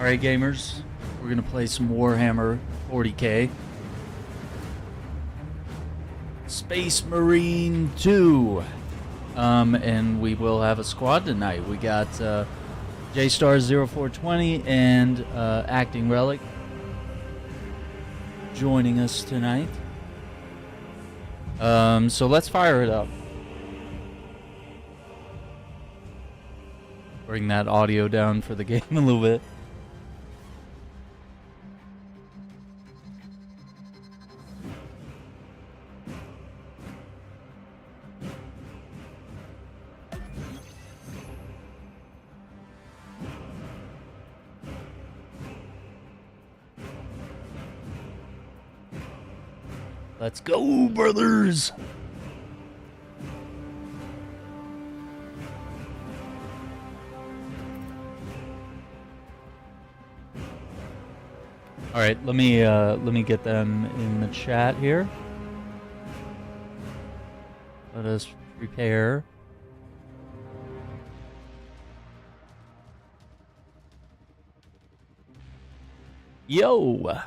Alright, gamers, we're gonna play some Warhammer 40k. Space Marine 2. And we will have a squad tonight. We got Jstar0420 and Acting Relic joining us tonight. So let's fire it up. Bring that audio down for the game a little bit. Let's go, brothers! All right, let me get them in the chat here. Let us prepare. Yo!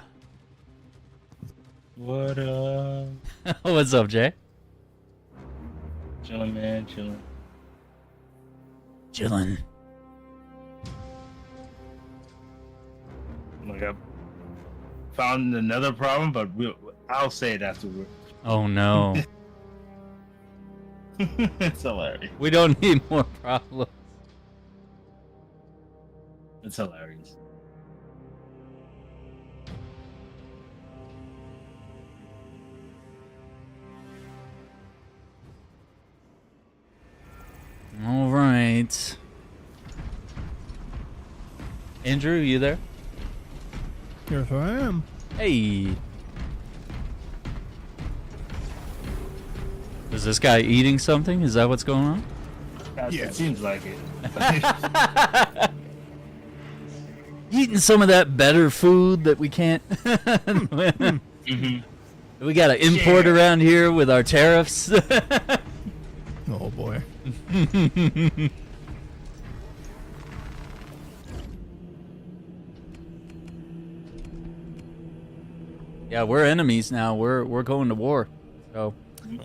What up? What's up, Jay? Chillin', man, chillin'. Chillin'. Like I found another problem, but I'll say it afterward. Oh no. It's hilarious. We don't need more problems. It's hilarious. All right. Andrew, you there? Yes, I am. Hey. Is this guy eating something? Is that what's going on? It seems like it. Eating some of that better food that we can't. We got to import around here with our tariffs. Oh boy. Yeah, we're enemies now. We're going to war. So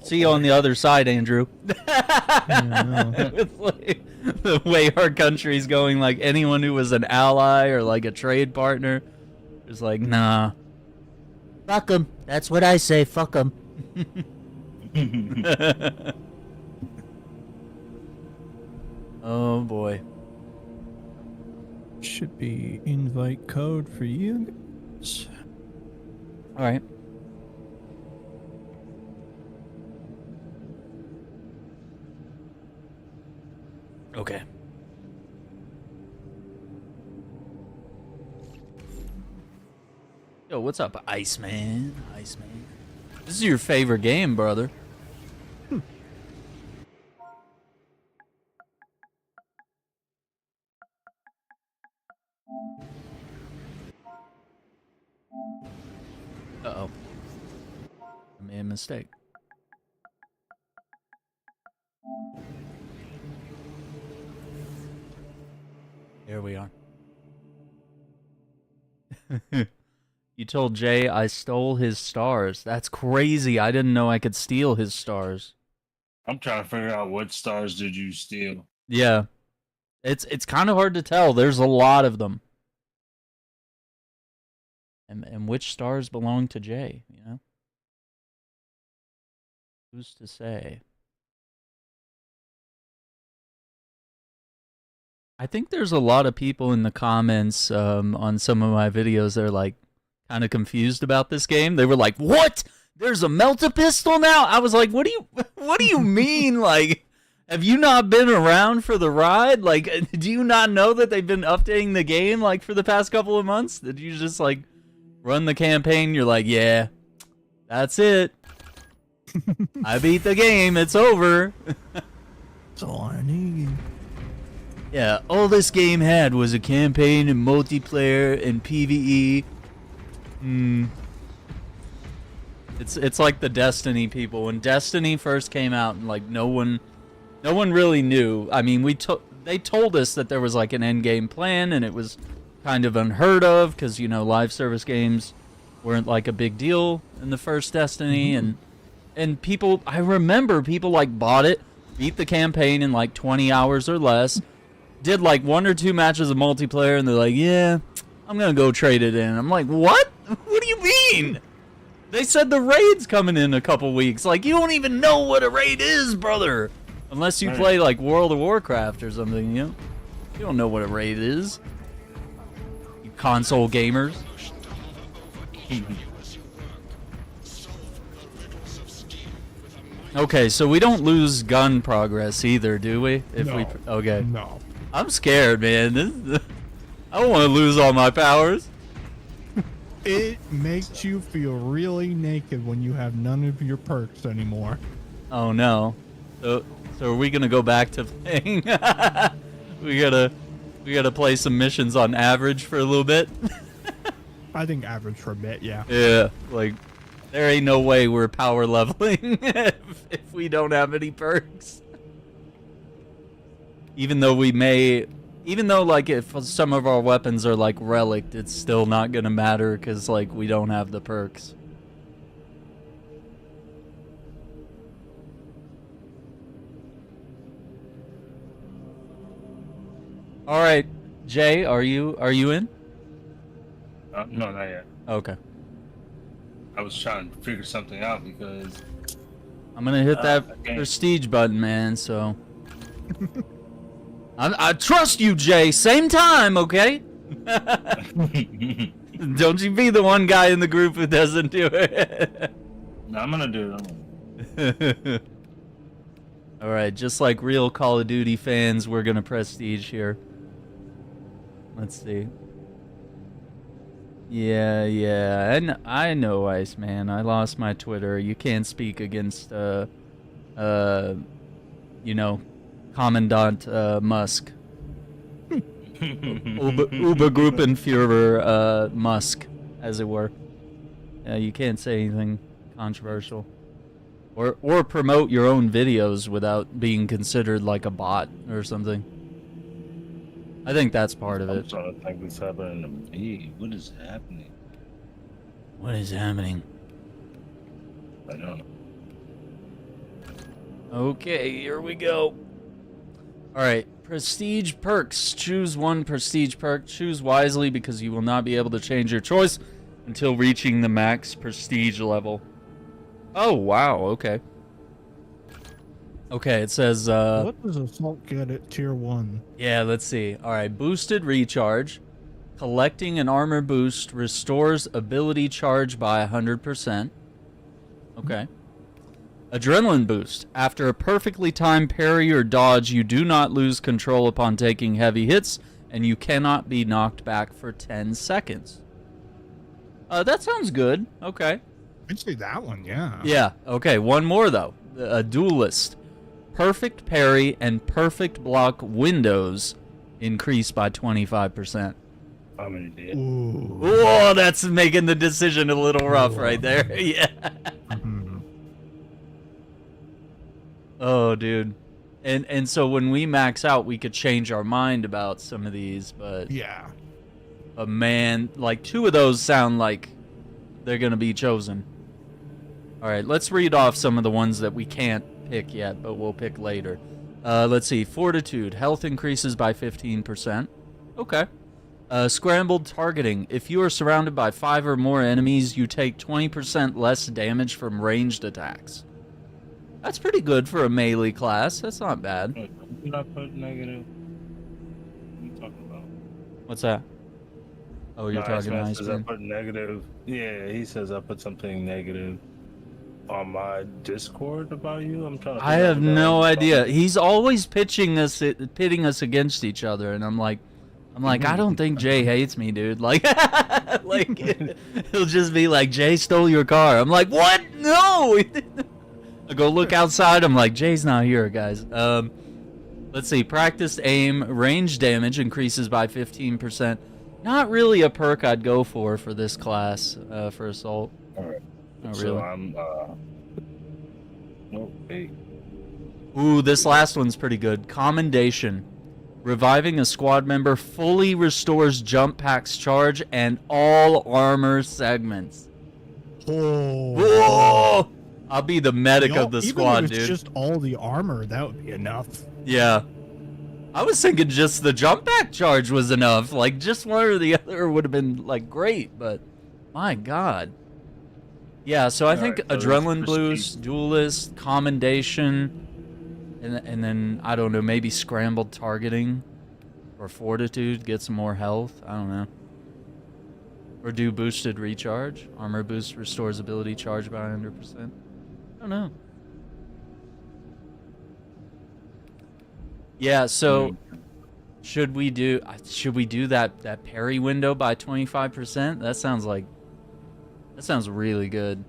see you on the other side, Andrew. With, like, the way our country's going, like anyone who was an ally or like a trade partner is like, nah. Fuck them. That's what I say. Fuck them. Oh boy. Should be invite code for you guys. All right. Okay. Yo, what's up, Iceman? Iceman. This is your favorite game, brother. Uh-oh. I made a mistake. Here we are. You told Jay I stole his stars. That's crazy. I didn't know I could steal his stars. I'm trying to figure out what stars did you steal. Yeah. It's kind of hard to tell. There's a lot of them. And which stars belong to Jay, you know? Who's to say? I think there's a lot of people in the comments on some of my videos that are like kind of confused about this game. They were like, "What? There's a melta-pistol now?" I was like, "What do you mean? Like, have you not been around for the ride? Like, do you not know that they've been updating the game like for the past couple of months? Did you just like run the campaign? You're like, yeah, that's it. I beat the game. It's over." That's all I need. Yeah, all this game had was a campaign and multiplayer and PVE. It's like the Destiny people. When Destiny first came out, and like no one really knew. I mean, they told us that there was like an end game plan, and it was kind of unheard of because, you know, live service games weren't like a big deal in the first Destiny, and people, I remember people like bought it, beat the campaign in like 20 hours or less, did like 1 or 2 matches of multiplayer, and they're like, yeah, I'm gonna go trade it in. I'm like, what? What do you mean? They said the raid's coming in a couple weeks. Like, you don't even know what a raid is, brother. Unless you play like World of Warcraft or something, you know? You don't know what a raid is. You console gamers. Okay, so we don't lose gun progress either, do we? Okay. No. I'm scared, man. I don't want to lose all my powers. It makes you feel really naked when you have none of your perks anymore. Oh no. So are we gonna go back to playing? we gotta play some missions on average for a little bit. I think average for a bit, yeah. Yeah, like there ain't no way we're power leveling if we don't have any perks. Even though like if some of our weapons are like relic, it's still not gonna matter because like we don't have the perks. All right, Jay, are you in? No, not yet. Okay. I was trying to figure something out because I'm gonna hit that prestige button, man. So I trust you, Jay. Same time, okay? Don't you be the one guy in the group who doesn't do it. No, I'm gonna do it. All right, just like real Call of Duty fans, we're gonna prestige here. Let's see. Yeah, I know, Iceman. I lost my Twitter. You can't speak against, you know, Commandant Musk. Obergruppenführer Musk, as it were. You can't say anything controversial. Or promote your own videos without being considered like a bot or something. I think that's part of it. I'm trying to think what's happening to me. What is happening? What is happening? I don't know. Okay, here we go. Alright, prestige perks. Choose one prestige perk. Choose wisely because you will not be able to change your choice until reaching the max prestige level. Oh, wow, okay. Okay, it says, What does Assault get at tier 1? yeah, let's see. Alright, boosted recharge. Collecting an armor boost restores ability charge by 100%. Okay. Adrenaline boost. After a perfectly timed parry or dodge, you do not lose control upon taking heavy hits, and you cannot be knocked back for 10 seconds. That sounds good. Okay. I'd say that one, yeah. Yeah, okay, one more though. A duelist. Perfect parry and perfect block windows increase by 25%. I'm gonna do it. Ooh. Whoa, that's making the decision a little rough right there. Yeah. Oh, dude. And so when we max out, we could change our mind about some of these, but Yeah. Man, like 2 of those sound like they're gonna be chosen. All right, let's read off some of the ones that we can't pick yet, but we'll pick later. Let's see. Fortitude. Health increases by 15%. Okay. Scrambled targeting. If you are surrounded by 5 or more enemies, you take 20% less damage from ranged attacks. That's pretty good for a melee class. That's not bad. Did I put negative? What are you talking about? What's that? Oh, you're talking Iceman Iceman. says I put negative. Yeah, he says I put something negative on my Discord about you. I'm trying to. I have no idea. He's always pitting us against each other, and I'm like, I don't think Jay hates me, dude. Like, like he'll just be like, Jay stole your car. I'm like, what? No. I go look outside. I'm like, Jay's not here, guys. Let's see. Practiced aim. Range damage increases by 15%. Not really a perk I'd go for this class for assault. All right. Not So really. I'm. Oh, wait. Ooh, this last one's pretty good. Commendation. Reviving a squad member fully restores jump pack's charge and all armor segments. Oh. Whoa! I'll be the medic of the squad, even if dude. it's just all the armor, that would be enough. Yeah. I was thinking just the jump pack charge was enough. Like, just one or the other would have been, like, great, but my god. Yeah, so I think Alright, so adrenaline it's boost, duelist, commendation, and then, I don't know, maybe scrambled targeting or fortitude, get some more health. I don't know. Or do boosted recharge. Armor boost restores ability charge by 100%. I don't know. Yeah, so should we do that parry window by 25%? That sounds really good.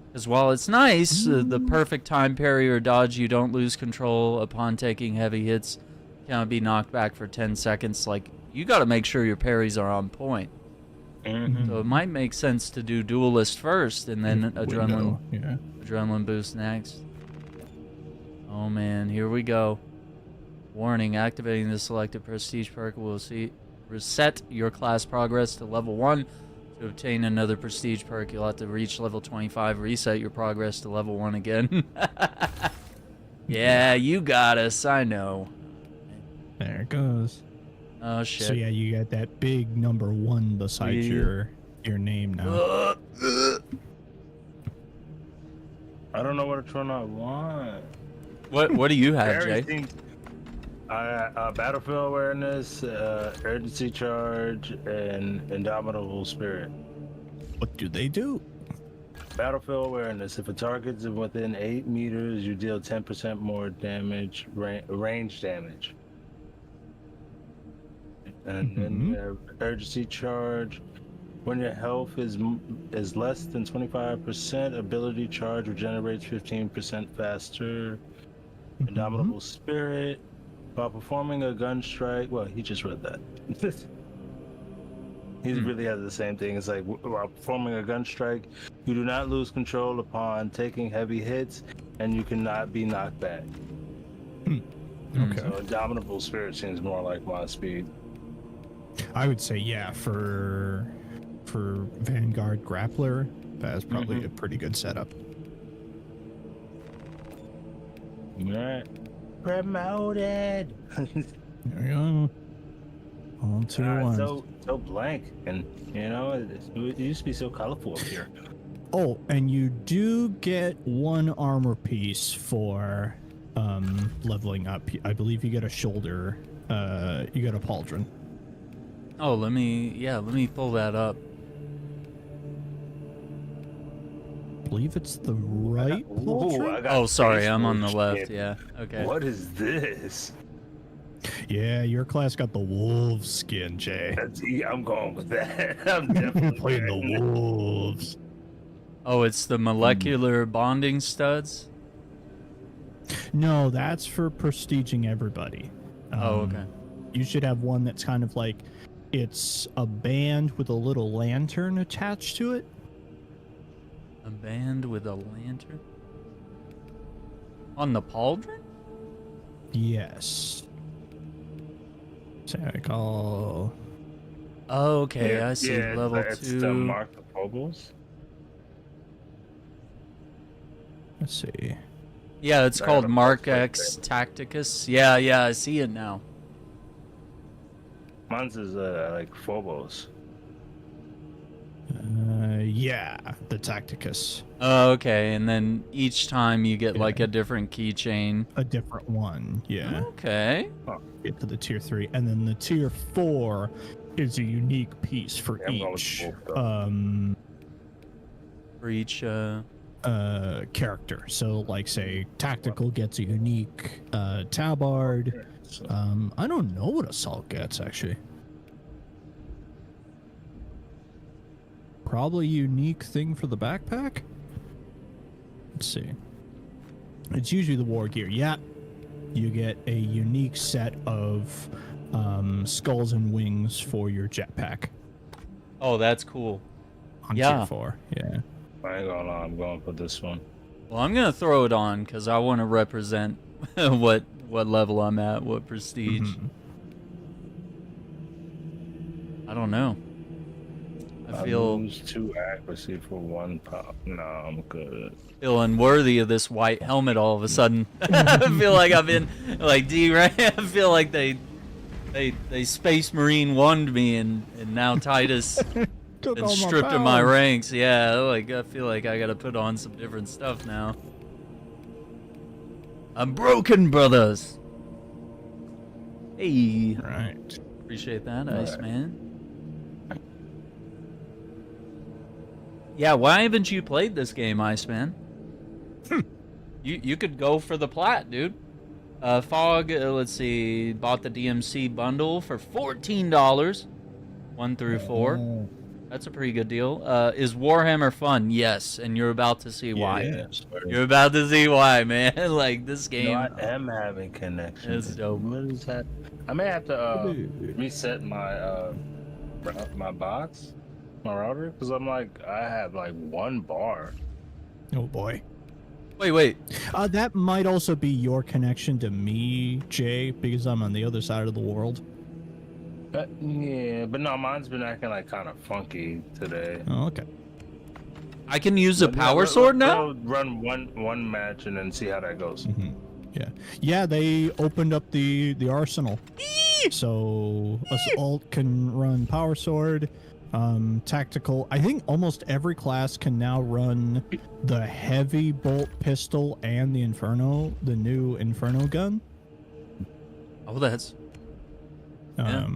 Because while it's nice, the perfect time parry or dodge, you don't lose control upon taking heavy hits, cannot be knocked back for 10 seconds. Like, you got to make sure your parries are on point. So it might make sense to do duelist first and then adrenaline boost next. Oh man, here we go. Warning, activating the selected prestige perk will reset your class progress to level 1. To obtain another prestige perk, you'll have to reach level 25, reset your progress to level 1 again. Yeah, you got us, I know. There it goes. Oh shit. So yeah, you got that big number 1 beside your name now. I don't know what one I want. What do you have, Jay? Everything. Battlefield awareness, urgency charge, and indomitable spirit. What do they do? Battlefield awareness. If a target is within 8 meters, you deal 10% more damage, range damage. And then you have urgency charge. When your health is less than 25%, ability charge regenerates 15% faster. Indomitable spirit. While performing a gun strike, well, he just read that. He really has the same thing. It's like, while performing a gun strike, you do not lose control upon taking heavy hits, and you cannot be knocked back. Okay. So indomitable spirit seems more like my speed. I would say yeah, for Vanguard Grappler, that's probably a pretty good setup. Alright. Promoted. There we go. On to one. So blank, and you know it used to be so colorful up here. Oh, and you do get 1 armor piece for leveling up. I believe you get a shoulder. You get a pauldron. Oh, let me pull that up. I believe it's the right pauldron. Oh, sorry, I'm on the left. Yeah. Okay. What is this? Yeah, your class got the wolf skin, Jay. I'm going with that. I'm definitely Playing the wolves. Oh, it's the molecular bonding studs? No, that's for prestiging everybody. Oh, okay. You should have one that's kind of like, it's a band with a little lantern attached to it. A band with a lantern? On the pauldron? Yes. So I call. Oh, okay, I see. Yeah, Level it's 2. the Mark the Phobos. Let's see. Yeah, it's called Mark X Tacticus. Yeah, I see it now. Mine's is like Phobos. Yeah, the Tacticus. Oh, okay, and then each time you get like a different keychain. A different one, yeah. Okay. Get to the tier 3, and then the tier 4 is a unique piece for each character. So, like, say, tactical gets a unique tabard. I don't know what assault gets, actually. Probably unique thing for the backpack. Let's see. It's usually the war gear. Yeah, you get a unique set of skulls and wings for your jetpack. Oh, that's cool. On tier 4, yeah. I ain't gonna lie, I'm going for this one. Well, I'm gonna throw it on because I want to represent what level I'm at, what prestige. Mhm. I don't know. I feel lose 2 accuracy for 1 pop. No, I'm good. feel unworthy of this white helmet all of a sudden. I feel like I've been like right? I feel like they Space Marine won me and now Titus Took been all stripped of my powers. ranks. Yeah, like I feel like I gotta put on some different stuff now. I'm broken, brothers. Hey, Right. appreciate that, Ice Right. Man. Yeah, why haven't you played this game, Iceman? You could go for the plat, dude. Fog, let's see, bought the DMC bundle for $14, 1 through 4. Oh, That's a pretty good deal. Is Warhammer fun? Yes, and you're about to see why. Yeah, You're about to see why, man. Like this no, game. I am having connection. It's dope. What is that? I may have to dude. reset my my box, my router, because I'm like I have like 1 bar. Oh boy. Wait. That might also be your connection to me, Jay, because I'm on the other side of the world. Yeah, but no, mine's been acting like kind of funky today. Oh, okay. I can use a But power let- sword let- now? we'll run one match and then see how that goes. Hmm. Yeah, they opened up the arsenal. So assault can run power sword, tactical. I think almost every class can now run the heavy bolt pistol and the the new Inferno gun. Oh, that's... Yeah.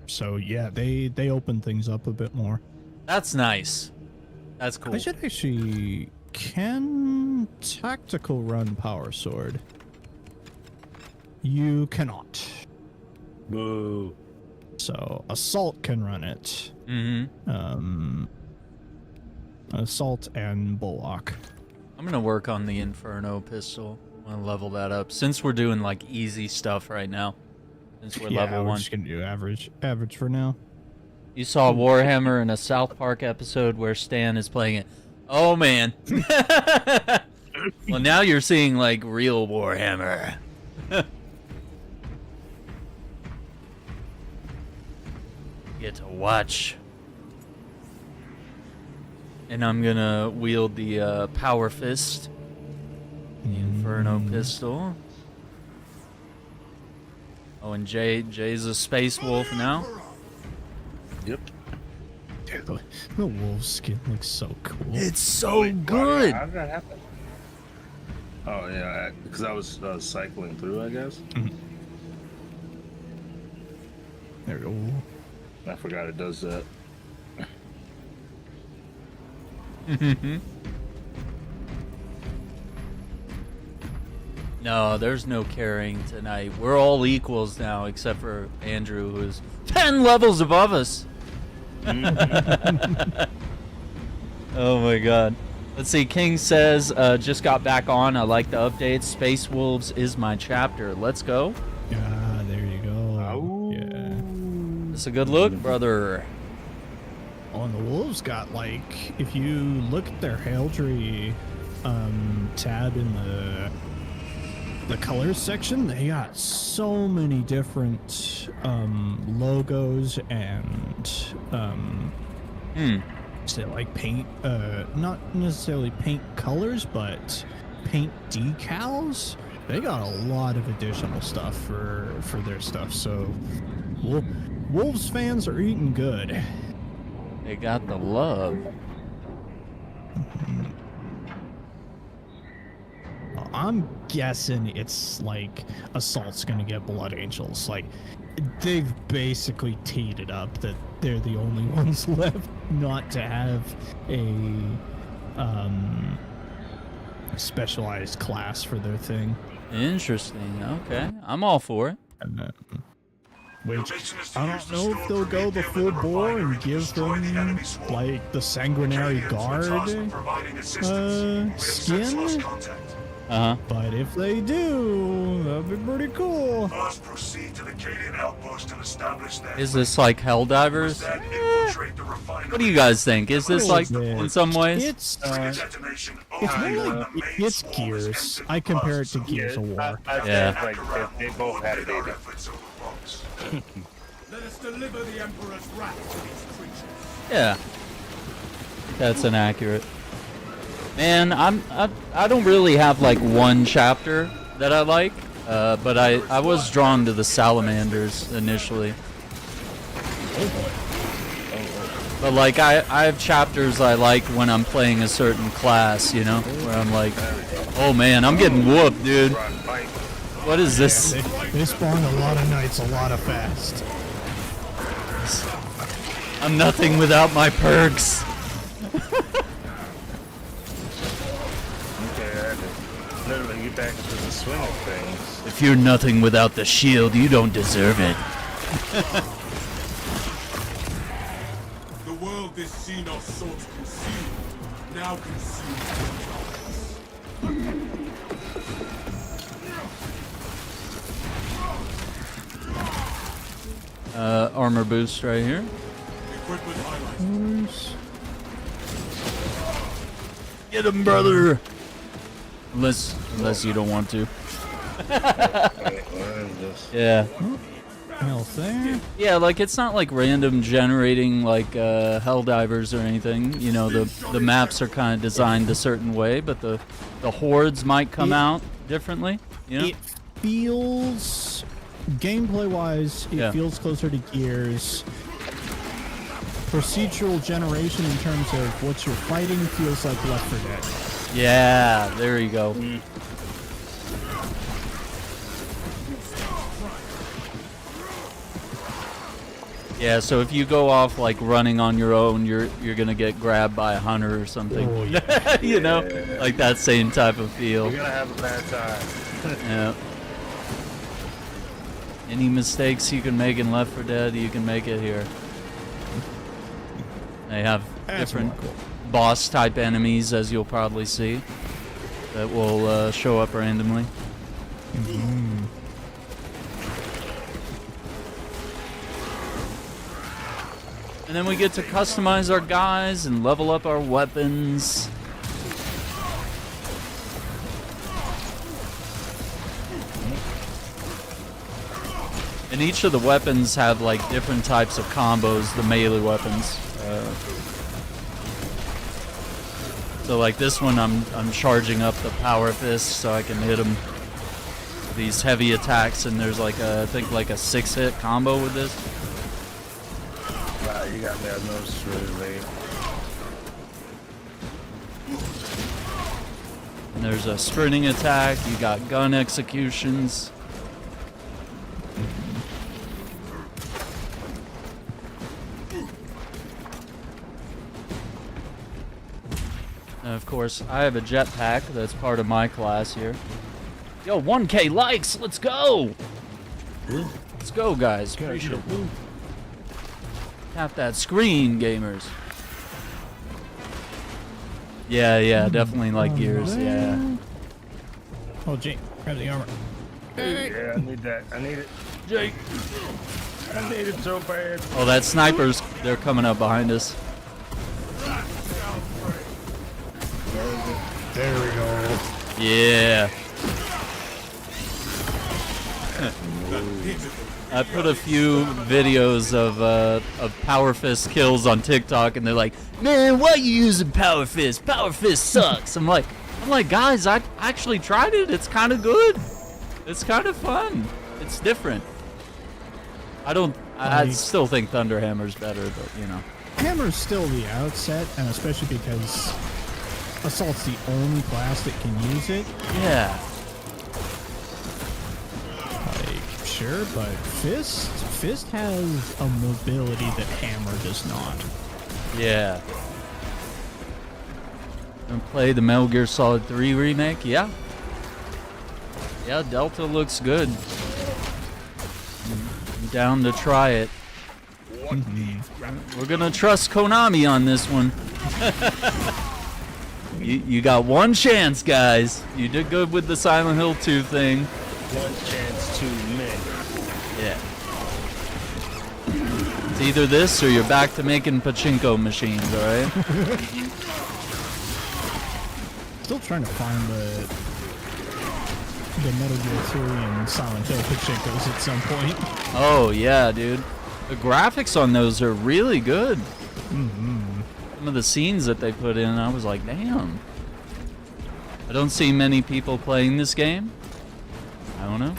So yeah, they open things up a bit more. That's nice. That's cool. I should actually can tactical run power sword. You cannot. Boo. So assault can run it. Mm-hmm. Assault and bullock. I'm gonna work on the Inferno pistol. I'm gonna level that up. Since we're doing like easy stuff right now. Since we're level we're 1. just gonna do average for now. You saw Warhammer in a South Park episode where Stan is playing it. Oh man. Well, now you're seeing like real Warhammer. Get to watch. And I'm gonna wield the power fist, the Inferno pistol. Oh, and Jay's a space wolf now. Yep. Dude, the wolf skin looks so cool. It's so good. How did that happen? Oh yeah, because I was cycling through, I guess. There we go. I forgot it does that. No, there's no carrying tonight. We're all equals now, except for Andrew, who's 10 levels above us. Oh my god. Let's see, King says, just got back on. I like the updates. Space Wolves is my chapter. Let's go. Ah, there you go. Oh. Yeah. It's a good look, brother. Oh, and the wolves got like, if you look at their heraldry tab in the colors section, they got so many different logos and say like paint, not necessarily paint colors, but paint decals. They got a lot of additional stuff for their stuff. So Wolves fans are eating good. They got the love. I'm guessing it's like Assault's gonna get Blood Angels. Like, they've basically teed it up that they're the only ones left not to have a specialized class for their thing. Interesting. Okay. I'm all for it. And which I don't know if they'll go the full bore and give them like the Sanguinary Guard skin. But if they do, that'd be pretty cool. Must proceed to the Cadian outpost and establish that. Is this like Helldivers? Then infiltrate the refinery. What do you guys think? Is this like in some ways? It's Detonation more only when like the main it's swarm is Gears. entered I the compare it to process. Gears of War. I Yeah. think like they both had a Coordinate our baby. efforts over boats. Let us deliver the Emperor's wrath to these creatures. Yeah, that's inaccurate. Man, I don't really have like one chapter that I like, but I was drawn to the salamanders initially. But like I have chapters I like when I'm playing a certain class, you know, where I'm like, oh man, I'm getting whooped, dude. What is this? They spawn a lot of knights, a lot of fast. I'm nothing without my perks. Okay, I had to literally get back into the swing of things. If you're nothing without the shield, you don't deserve it. The world this Xenos sought to conceal, now consumes. Armor boost right here. Equipment highlighted. Get him, brother. Unless you don't want to. Wait, what is this? Yeah. Health there. Yeah, like it's not like random generating like Helldivers or anything. You know, the maps are kind of designed a certain way, but the hordes might come out differently. You know? It feels, gameplay-wise, it Yeah. feels closer to Gears. Procedural generation in terms of what you're fighting feels like Left 4 Dead. Yeah, there you go. Yeah, so if you go off like running on your own, you're gonna get grabbed by a hunter or something. Oh, yeah. You know, like that same type of feel. You're gonna have a bad time. Yeah. Any mistakes you can make in Left 4 Dead, you can make it here. They have That's different more cool. boss type enemies, as you'll probably see, that will show up randomly. And then we get to customize our guys and level up our weapons. And each of the weapons have like different types of combos, the melee weapons. So like this one, I'm charging up the power fist so I can hit them these heavy attacks, and there's like I think like a 6-hit combo with this. Wow, you got me. I noticed really late. And there's a sprinting attack. You got gun executions. And of course, I have a jetpack that's part of my class here. Yo, 1K likes! Let's go! Let's go, guys. Appreciate it. Tap that screen, gamers. Yeah, definitely like Gears, yeah. Oh, Jake, grab the armor. Yeah, I need that. I need it. Jake! I need it so bad. Oh, that sniper's, they're coming up behind us. There we go. Yeah. I put a few videos of Power Fist kills on TikTok, and they're like, "Man, why are you using Power Fist? Power Fist sucks." I'm like, guys, I actually tried it. It's kind of good. It's kind of fun. It's different. I still think Thunderhammer's better, but you know. Hammer's still the outset, and especially because Assault's the only class that can use it. Yeah. Like, sure, but Fist has a mobility that Hammer does not. Yeah. Gonna play the Metal Gear Solid 3 remake? Yeah. Yeah, Delta looks good. I'm down to try it. We're gonna trust Konami on this one. You got one chance, guys. You did good with the Silent Hill 2 thing. One chance too many. Yeah. It's either this or you're back to making pachinko machines, alright? Still trying to find the Metal Gear 3 and Silent Hill pachinkos at some point. Oh, yeah, dude. The graphics on those are really good. Some of the scenes that they put in, I was like, damn. I don't see many people playing this game. I don't know.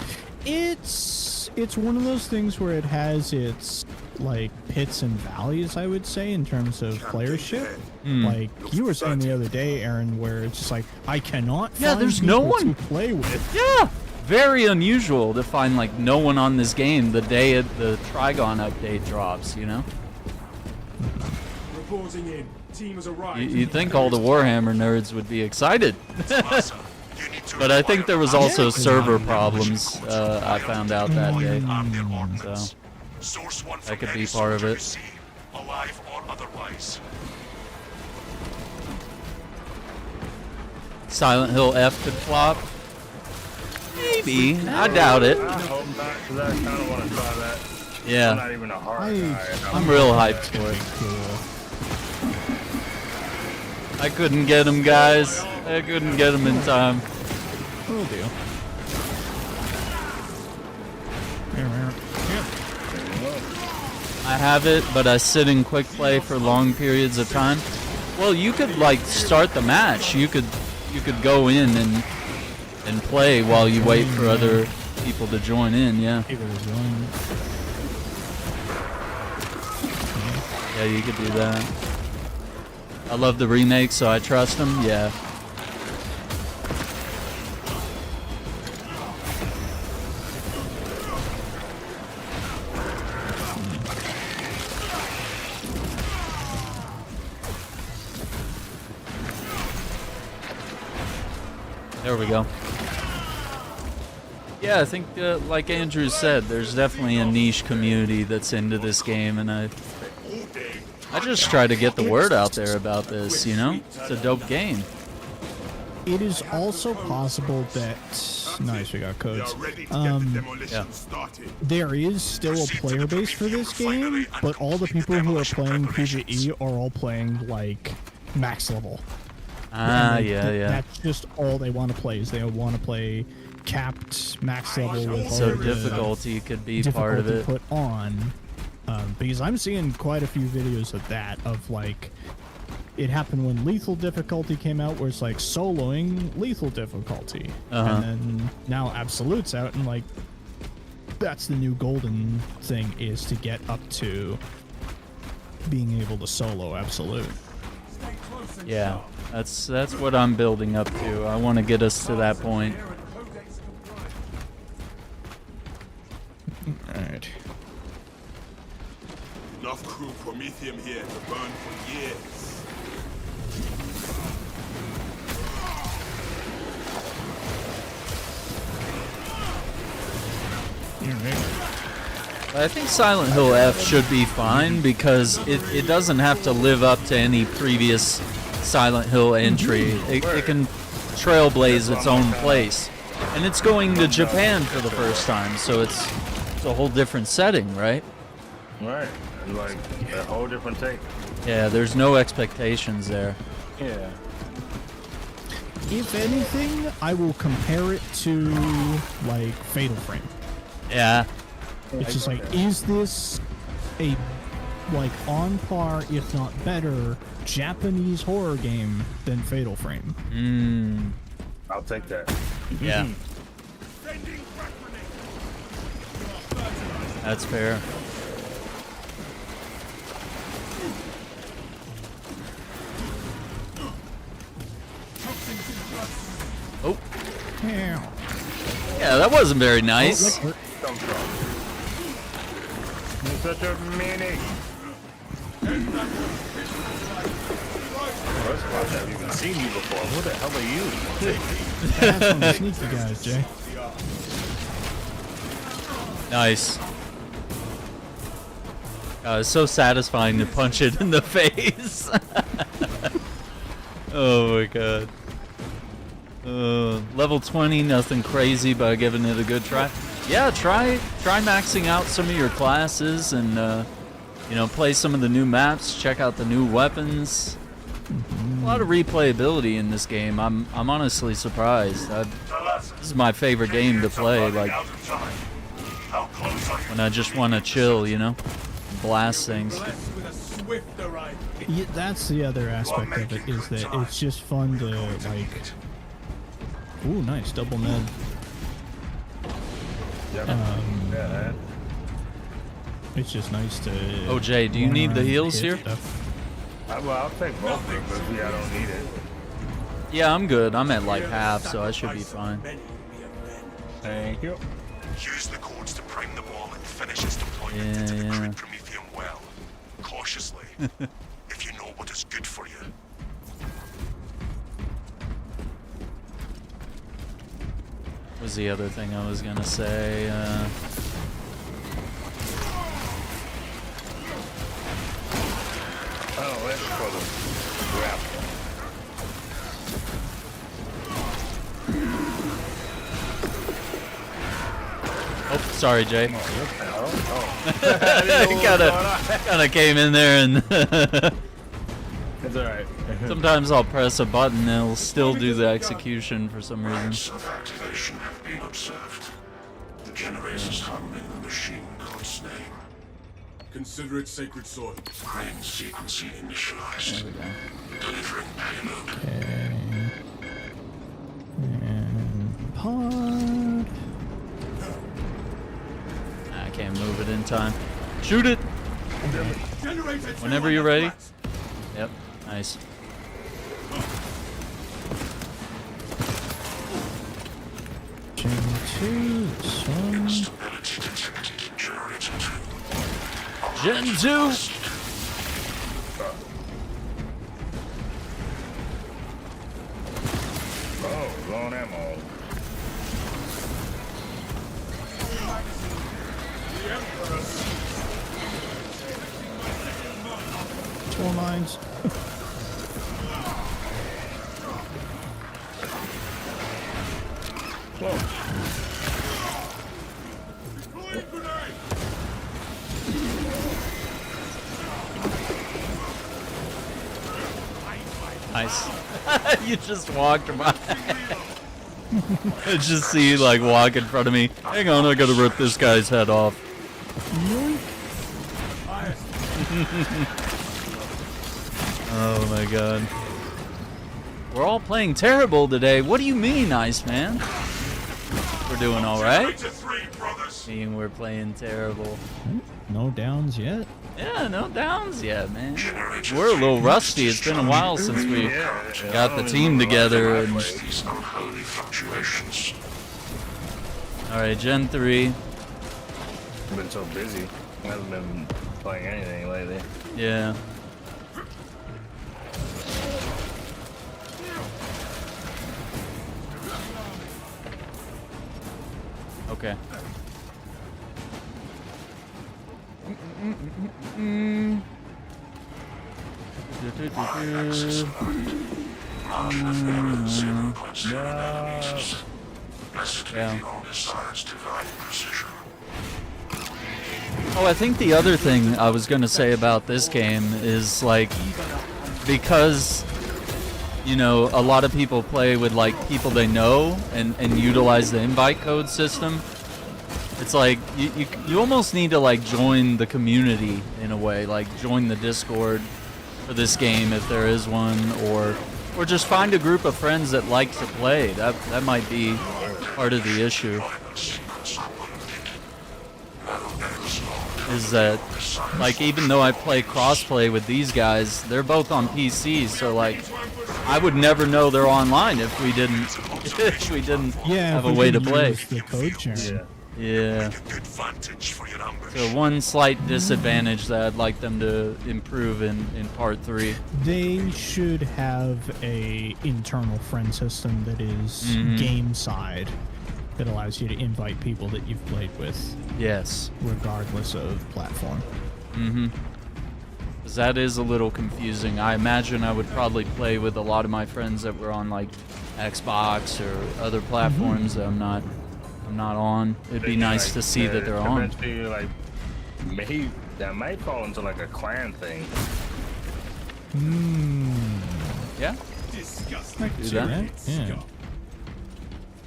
It's one of those things where it has its like pits and valleys, I would say, in terms of playership. Like you were saying the other day, Aaron, where it's just like I cannot find there's no people one to play with. Yeah, very unusual to find like no one on this game the day the Trygon update drops, you know? Reporting in. Team has arrived. You'd think all the Warhammer nerds would be excited. Awesome. You need to But I think there was also Yeah. server problems I found out that day. So, source one that could from be any part of soldier it. you see, alive or otherwise. Silent Hill F could flop. Maybe. I doubt it. I hope not, because I kind of want to try that. I'm Yeah. not even a hard guy. I'm real hyped for it. Cool. I couldn't get him, guys. I couldn't get him in time. Will do. I have it, but I sit in quick play for long periods of time. Well, you could like start the match. You could go in and play while you wait for other people to join in. Yeah. People are joining. Yeah, you could do that. I love the remake, so I trust them. Yeah. There we go. Yeah, I think, like Andrew said, there's definitely a niche community that's into this game, and I just try to get the word out there about this, you know? It's a dope game. It is also possible that nice, we got codes. Yeah. There is still a player base for this game, but all the people who are playing PVE are all playing like max level. Ah, And yeah, yeah. That's just all they want to play. Is they want to play capped max level with So all the difficulty could be part of difficulty it. put on. Because I'm seeing quite a few videos of that, of like, it happened when lethal difficulty came out, where it's like soloing lethal difficulty, and then now absolute's out, and like, that's the new golden thing, is to get up to being able to solo absolute. Yeah, that's what I'm building up to. I want to get us to that point. Alright. Enough crew Prometheum here to burn for years. I think Silent Hill F should be fine because it doesn't have to live up to any previous Silent Hill entry. It can trailblaze its own place. And it's going to Japan for the first time, so it's a whole different setting, right? Right. And like a whole different take. Yeah, there's no expectations there. Yeah. If anything, I will compare it to like Fatal Frame. Yeah. It's just like, is this a like on par, if not better, Japanese horror game than Fatal Frame? I'll take that. Yeah. That's fair. Oh. Yeah. Yeah, that wasn't very nice. Come from. You're such a meanie. First of all, I've never even seen you before. Who the hell are you? That's one of the sneaky guys, Jay. Nice. It's so satisfying to punch it in the face. Oh my god. Level 20, nothing crazy, but giving it a good try. Yeah, try maxing out some of your classes and you know, play some of the new maps, check out the new weapons. A lot of replayability in this game. I'm honestly surprised. This is my favorite game to play, like when I just want to chill, you know, blast things. Yeah, that's the other aspect of it, is that it's just fun to, like... Ooh, nice, double Ned. It's just nice to... Oh, Jay, do you need the heals here? Well, I'll take both of them, but I don't need it. Yeah, I'm good. I'm at like half, so I should be fine. Thank you. Use the codes to prime the bomb and finish its deployment into the crude Prometheum well. Cautiously, if you know what is good for you. What was the other thing I was gonna say? Oh, that's for the grapple. Oh, sorry, Jay. Oh. Kinda came in there and It's alright. sometimes I'll press a button and it'll still do the execution for some reason. Marks of activation have been observed. The generators hum in the machine god's name. Consider it sacred soil. Crane sequencing initialized. Delivering payload. Okay. And pod. I can't move it in time. Shoot it! Whenever you're ready. Yep, nice. Gen 2, this one. Stability detected. Generator 2. Gen 2! Oh, blown ammo. 4 mines. Whoa. Nice. You just walked by. I just see you like walk in front of me. Hang on, I gotta rip this guy's head off. Oh my god. We're all playing terrible today. What do you mean, Iceman? We're doing alright. Generator 3, brothers. Meaning we're playing terrible. No downs yet. Yeah, no downs yet, man. We're a little rusty. It's been a while since we got the team together. And... These unholy fluctuations. Alright, Gen 3. I've been so busy. I haven't been playing anything lately. Yeah. Okay. Yeah. Oh, I think the other thing I was gonna say about this game is like, because you know a lot of people play with like people they know and utilize the invite code system. It's like you almost need to like join the community in a way, like join the Discord for this game if there is one, or just find a group of friends that like to play. That might be part of the issue. Is that like even though I play crossplay with these guys, they're both on PCs, so like I would never know they're online if we didn't have a way to play. The code sharing. Yeah. So one slight disadvantage that I'd like them to improve in part 3. They should have a internal friend system that is game side, that allows you to invite people that you've played with. Yes. Regardless of platform. 'Cause that is a little confusing. I imagine I would probably play with a lot of my friends that were on like Xbox or other platforms that I'm not on. It'd be nice to see that they're on. Eventually, like, maybe that might fall into like a clan thing. Yeah. Disgusting. Do that. Yeah.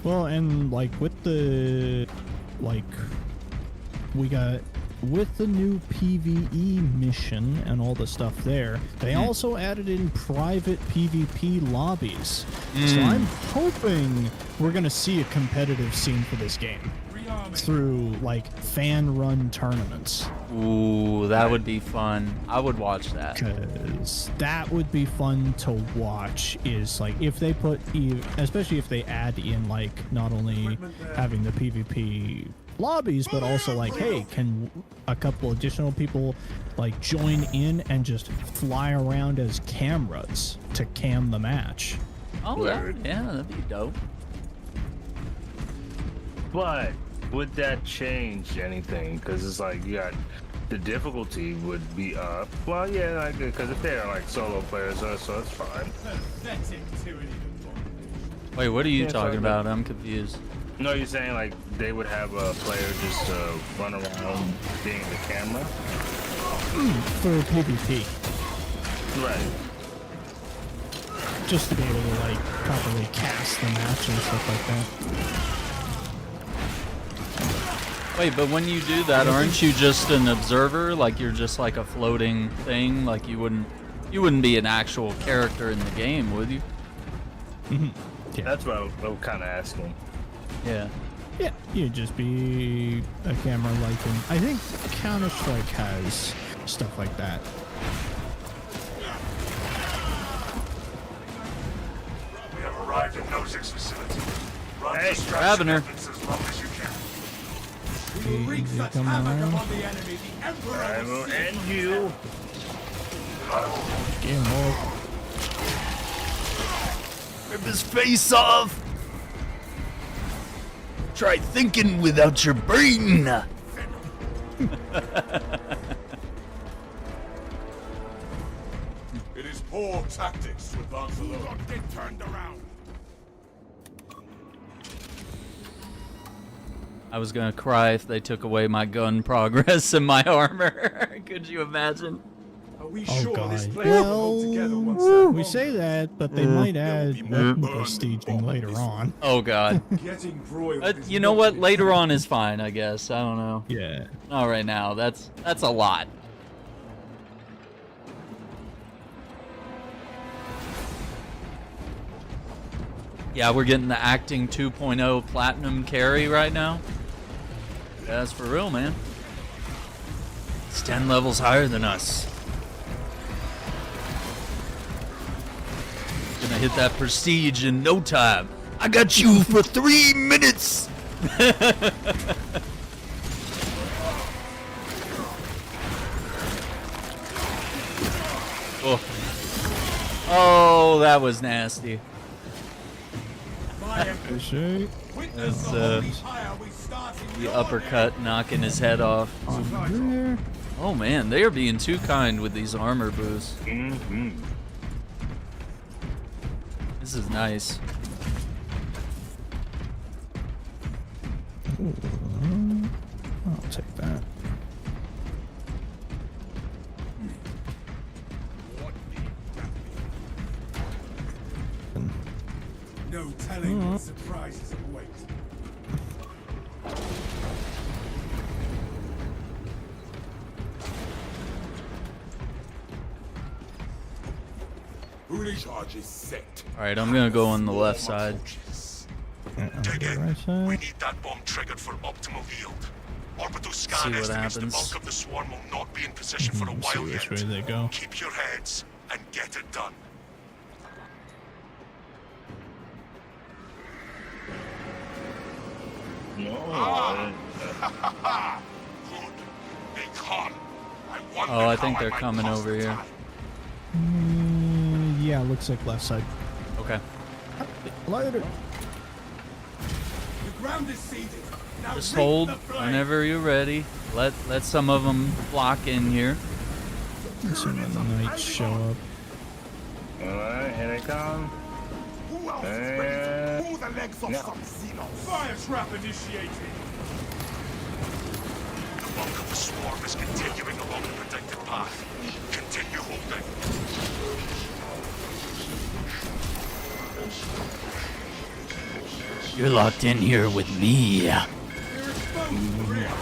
Well, and like with the we got with the new PVE mission and all the stuff there, they also added in private PvP lobbies. So I'm hoping we're gonna see a competitive scene for this game through like fan-run tournaments. Ooh, that would be fun. I would watch that. Because that would be fun to watch. Is like if they put, especially if they add in like not only having the PvP lobbies, but also like, hey, can a couple additional people like join in and just fly around as cameras to cam the match? Oh, yeah, that'd be dope. But would that change anything? Because it's like you got the difficulty would be up. Well, yeah, like because if they're like solo players, so it's fine. Wait, what are you Yeah, talking sorry, about? I'm confused. No, you're saying like they would have a player just run around being the camera? For PvP, Right. just to be able to like properly cast the match and stuff like that. Wait, but when you do that, aren't you just an observer? Like you're just like a floating thing? Like you wouldn't be an actual character in the game, would you? Yeah. That's what I'm kind of asking. Yeah. Yeah, you'd just be a camera like in, I think Counter-Strike has stuff like that. We have arrived at Nozick's facility. Run Hey, grabbing her. efforts as long as you can. We will wreak such come havoc around. upon the enemy, the Emperor I will will see end it. you. Game over. Rip his face off! Try thinking without your brain! It is poor tactics to advance alone. Get turned around. I was gonna cry if they took away my gun progress and my armor. Could you imagine? Are we Oh sure this god. place will hold together once that We bomb say that, but they might add be more weapon burned prestiging than later this. on. Oh god. Getting broiled is You know not what? an Later on is fine, I guess. I don't know. Yeah. Not right now. That's a lot. Yeah, we're getting the acting 2.0 platinum carry right now. Yeah, that's for real, man. It's 10 levels higher than us. Gonna hit that prestige in no time. I got you for 3 minutes. Oh. Oh, that was nasty. My Emperor. Shake. Witness That's, the holy fire we started The your uppercut knocking his head off. There. Oh man, they are being too kind with these armor boosts. Mm-hmm. This is nice. I'll take that. No telling what surprises await. Foolish charges set. All right, I'm gonna go on the left side. Yeah, I'll Dig go in. right side. We need that bomb triggered for optimal yield. Orbital See scan what estimates the happens. bulk of the swarm will not be in position for a See while which yet. way they go. Keep your heads and get it done. No. Good. Big Han. Oh, I think they're coming over here. Yeah, looks like left side. Okay. Lighter. The ground is seeded. Now Just reap hold the flame. whenever you're ready. Let some of them flock in here. Let's see when the knights show up. Alright, here they come. Who else is And ready to pull the legs off no. some Xenos? Fire trap initiated. The bulk of the swarm is continuing along the predicted path. Continue holding. You're locked in here with me. You're exposed for real.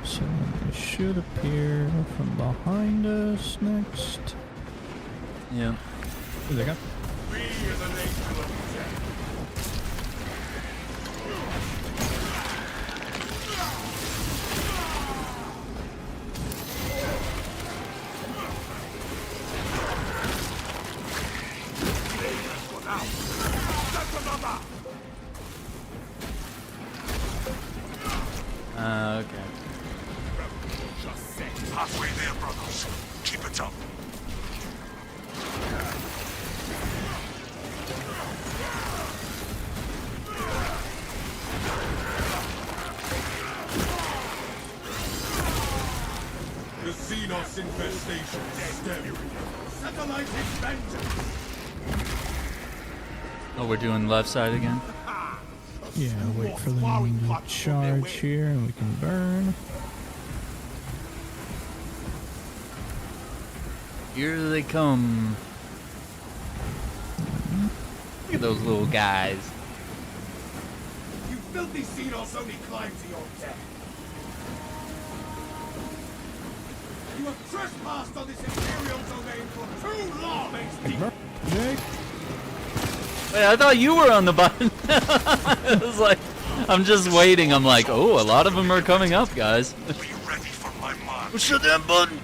So they should appear from behind us next. Yeah. Here they go. We are the nation of death. Okay. Halfway there, brothers. Keep it up. The Xenos infestation is staggering. Satellite vengeance. Oh, we're doing left side again? Yeah, wait for them to charge here and we can burn. Here they come. Look at those little guys. You filthy Xenos only climb to your death. You have trespassed on this Imperial domain for too long, Jake? Wait, I thought you were on the button. I was like, I'm just waiting. I'm like, oh, a lot of them are coming up, guys. Be ready for my mark. Push the damn button.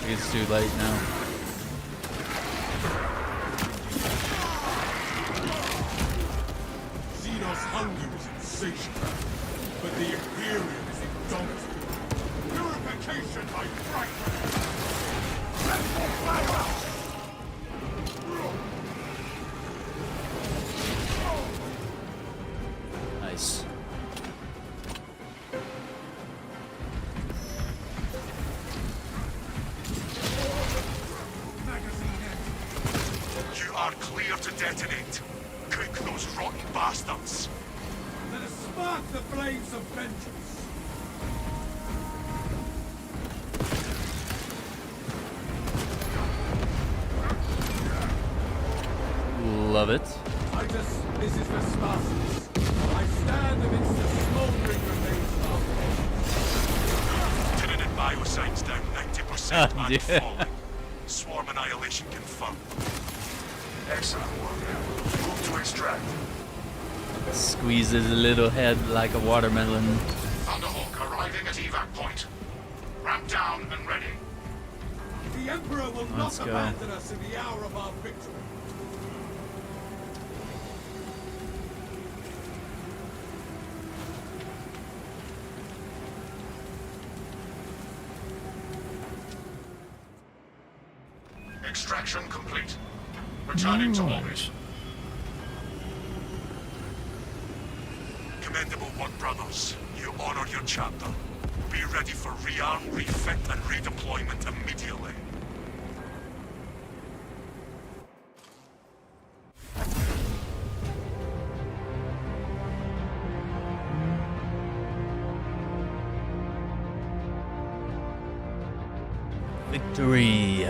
It's too late now. Xenos' hunger is insatiable, but the Imperium is indomitable. Purification by fragment. Nice. You are clear to detonate. Cook those rotten bastards. Let us spark the flames of vengeance. Love it. Titus, this is the Spartans. I stand amidst the smoldering remains of Tyranid bioscience down 90% and Yeah. falling. Swarm annihilation confirmed. Excellent work. Move to extract. Squeezes a little head like a watermelon. Thunderhawk arriving at evac point. Ramp down and ready. the Emperor will Let's not go. abandon us in the hour of our victory. Extraction complete. Returning to orbit. Commendable work, brothers. You honor your chapter. Be ready for rearm, refit, and redeployment immediately. Victory.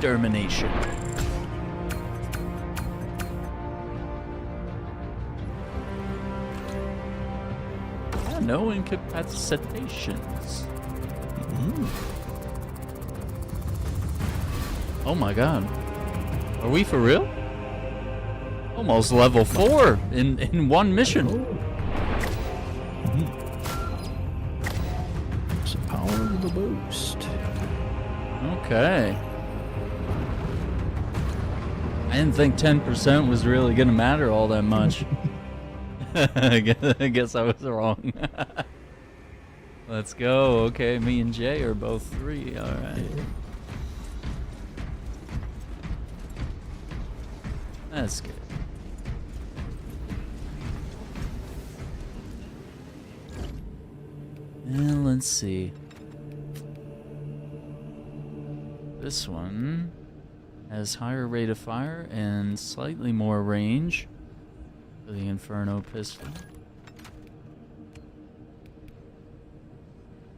extermination. Yeah, no incapacitations. Oh my god. Are we for real? Almost level 4 in one mission. It's the power of the boost. Okay. I didn't think 10% was really gonna matter all that much. I guess I was wrong. Let's go. Okay, me and Jay are both 3. All right. That's good. And let's see. This one has higher rate of fire and slightly more range for the Inferno pistol.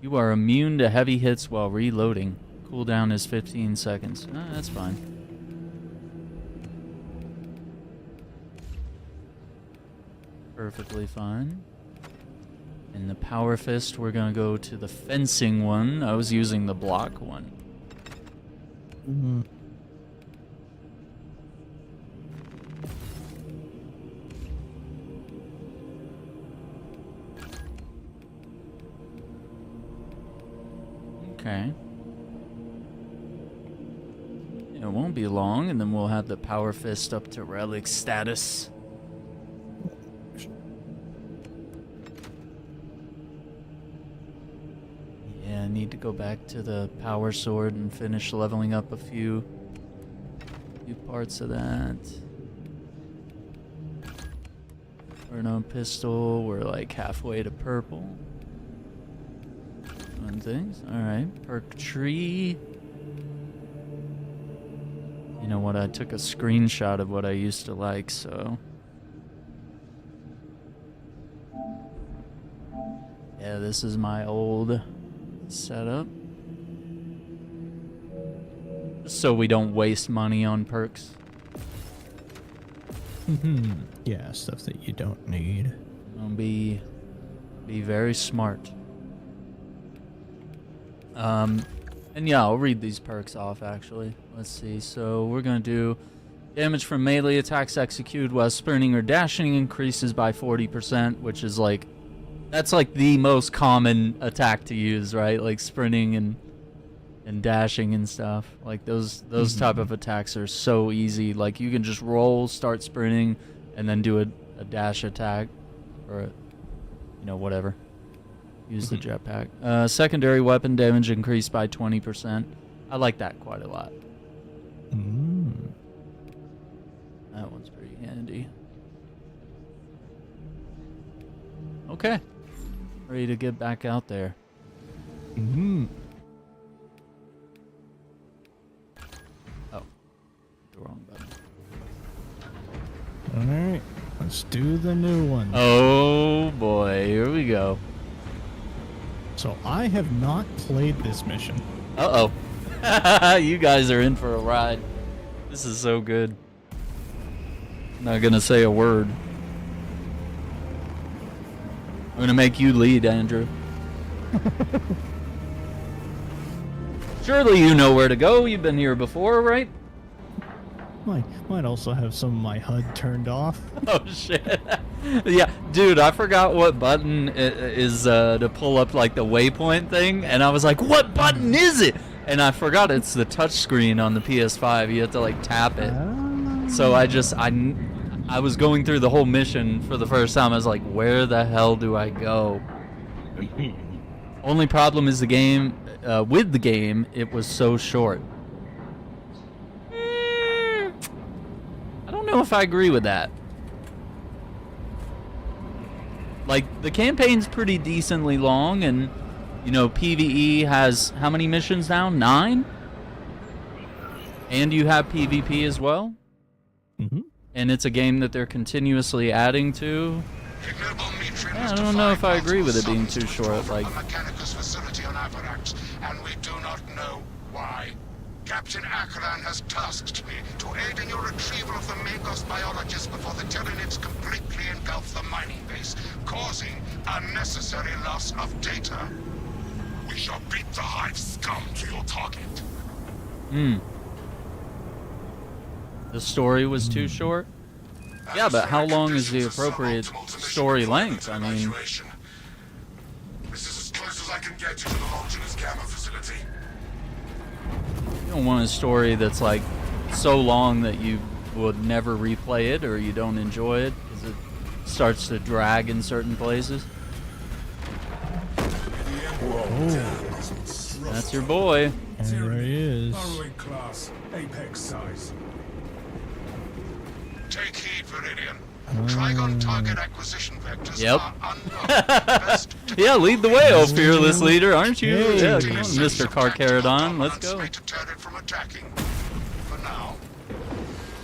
You are immune to heavy hits while reloading. Cooldown is 15 seconds. That's fine. Perfectly fine. In the Power Fist, we're gonna go to the fencing one. I was using the block one. Okay. It won't be long, and then we'll have the Power Fist up to relic status. Yeah, I need to go back to the Power Sword and finish leveling up a few parts of that. Inferno pistol, we're like halfway to purple. Fun things. Alright, perk tree. You know what, I took a screenshot of what I used to like, so... Yeah, this is my old setup. Just so we don't waste money on perks. Yeah, stuff that you don't need. I'll be very smart. And yeah, I'll read these perks off actually. Let's see. So we're gonna do damage from melee attacks executed while sprinting or dashing increases by 40%, which is like, that's like the most common attack to use, right? Like sprinting and dashing and stuff. Like those type of attacks are so easy. Like you can just roll, start sprinting, and then do a dash attack, or you know, whatever. Use the jetpack. Secondary weapon damage increased by 20%. I like that quite a lot. That one's pretty handy. Okay. Ready to get back out there. Oh. The wrong button. Alright, let's do the new one. Oh boy, here we go. So I have not played this mission. Uh-oh. You guys are in for a ride. This is so good. Not gonna say a word. I'm gonna make you lead, Andrew. Surely you know where to go. You've been here before, right? Might also have some of my HUD turned off. Oh shit. Yeah, dude, I forgot what button is to pull up like the waypoint thing, and I was like, what button is it? And I forgot it's the touch screen on the PS5. You have to like tap it. So I was going through the whole mission for the first time. I was like, where the hell do I go? Only problem is the game, with the game, it was so short. I don't know if I agree with that. Like, the campaign's pretty decently long, and, you know, PVE has how many missions now? 9? And you have PvP as well? And it's a game that they're continuously adding to. Yeah, I don't know if I agree with it being too short. Like, and we do not know why. Captain Akran has tasked me to aid in your retrieval of the Magos biologists before the Tyranids completely engulf the mining base, causing unnecessary loss of data. We shall beat the Hive scum to your target. The story was too short? Yeah, but how long is the appropriate story length? I mean, This is as close as I can get you to the Longinus Gamma facility. you don't want a story that's like so long that you would never replay it or you don't enjoy it because it starts to drag in certain places. That's your boy. And there he is. Burrowing class, apex size. Take heed, Viridian. Trygon target acquisition vectors Yep. are unlocked. Best to Yeah, lead the way, oh fearless leader, aren't you? Hey. Yeah, come on, Mr. Carcharodon, let's go. To turn it from attacking. For now.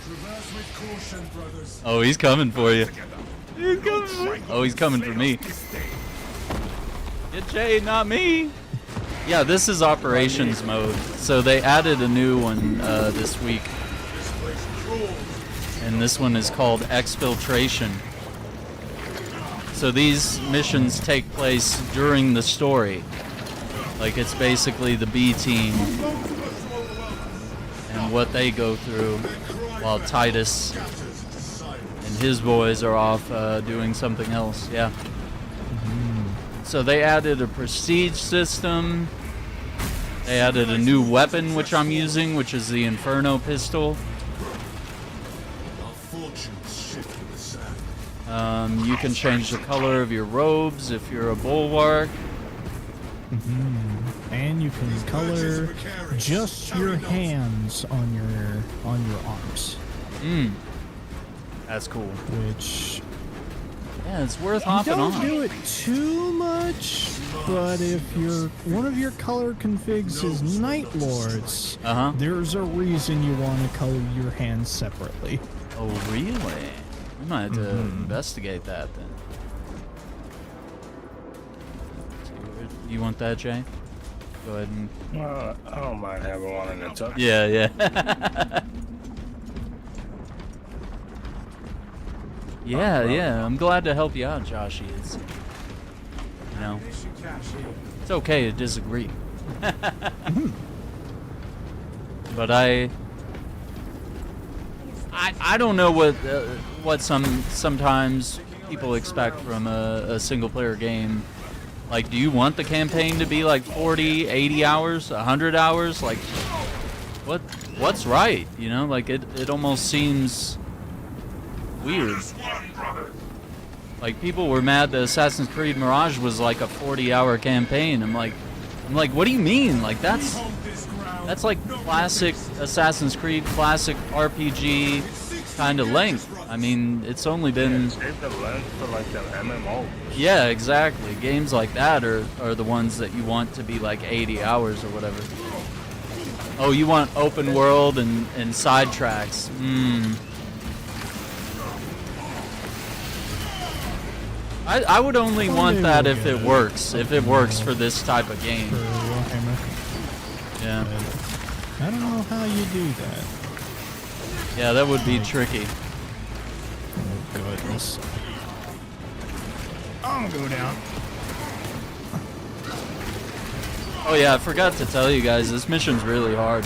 Traverse with caution, brothers. Oh, he's coming for you. Together. He's coming for you. Oh, he's coming for me. Get Jay, not me. Yeah, this is operations mode. So they added a new one this week. And this one is called Exfiltration. So these missions take place during the story. Like it's basically the B team and what they go through while Titus and his boys are off doing something else. Yeah. So they added a prestige system. They added a new weapon which I'm using, which is the Inferno pistol. You can change the color of your robes if you're a bulwark. And you can color just your hands on your arms, That's cool. which Yeah, it's worth hopping don't on. do it too much. But if one of your color configs is Night Lords, there's a reason you want to color your hands separately. Oh, really? We might have to investigate that then. You want that, Jay? Go ahead and... I don't mind having one in the top. Yeah, yeah. Yeah, I'm glad to help you out, Joshy. It's, you know, it's okay to disagree. But I don't know what sometimes people expect from a single player game. Like, do you want the campaign to be like 40, 80 hours, 100 hours? Like, what's right? You know, like it almost seems weird. Like, people were mad that Assassin's Creed Mirage was like a 40-hour campaign. I'm like, what do you mean? Like, that's like classic Assassin's Creed, classic RPG kind of length. I mean, it's only been... Save the length for like the MMO. Yeah, exactly. Games like that are the ones that you want to be like 80 hours or whatever. Oh, you want open world and side tracks. I would only want that if it works. If it works for this type of game. For Warhammer. Yeah. I don't know how you do that. Yeah, that would be tricky. Oh, goodness. I'm gonna go down. Oh yeah, I forgot to tell you guys, this mission's really hard.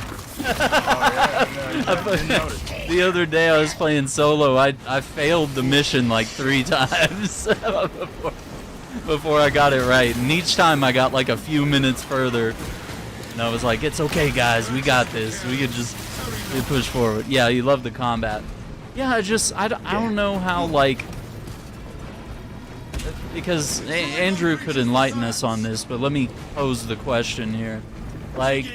The other day I was playing solo, I failed the mission like 3 times before I got it right. And each time I got like a few minutes further. And I was like, it's okay guys, we got this. We could just push forward. Yeah, you love the combat. Yeah, I don't know how, like... Because Andrew could enlighten us on this, but let me pose the question here. Like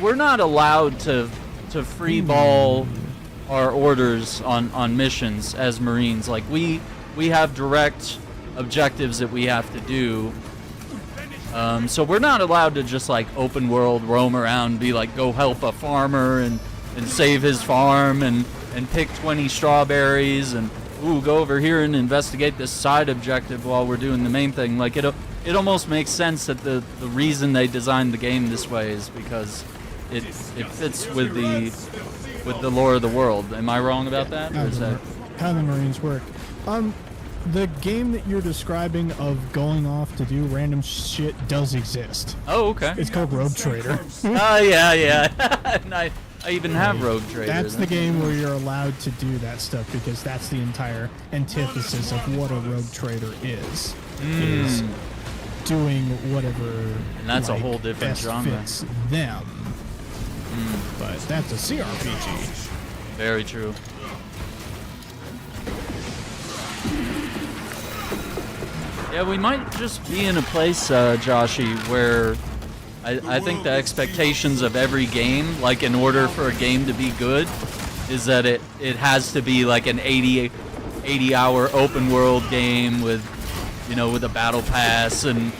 we're not allowed to freeball our orders on missions as Marines. Like we have direct objectives that we have to do. So we're not allowed to just like open world roam around and be like, go help a farmer and save his farm and pick 20 strawberries and go over here and investigate this side objective while we're doing the main thing. Like it almost makes sense that the reason they designed the game this way is because it fits with the lore of the world. Am I wrong about that? Or is that... How the Marines work. The game that you're describing of going off to do random shit does exist. Oh, okay. It's called Rogue Trader. Oh, yeah. And I even have Rogue Trader. That's the game where you're allowed to do that stuff because that's the entire antithesis of what a Rogue Trader is. Is doing whatever. And that's a whole different best genre. Fits them. But that's a CRPG. Very true. Yeah, we might just be in a place, Joshy, where I think the expectations of every game, like in order for a game to be good, is that it has to be like an 80-hour open world game with, with a battle pass and,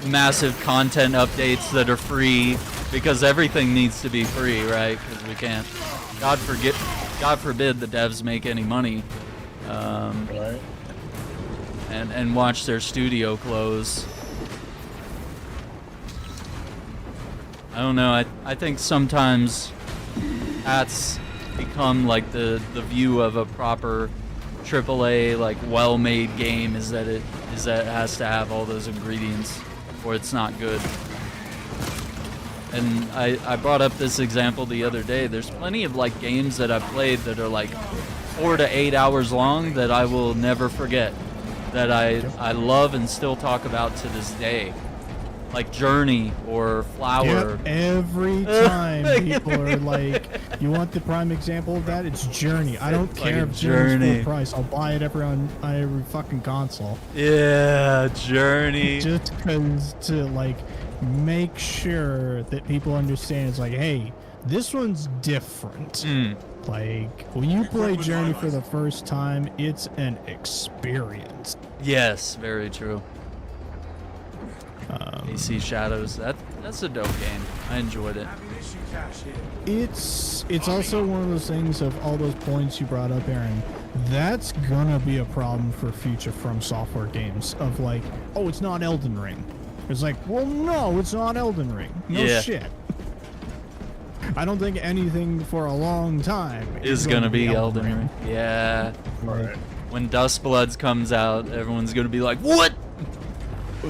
massive content updates that are free, because everything needs to be free, right? Because we can't, God forbid the devs make any money. Right. And watch their studio close. I don't know. I think sometimes that's become like the view of a proper AAA, like well-made game is that it has to have all those ingredients or it's not good. And I brought up this example the other day. There's plenty of like games that I've played that are like 4 to 8 hours long that I will never forget, that I love and still talk about to this day. Like Journey or Flower. Yep, every time people are like, you want the prime example of that? It's Journey. I don't care if Journey's full price. I'll buy it on every fucking console. Yeah, Journey. Just because to like make sure that people understand it's like, hey, this one's different. Like, when you play Journey for the first time, it's an experience. Yes, very true. AC Shadows, that's a dope game. I enjoyed it. It's also one of those things of all those points you brought up, Aaron. That's gonna be a problem for future From Software games of like, oh, it's not Elden Ring. It's like, well, no, it's not Elden Ring. No shit. I don't think anything for a long time is gonna be Elden Ring. Yeah. Right. When Dustbloods comes out, everyone's gonna be like, what? I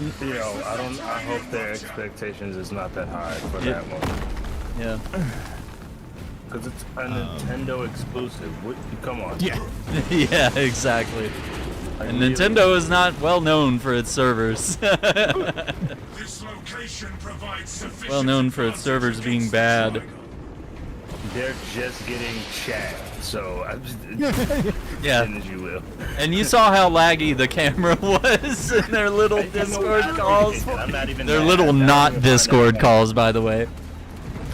hope their expectations is not that high for that one. Yeah. Because it's a Nintendo exclusive. Come on. Yeah. Yeah, exactly. And Nintendo is not well known for its servers. This location provides sufficient Well known for its servers being bad. They're just getting chat, so I'm just Yeah. as you will. And you saw how laggy the camera was in their little Discord calls. I'm not even Their mad. little I don't not even find Discord that calls, by the way.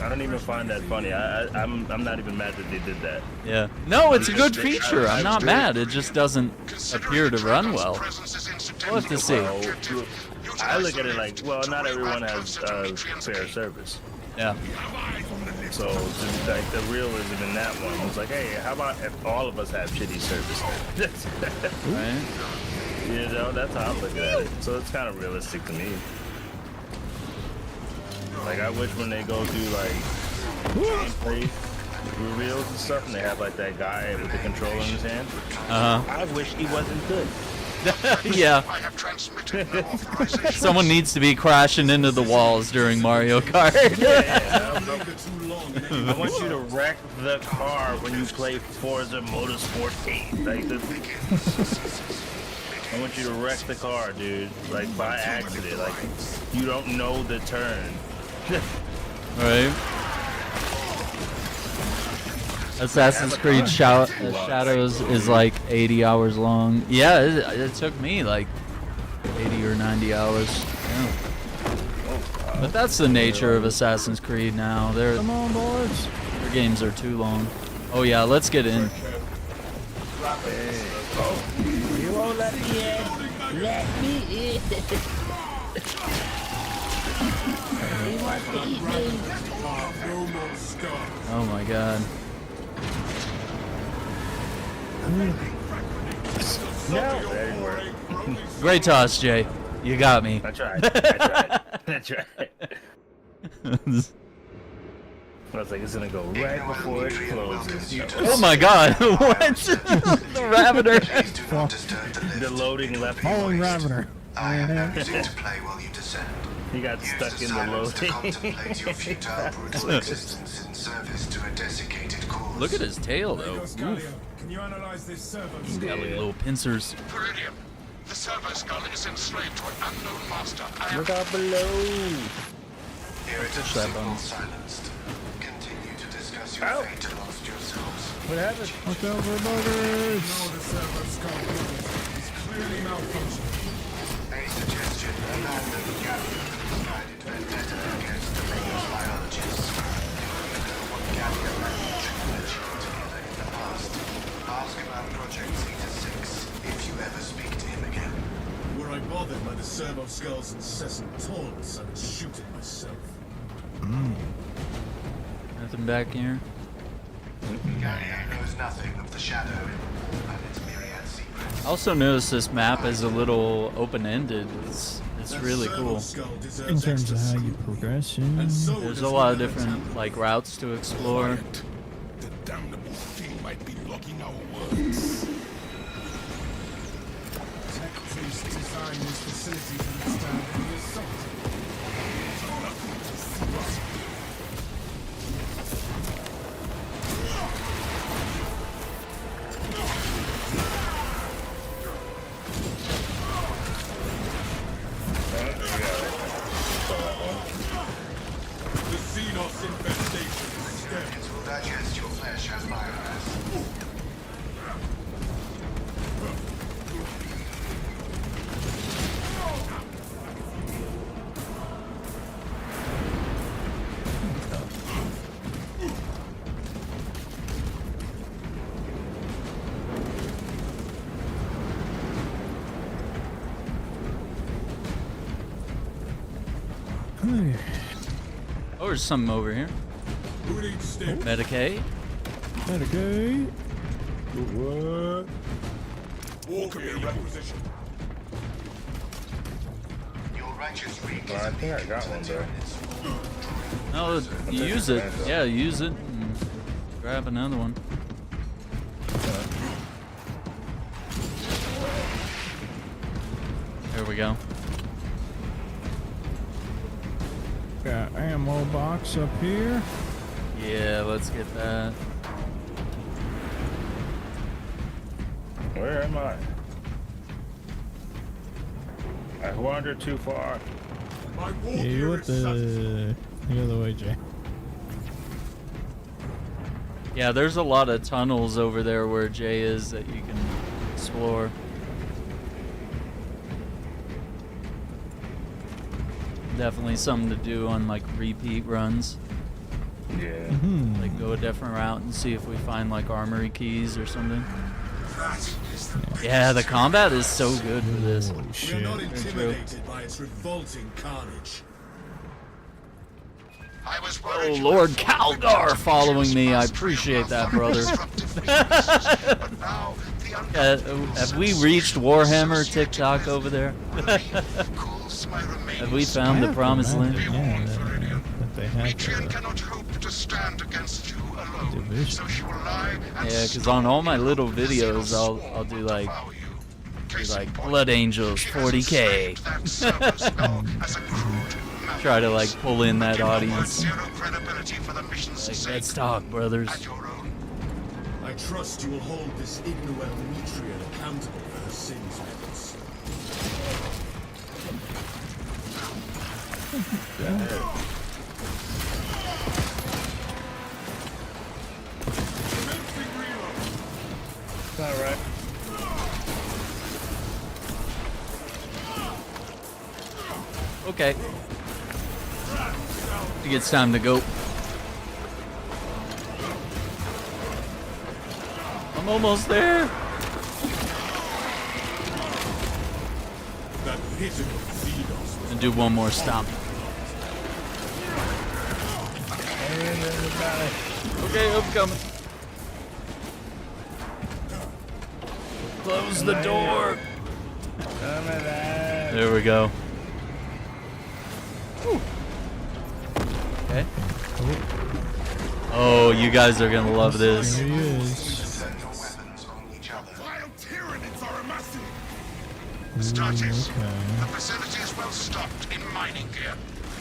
I don't even find that funny. I'm not even mad that they did that. Yeah. No, it's a good feature. I'm not mad. It just doesn't appear to run well. We'll have to see. Well, I look at it like, well, not everyone has fair service. Yeah. So, like, the realism in that one was like, hey, how about if all of us have shitty service? Right? That's how I'm looking at it. So it's kind of realistic to me. Like, I wish when they go do, like, gameplay reveals and stuff, and they have, like, that guy with the controller in his hand. I wish he wasn't good. Yeah. Someone needs to be crashing into the walls during Mario Kart. I want you to wreck the car when you play Forza Motorsport 8. Like, I want you to wreck the car, dude. Like, by accident. Like, you don't know the turn. Right. Assassin's Creed Shadows is like 80 hours long. Yeah, it took me like 80 or 90 hours. Yeah. But that's the nature of Assassin's Creed now. Come on, boys. Their games are too long. Oh yeah, let's get in. You won't let me in. Let me in. He wants to eat me. Oh my god. No, that didn't work. Great toss, Jay. You got me. I tried. I was like, it's gonna go right before it closes. Oh my god, what? The Ravener. Do not disturb the lift. The loading left. Falling Ravener. I have no music to play while you descend. He got Use stuck the in the silence to loading. contemplate your futile brutal existence in service to a desiccated cause. Look at his tail though. Lagos Galio, can you analyze this servo He's got like Yeah. little pincers. Viridian, the servo skull is enslaved to an unknown master. I am Look out below. Irritant that signal button. silenced. Continue to discuss your Ow. fate amongst yourselves. What happened? Watch out for buggers. No, the servo skull is clearly malfunctioning. A suggestion, abandon the Gallia misguided vendetta against the Lagos biologists. You know what Gallia managed to achieve together in the past. Ask about Project Zeta 6 if you ever speak to him again. Were I bothered by the servo skull's incessant taunts, I would shoot it myself. Nothing back here. Gallia knows nothing of the Shadow and its myriad secrets. I also noticed this map is a little open-ended. It's That really servo cool. skull deserves In terms of extra how you scrutiny. progress, And so There's does a lot of the different like routes to explore. The damnable thing might be blocking our works. Tech priest designed this facility to withstand any assault. The Xenos infestation is stemmed. It will digest your flesh as biomass. Oh, there's something over here. Who needs stim? Medicaid. Medicaid. What? Walker in requisition. Your righteous reek Well, I think I got one there. No, you use it. Yeah, use it. And grab another one. There we go. Got ammo box up here. Yeah, let's get that. Where am I? I wandered too far. My war Yeah, you gear went is satisfied. the other way, Jay. Yeah, there's a lot of tunnels over there where Jay is that you can explore. Definitely something to do on like repeat runs. Yeah. Like go a different route and see if we find like armory keys or something. That is the Yeah, the combat is so good for this. Holy We are shit. not intimidated by its revolting carnage. I was Oh, worried you Lord would fall victim Calgar to following Jill's me. I mastery appreciate of that, brother. disruptive weaknesses. But now, the Have we reached Warhammer TikTok over there? cools my remains. Have we found the promised land? Yeah, that they had Mitrian cannot hope to stand against you alone, Division. so she will lie and Yeah, because on all my little videos, I'll do like Blood Angels 40K. Try to like pull in that audience. Like, let's talk, brothers. I trust you will hold this ignoble Mitrian accountable for her sins, Menace. Commencing reload. All right. Okay. I think it's time to go. I'm almost there. That pitiful Xenos was And do one more stop. Okay, I'm coming. Close the door. There we go. Whew. Okay. Oh, you guys are gonna love this. There he is. Set your weapons on each other. Vile Tyranids are amassing! Starches, Okay. the facility is well stocked in mining gear.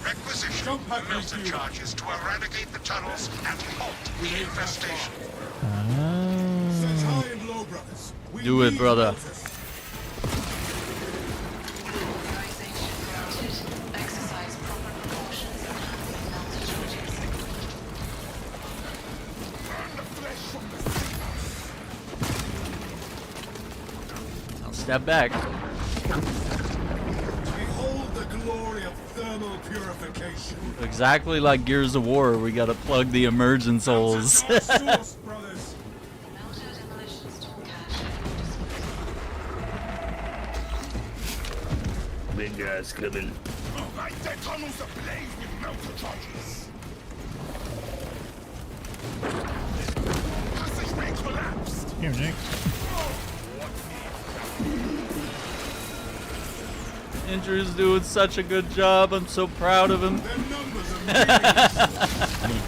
Requisition Jump pack melter review. charges to eradicate the tunnels and halt the infestation. Set Ah. high and low, brothers. We Do it, need brother. melters. Authorization granted. Exercise proper precautions and handle melter charges. Burn the flesh from the I'll step back. Behold the glory of thermal purification. Exactly like Gears of War, we gotta plug the emergence holes. Our source, brothers. Melter demolition store cache. Big guys coming. Light their tunnels ablaze with melter charges. Passageway collapsed. Here, Nick. Andrew's doing such a good job. I'm so proud of him. Their numbers are meaningless.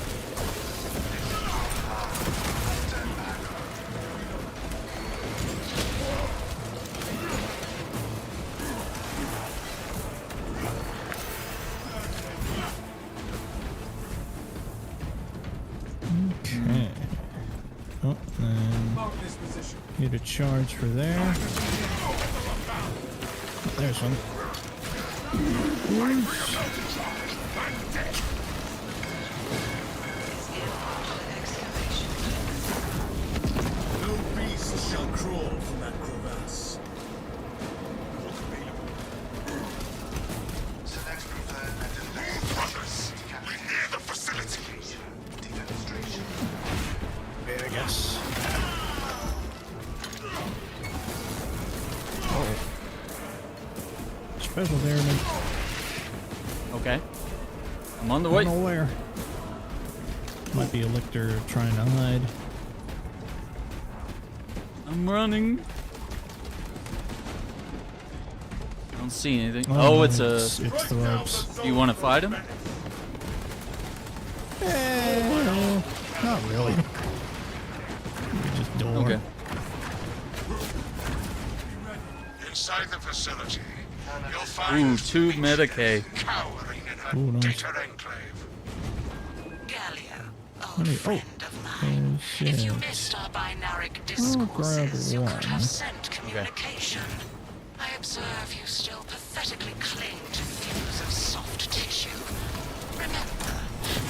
Okay. Oh, then Mark this position. get a charge for there. There's one. Excavation. No beast shall crawl from that crevasse. Select preferred method. Brothers, we near the facility. Demonstration. Wait, I guess. Oh. Special airman. Okay. I'm on the I way. don't know where. Might be a lictor trying to hide. I'm running. I don't see anything. Oh, it's a. It's the ropes. You want to fight him? Not really. Just door. Okay. Inside the facility, you'll find Ooh, two Medicaid. cowering in her Ooh, nice. data enclave. Gallia, old Honey, friend of mine. oh, If you shit. missed our binaric grab discourses, you could one. have sent communication. I observe you still pathetically cling to views of soft tissue. Remember,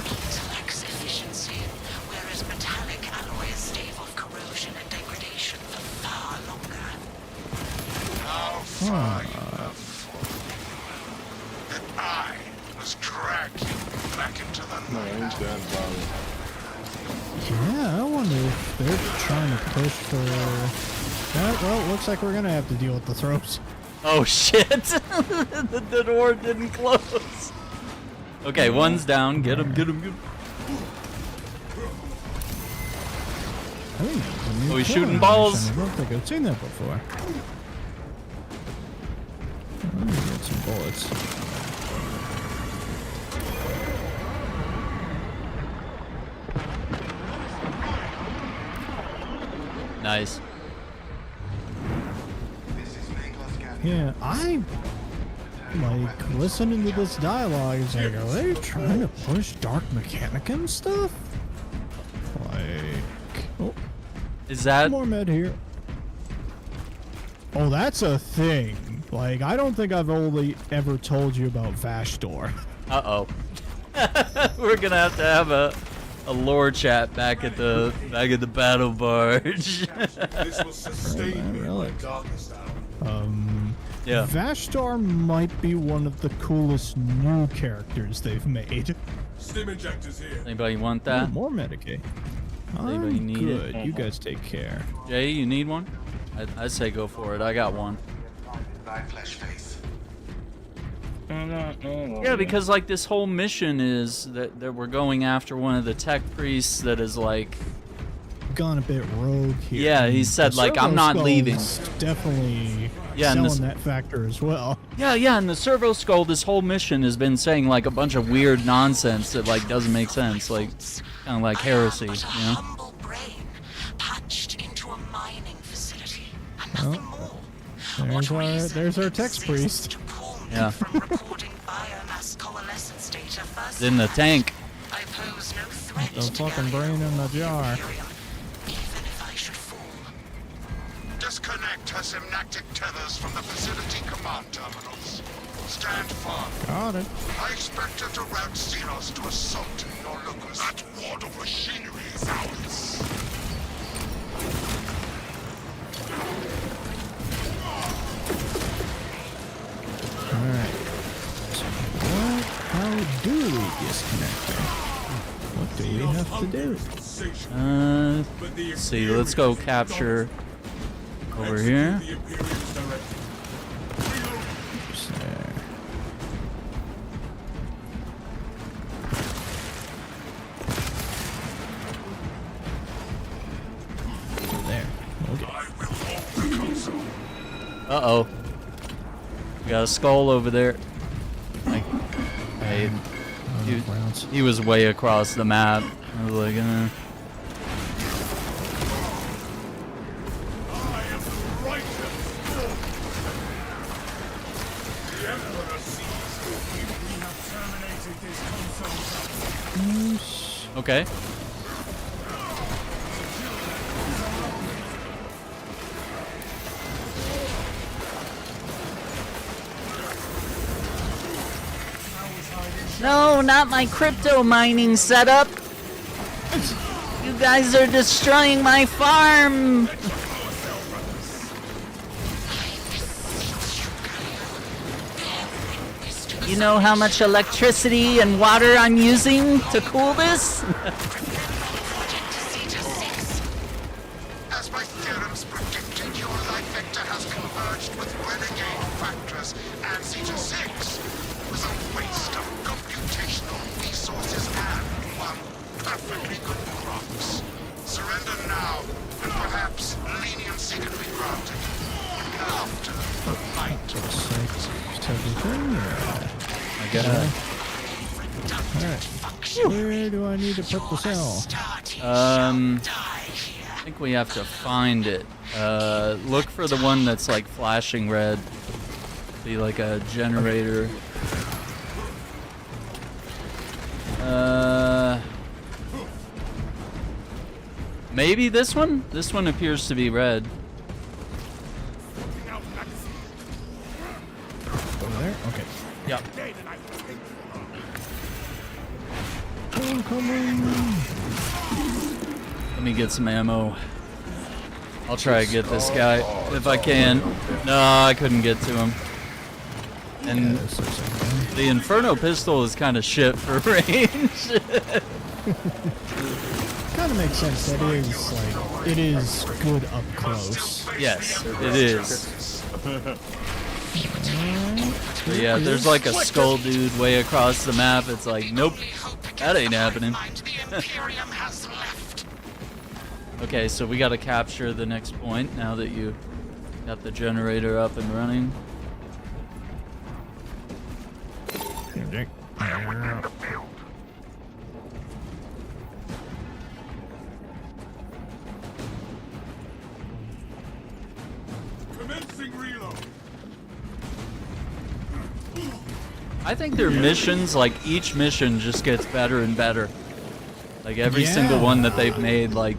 meat lacks efficiency, whereas metallic alloys stave off corrosion and degradation for far longer. How far you have fallen. That I must drag you back into the night. Yeah, I wonder if they're trying to push for. Well, looks like we're gonna have to deal with the throws. Oh shit! the door didn't close. Okay, one's down. Get him, get him, get him. I think it's a new Oh, he's killing shooting balls. animation. I don't think I've seen that before. Let me get some bullets. Nice. This is Nicholas Gavin. Yeah, I like listening to this dialogue. It's like, are they trying to push Dark Mechanicum stuff? Like, oh, Is that? more med here. Oh, that's a thing. Like, I don't think I've only ever told you about Vashdor. Uh-oh. We're gonna have to have a lore chat back at the battle barge. This will sustain me in my Relic. darkest hour. Yeah. Vashdar might be one of the coolest new characters they've made. Stim injectors here. Anybody want Oh, that? more Medicaid. Anybody I'm need good. it? You guys take care. Jay, you need one? I say go for it. I got one. Thy flesh face. Yeah, because like this whole mission is that we're going after one of the tech priests that is like, Gone a bit rogue here. Yeah, he And said, the like, I'm Servo not Skull leaving. is Definitely Yeah, and selling this- that factor as well. yeah, and the Servo Skull this whole mission has been saying like a bunch of weird nonsense that like doesn't make sense. Like, Kind of like heresy, I am but a you know? humble brain patched into a mining facility, and nothing more. What There's our reason text exists priest. to pull me Yeah. from recording biomass coalescence data It's in the firsthand? tank. I pose no threat The to fucking Galileo brain in the or jar. Imperium, even if I should fall. Disconnect her synaptic tethers from the facility command terminals. Stand firm. Got it. I expect her to route Xenos to assault your locus. That ward of machinery is ours. Alright. So how do we disconnect her? What do we have to do? Let's see. Let's go capture over here. The Imperium's directive. Oops, there. There. Okay. Uh-oh. We got a skull over there. Like, he was way across the map. I was like, I am the righteous Lord. The Emperor sees. We have terminated this console. okay. No, not my crypto mining setup. You guys are destroying my farm. You know how much electricity and water I'm using to cool this? As my theorems predicted, your life vector has converged with renegade factors and Zeta 6. It was a waste of computational resources and one perfectly good crops. Surrender now, and perhaps leniency can be granted. After the fight. I got Alright. Where do I need to put the cell? I think we have to find it. Look for the one that's like flashing red. Be like a generator. Maybe this one? This one appears to be red. Over there? Okay. Yep. Oh, come on. Let me get some ammo. I'll try to get this guy if I can. No, I couldn't get to him. And the Inferno pistol is kind of shit for range. Kind of makes sense. That is like it is good up close. Yes, it is. But yeah, there's like a skull dude way across the map. It's like, nope, that ain't happening. Okay, so we got to capture the next point now that you got the generator up and running. Commencing reload. I think their missions, like each mission just gets better and better. Like every single one that they've made, like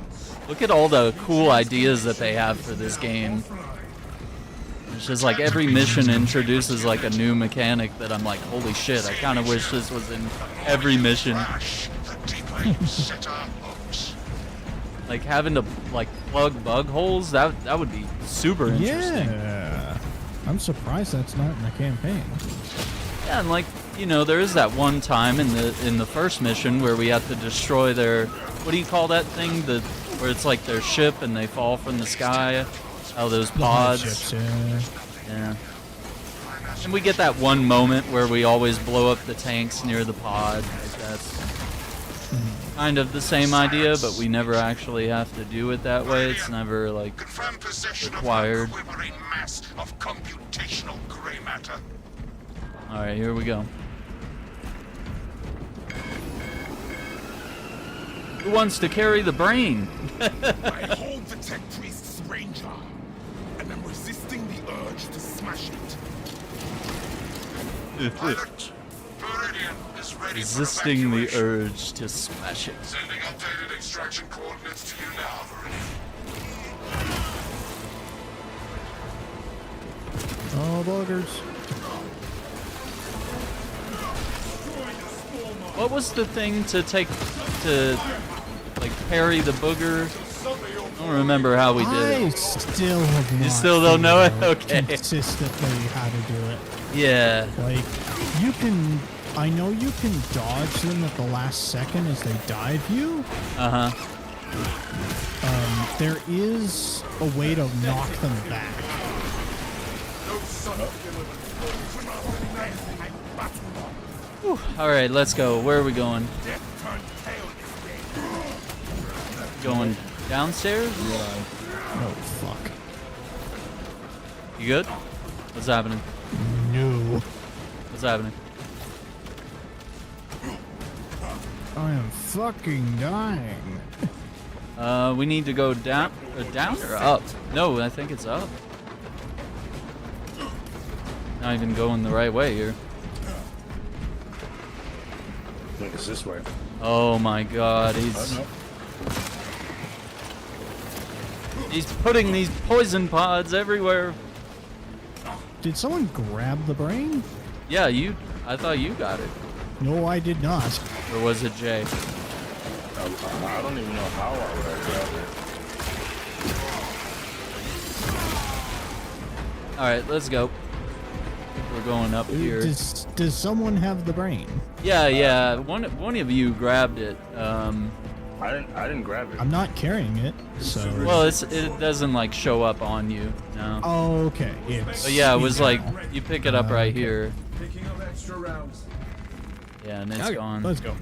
look at all the cool ideas that they have for this game. It's just like every mission introduces like a new mechanic that I'm like, holy shit, I kind of wish this was in every mission. Like having to like plug bug holes, that would be super interesting. Yeah. I'm surprised that's not in the campaign. Yeah, and like, you know, there is that one time in the first mission where we have to destroy their, what do you call that thing? Where it's like their ship and they fall from the sky. Oh, those pods. Ships, Yeah. And we get that one moment where we always blow up the tanks near the pod. Like that's kind of the same idea, but we never actually have to do it that way. It's never like required. Mass of computational gray matter. All right, here we go. Who wants to carry the brain? I hold the tech priest's ranger, and I'm resisting the urge to smash it. Pilot, Meridian is ready Resisting for the evacuation. urge to smash it. Sending updated extraction coordinates to you now, Meridian. Oh, buggers. What was the thing to like parry the booger? I don't remember how we did I it. still have not You still don't know it? figured out Okay. consistently how to do it. Yeah. Like, you can... I know you can dodge them at the last second as they dive you. Uh-huh. There is a way to knock them back. All right, let's go. Where are we going? Going downstairs? Oh, fuck. You good? What's happening? No. What's happening? I am fucking dying. We need to go down or up? No, I think it's up. Not even going the right way here. I think it's this way. Oh my god, he's putting these poison pods everywhere. Did someone grab the brain? Yeah, I thought you got it. No, I did not. Or was it Jay? I don't even know how I would have grabbed it. Alright, let's go. We're going up here. Does someone have the brain? Yeah. One of you grabbed it. I didn't grab it. I'm not carrying it, so... Well, it doesn't like show up on you. No. Oh, okay. It's But yeah, it was like you pick it up right here. Picking up extra rounds. Yeah, and it's Okay, gone. let's go.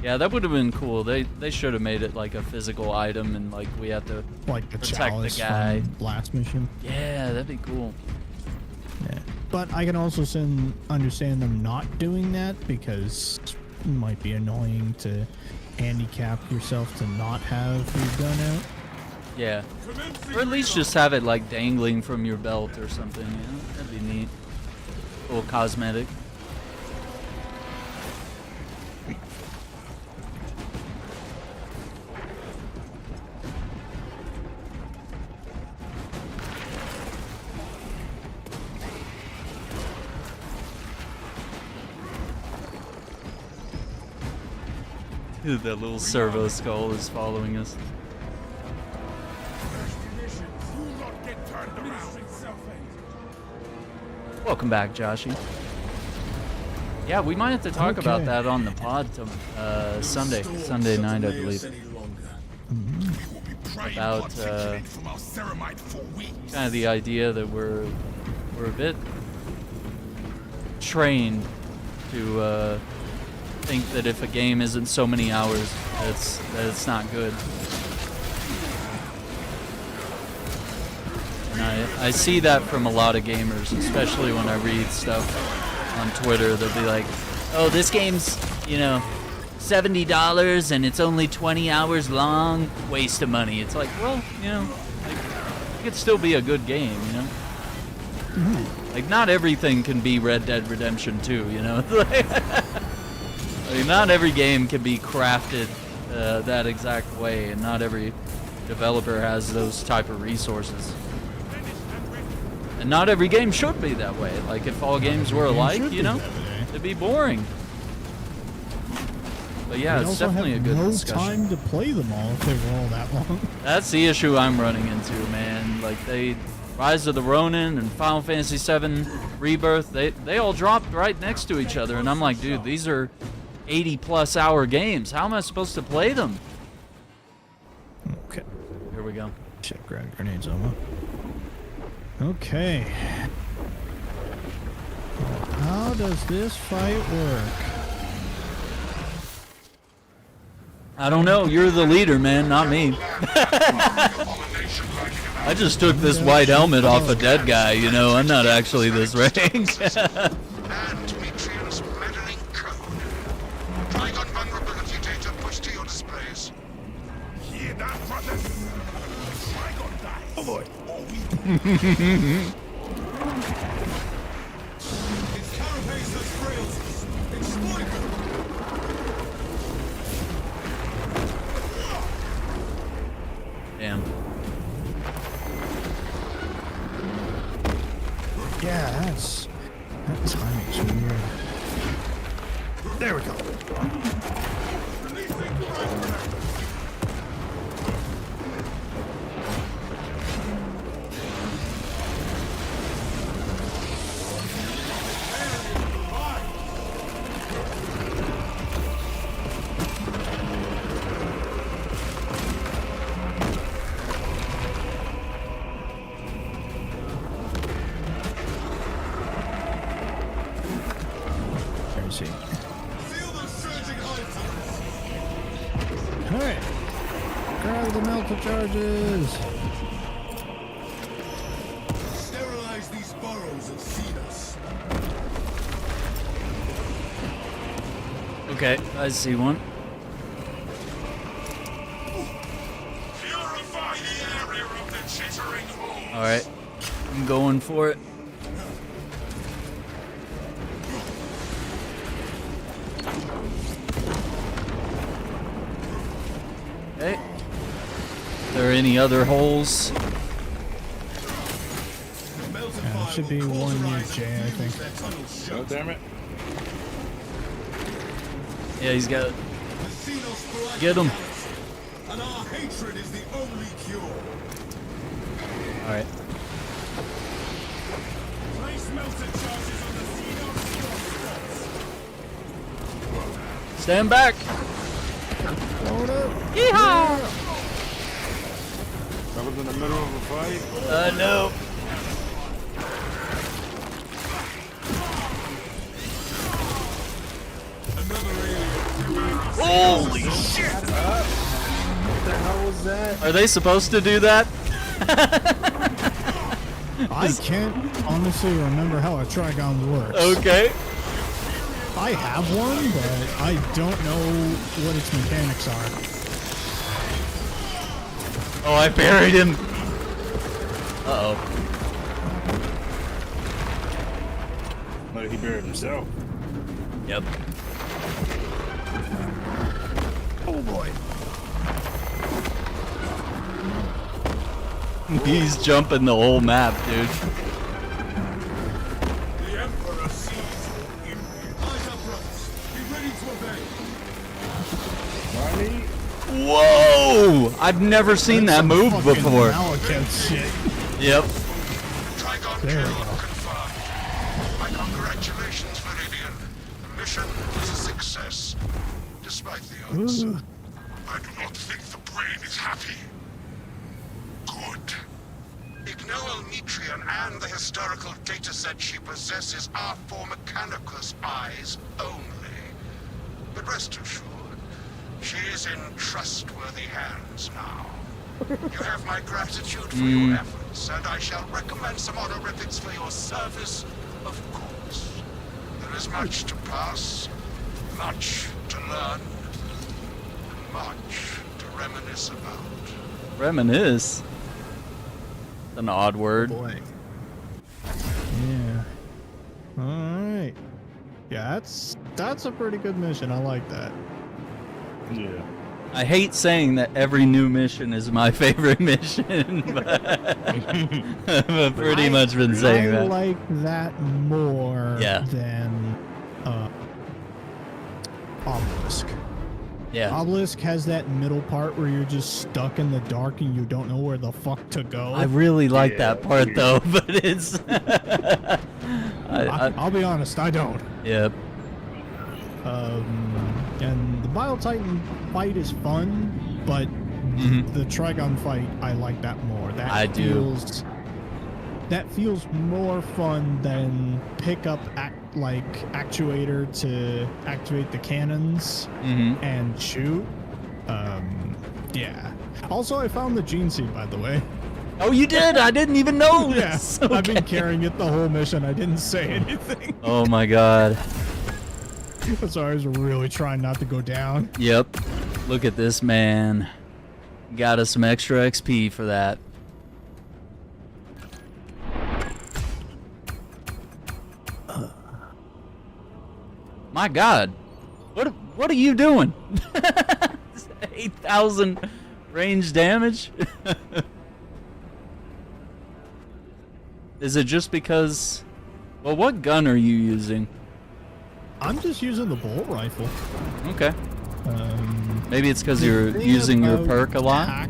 Yeah, that would have been cool. They should have made it like a physical item, and like we had to Like the protect chalice the guy. from last mission. Yeah, that'd be cool. Yeah. But I can also understand them not doing that because it might be annoying to handicap yourself to not have your gun out. Yeah. Or at least just have it like dangling from your belt or something, you know? That'd be neat. A little cosmetic. Dude, that little servo skull is following us. Do not get turned around. Welcome back, Joshy. Yeah, we might have to talk about Okay. that on the pod Sunday night, I believe. About From our ceramite for weeks. kind of the idea that we're a bit trained to think that if a game isn't so many hours, that it's not good. And I see that from a lot of gamers, especially when I read stuff on Twitter. They'll be like, "Oh, this game's, $70 and it's only 20 hours long. Waste of money." It's like, well, like, it could still be a good game, Like, not everything can be Red Dead Redemption 2, Like, not every game can be crafted that exact way, and not every developer has those type of resources. And not every game should be that way. Like, if all games were alike, it'd be boring. But yeah, We it's also definitely a have good no discussion. time to play them all if they were all that long. That's the issue I'm running into, man. Like, Rise of the Ronin and Final Fantasy VII Rebirth, they all dropped right next to each other, and I'm like, dude, these are 80+ hour games. How am I supposed to play them? Okay. Here we go. Shit, grab grenades, Oma. Okay. How does this fight work? I don't know. You're the leader, man, not me. I just took this white helmet off a dead guy, I'm not actually this ranked. And Demetrian's meddling code. Trygon vulnerability data pushed to your hear that, brothers? Trygon dies. Oh boy. Or we Its carapace has frailties. Exploit them. Damn. Yeah, that timing's weird. There we go. Releasing grenade. There's he. Feel the surging items. Alright. Grab the melter charges. Sterilize these burrows of Cetus. Okay, I see one. purify the area of the chittering hole. All right, I'm going for it. Okay. Are there any other holes? Yeah, should be one near Jay, I think. Oh, damn it. Yeah, he's got it. Get him. And our hatred is the only cure. All right. Place melted charges on the Stand back. Hold up. Yeehaw! I was in the middle of a fight. No. Holy shit! What the hell was that? Are they supposed to do that? I can't honestly remember how a Trygon works. Okay. I have one, but I don't know what its mechanics are. Oh, I buried him. Uh-oh. No, he buried himself. Yep. Oh boy. He's jumping the whole map, dude. The Emperor sees your Imperium. Eyes up, brothers. Be ready to obey. Whoa! I've never seen that move Fucking before. Malekith shit. Yep. Trygon There we kill go. confirmed. My congratulations, Viridian. The mission was a success, despite the odds. Ooh. I do not think the brain is happy. Good. Ignoel Metrian and the historical dataset she possesses are for Mechanicus eyes only. But rest assured, she is in trustworthy hands now. You have my gratitude for your efforts, and I shall recommend some honorifics for your service, of course. There is much to pass, much to learn, and much to reminisce about. Reminisce. An odd word. Boy. Yeah. Alright. Yeah, that's a pretty good mission. I like that. Yeah. I hate saying that every new mission is my favorite mission, but I've pretty much been saying I that. like that more Yeah. than Obelisk. Yeah. Obelisk has that middle part where you're just stuck in the dark and you don't know where the fuck to go. I really like Yeah, that part weird. though, but it's. I'll be honest, I don't. Yep. And the Bile Titan fight is fun, but the Trygon fight, I like that more. That I do. That feels more fun than pick up actuator to activate the cannons and shoot. Yeah. Also, I found the gene seed, by the way. Oh, you did? I didn't even know. Yeah, this. I've been Okay. carrying it the whole mission. I didn't say anything. Oh my god. So I was really trying not to go down. Yep. Look at this man. Got us some extra XP for that. My God, what are you doing? 8,000 range damage. Is it just because? Well, what gun are you using? I'm just using the bolt rifle. Okay. Maybe it's because you're using your perk a lot.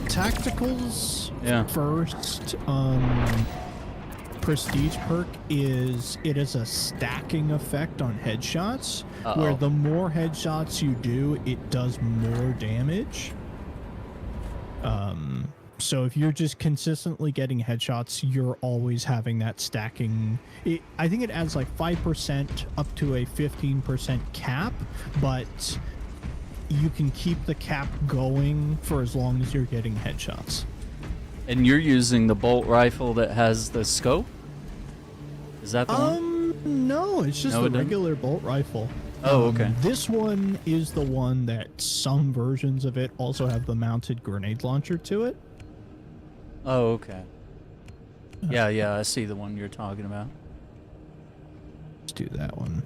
Tacticals. Yeah. First, prestige perk is it is a stacking effect on headshots, where the more headshots you do, it does more damage. So if you're just consistently getting headshots, you're always having that stacking. I think it adds like 5% up to a 15% cap, but you can keep the cap going for as long as you're getting headshots. And you're using the bolt rifle that has the scope? Is that the one? No, it's just the regular bolt rifle. Oh, okay. This one is the one that some versions of it also have the mounted grenade launcher to it. Oh, okay. Yeah, I see the one you're talking about. Let's do that one.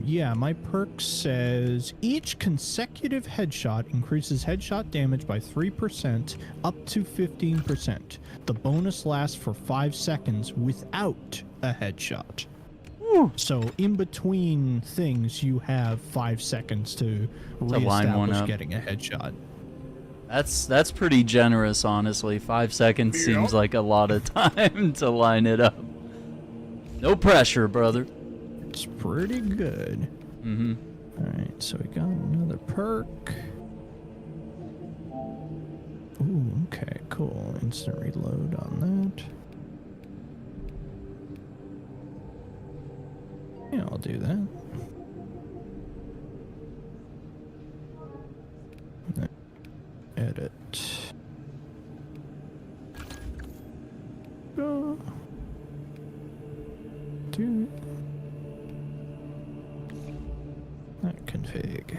Yeah, my perk says each consecutive headshot increases headshot damage by 3% up to 15%. The bonus lasts for 5 seconds without a headshot. Woo. So in between things, you have 5 seconds to reestablish getting a headshot. That's pretty generous, honestly. 5 seconds seems like a lot of time to line it up. No pressure, brother. It's pretty good. Mm-hmm. Alright, so we got another perk. Ooh, okay, cool. Instant reload on that. Yeah, I'll do that. Edit. Go. Do it. Not config.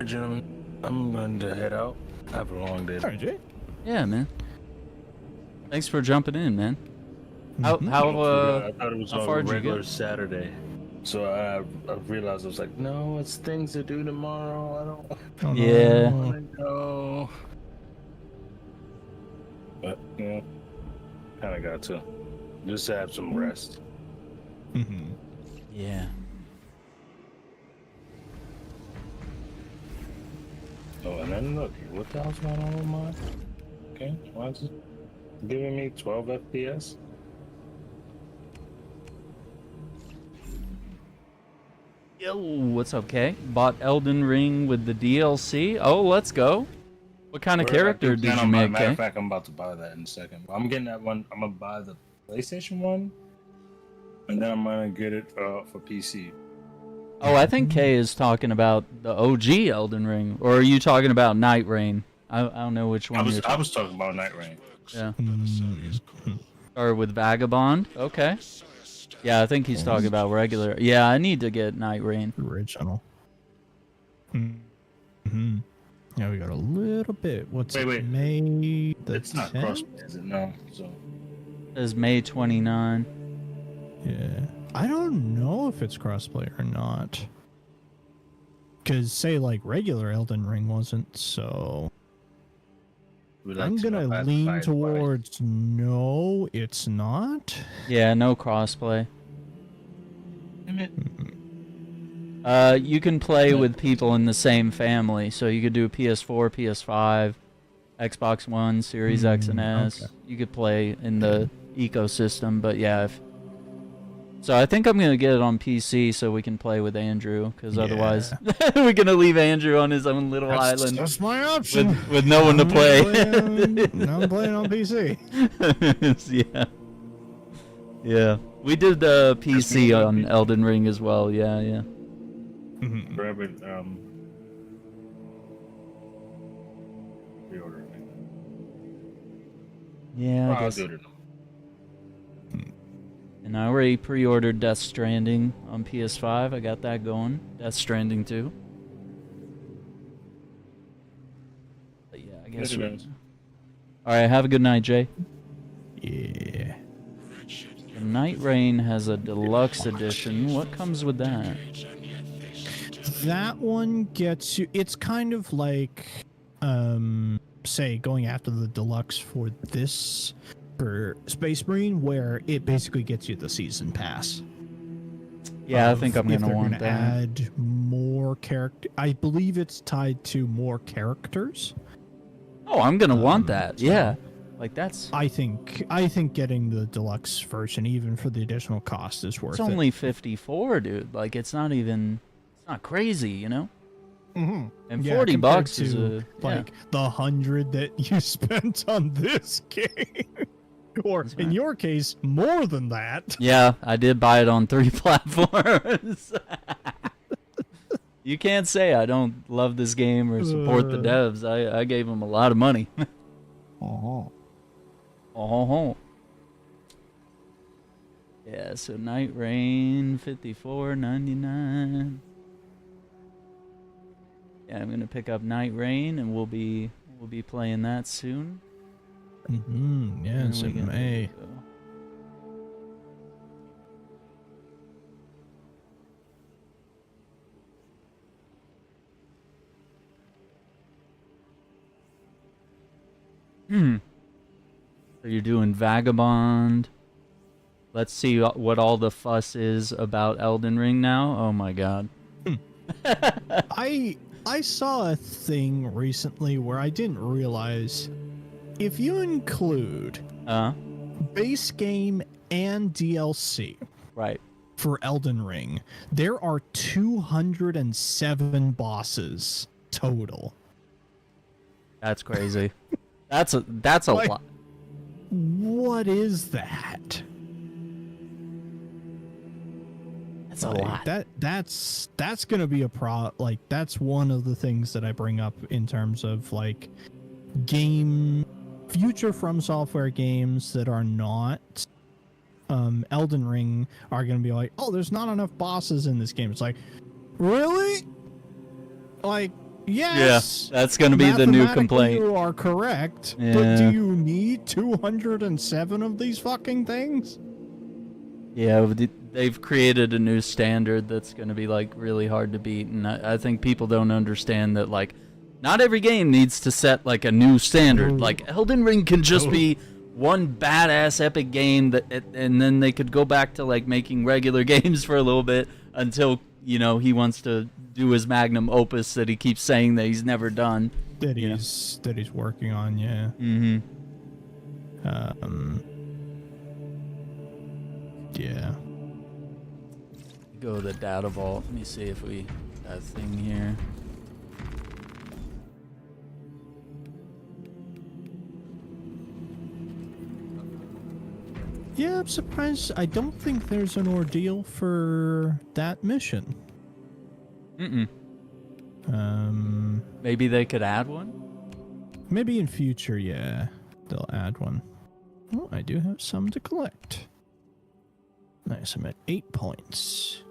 Gentlemen, I'm going to head out. Have a long day. Alright, Jay. Yeah, man. Thanks for jumping in, man. How I thought it was how on far a did you regular get? Saturday. So I realized I was like, no, it's things to do tomorrow. I don't Yeah. want to go. But, you know, kind of got to. Just have some rest. Mm-hmm. Yeah. Oh, and then look, what the hell's going on with mine? Okay, why is it giving me 12 FPS? Yo, what's up, Kay? Bought Elden Ring with the DLC. Oh, let's go. What kind of character did you make, Matter Kay? of fact, I'm about to buy that in a second. I'm getting that one. I'm gonna buy the PlayStation one, and then I'm gonna get it for PC. Oh, I think Kay is talking about the OG Elden Ring, or are you talking about Night Rain? I don't know which one I you're talking. was talking about Night Rain. Yeah. Or with Vagabond. Okay. Yeah, I think he's talking about regular. Yeah, I need to get Night Rain. Original. Mm-hmm. Yeah, we got a little bit. What's Wait, it? wait. May the It's not 10th? crossplay, is it? No. So It says May 29. Yeah. I don't know if it's crossplay or not. Because, say, like, regular Elden Ring wasn't, so... I'm gonna lean towards no, it's not. Yeah, no crossplay. You can play with people in the same family, so you could do PS4, PS5, Xbox One, Series X and S. Okay. You could play in the ecosystem, but yeah. So I think I'm gonna get it on PC so we can play with Andrew, because otherwise we're gonna leave Andrew on his own little island. That's my option. With no one to play. Now I'm playing on PC. Yeah. Yeah. We did the PC on Elden Ring as well. Yeah. grab it. Reorder Yeah, I I'll guess. do it. And I already pre-ordered Death Stranding on PS5. I got that going. Death Stranding 2. But yeah, I guess. Later, guys. All right, have a good night, Jay. Yeah. The Night Rain has a deluxe edition. What comes with that? That one gets you. It's kind of like, say, going after the deluxe for this, for Space Marine, where it basically gets you the season pass. Yeah, I think I'm If gonna they're want gonna that. add more character. I believe it's tied to more characters. Oh, I'm gonna want that. Yeah, like that's. I think getting the deluxe version, even for the additional cost, is worth It's it. only 54, dude. Like it's not even. It's not crazy, you know. Mm-hmm. And Yeah, 40 compared bucks is to, a like the 100 that you spent on this game, or in your case, more than that. Yeah, I did buy it on 3 platforms. You can't say I don't love this game or support the devs. I gave them a lot of money. Oh. Yeah, so Night Rain, $54.99. Yeah, I'm gonna pick up Night Rain, and we'll be playing that soon. Mm-hmm. Yeah, it's in May. So you're doing Vagabond. Let's see what all the fuss is about Elden Ring now. Oh my god. I saw a thing recently where I didn't realize if you include base game and DLC right for Elden Ring, there are 207 bosses total. That's crazy. That's a Like, lot. What is that? That's a lot. That's gonna be a like that's one of the things that I bring up in terms of like future From Software games that are not Elden Ring are gonna be like, oh, there's not enough bosses in this game. It's like, really? Like, yes. Yeah, that's gonna be the new complaint. You are correct, Yeah. but do you need 207 of these fucking things? Yeah, they've created a new standard that's going to be like really hard to beat, and I think people don't understand that like not every game needs to set like a new standard. Like Elden Ring can just be one badass epic game and then they could go back to like making regular games for a little bit until he wants to do his magnum opus that he keeps saying that he's never done. That he's working on, yeah. Mm-hmm. Yeah. Go to the data vault. Let me see if we got a thing here. Yeah, I'm surprised. I don't think there's an ordeal for that mission. Maybe they could add one? Maybe in future, yeah, they'll add one. Oh, I do have some to collect. Nice, I'm at 8 points.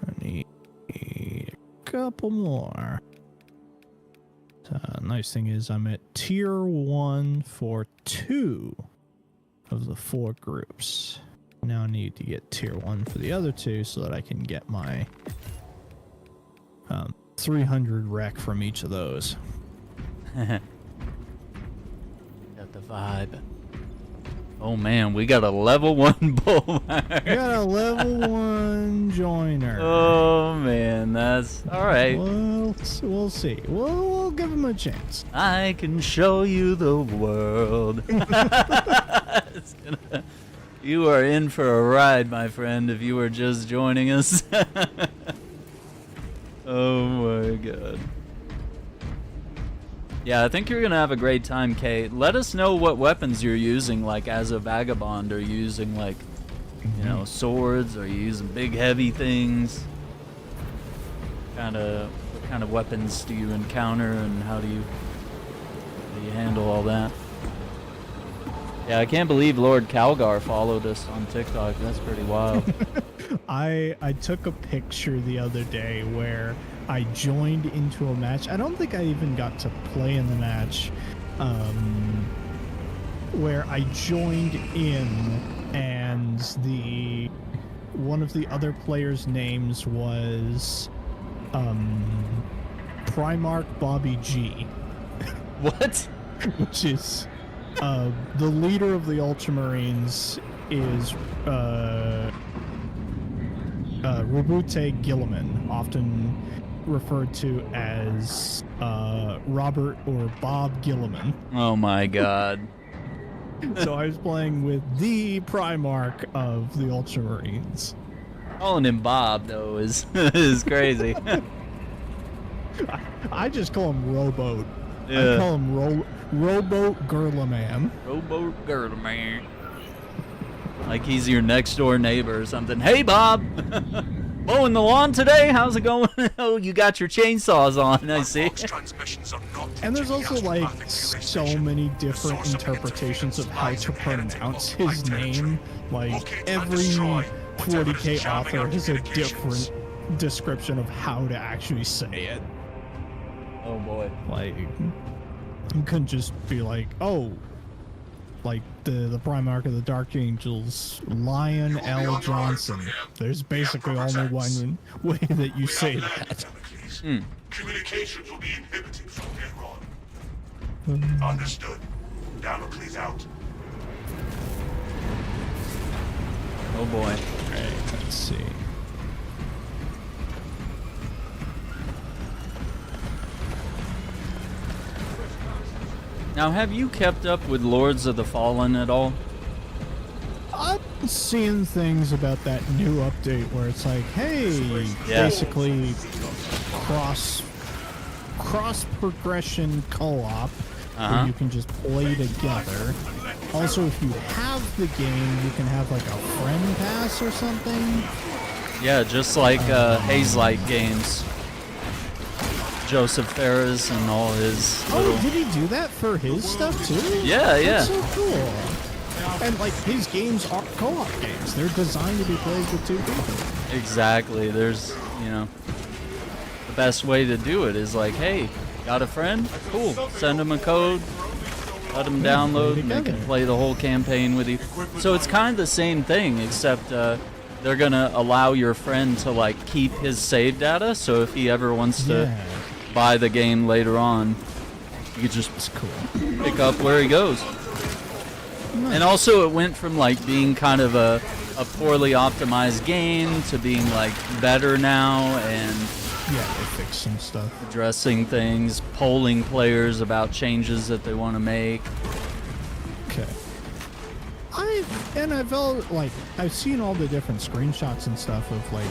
I need a couple more. Nice thing is I'm at tier 1 for 2 of the 4 groups. Now I need to get tier 1 for the other 2 so that I can get my 300 rec from each of those. Got the vibe. Oh man, we got a level 1 bull. Got a level 1 joiner. Oh man, that's alright. We'll see. We'll give him a chance. I can show you the world. You are in for a ride, my friend, if you are just joining us. Oh my god. Yeah, I think you're gonna have a great time, Kate. Let us know what weapons you're using, like as a vagabond. Are you using like, swords? Are you using big heavy things? What kind of weapons do you encounter, and how do you How you handle all that. Yeah, I can't believe Lord Calgar followed us on TikTok. That's pretty wild. I took a picture the other day where I joined into a match. I don't think I even got to play in the match. Where I joined in and one of the other players' names was Primarch Bobby G. What? Which is the leader of the Ultramarines is Rabute Gilliman, often referred to as Robert or Bob Gilliman. Oh my god. So I was playing with the Primarch of the Ultramarines. Calling him Bob though is is crazy. I just call him Rowboat. Yeah. I call him Rowboat Gurlaman. Rowboat Girdle Man. Like he's your next door neighbor or something. Hey Bob! Mowing the lawn today? How's it going? Oh, you got your chainsaws on, I see. And there's also like so many different interpretations of how to pronounce his name. Like every 40k author has a different description of how to actually say it. Oh boy. Like you couldn't just be like, oh, like the Primarch of the Dark Angels, Lion L. Johnson. There's basically only one way that you say that. Communications will be inhibited from here on. Understood. Damocles out. Oh boy. Alright, let's see. Now, have you kept up with Lords of the Fallen at all? I've seen things about that new update where it's like, hey, basically cross progression co-op where you can just play together. Also, if you have the game, you can have like a friend pass or something. Yeah, just like Hazelight games. Joseph Ferris and all his little... Oh, did he do that for his stuff too? Yeah, yeah. That's so cool. And like his games are co-op games. They're designed to be played with two people. Exactly. There's, you know, the best way to do it is like, hey, got a friend? Cool. Send him a code. Let him download and they can play the whole campaign with you. So it's kind of the same thing, except they're going to allow your friend to like keep his save data. So if he ever wants to buy the game later on, you just pick up where he goes. Nice. And also it went from like being kind of a poorly optimized game to being like better now, and they fixed some stuff, addressing things, polling players about changes that they want to make. Okay. I've seen all the different screenshots and stuff of like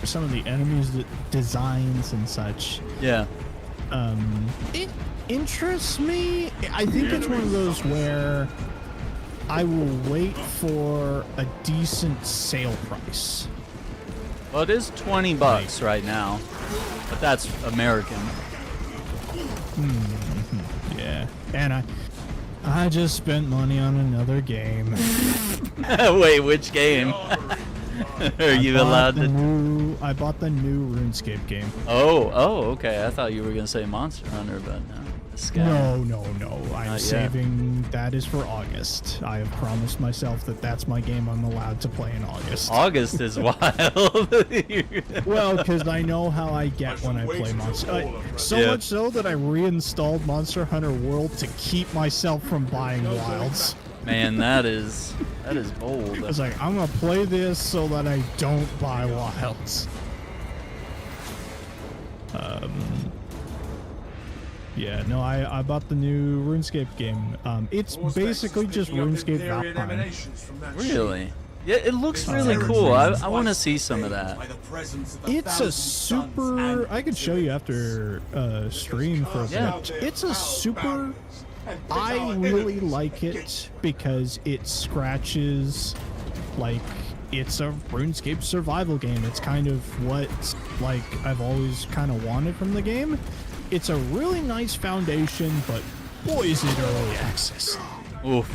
some of the enemies designs and such. Yeah. It interests me. I think it's one of those where I will wait for a decent sale price. Well, it is $20 right now, but that's American. Yeah, and I just spent money on another game. Wait, which game? Are you allowed to? I bought the new RuneScape game. Oh, okay. I thought you were gonna say Monster Hunter, but no. No. I'm saving. That is for August. I have promised myself that that's my game I'm allowed to play in August. August is wild. Well, because I know how I get when I play Monster. Much so that I reinstalled Monster Hunter World to keep myself from buying Wilds. Man, that is bold. I was like, I'm gonna play this so that I don't buy Wilds. Yeah, no, I bought the new RuneScape game. It's basically just RuneScape Valheim. Really? Yeah, it looks really cool. I want to see some of that. It's a super... I could show you after stream for a bit. It's a super... I really like it because it scratches, like, it's a RuneScape survival game. It's kind of what, like, I've always kind of wanted from the game. It's a really nice foundation, but boy, is it early access. Oof.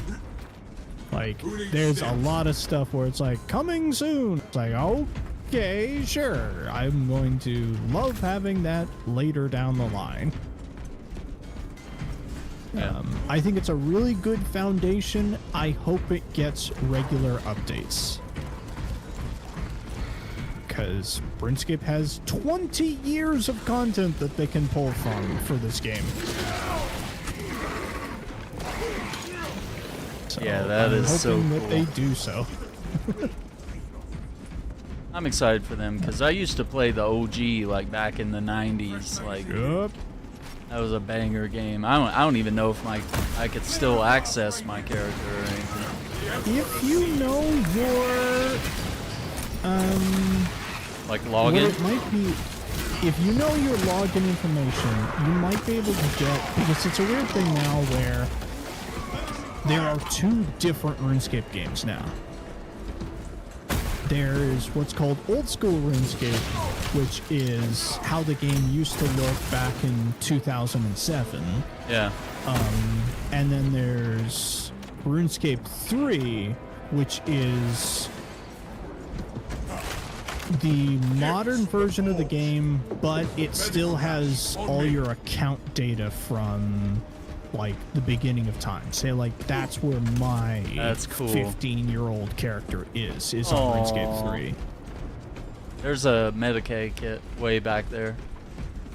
Like, there's a lot of stuff where it's like, coming soon. It's like, okay, sure. I'm going to love having that later down the line. Yeah. I think it's a really good foundation. I hope it gets regular updates. Because RuneScape has 20 years of content that they can pull from for this game. So Yeah, that is so hoping that cool. they do so. I'm excited for them because I used to play the OG like back in the 90s. Like Yup. that was a banger game. I don't even know if I could still access my character or anything. If you know your Like what login. it might be, if you know your login information, you might be able to get, because it's a weird thing now where there are two different RuneScape games now. There's what's called old school RuneScape, which is how the game used to look back in 2007. Yeah. And then there's RuneScape 3, which is the modern version of the game, but it still has all your account data from like the beginning of time. Say like that's where my That's cool. 15-year-old character is Aw. on RuneScape 3. There's a Medicaid kit way back there.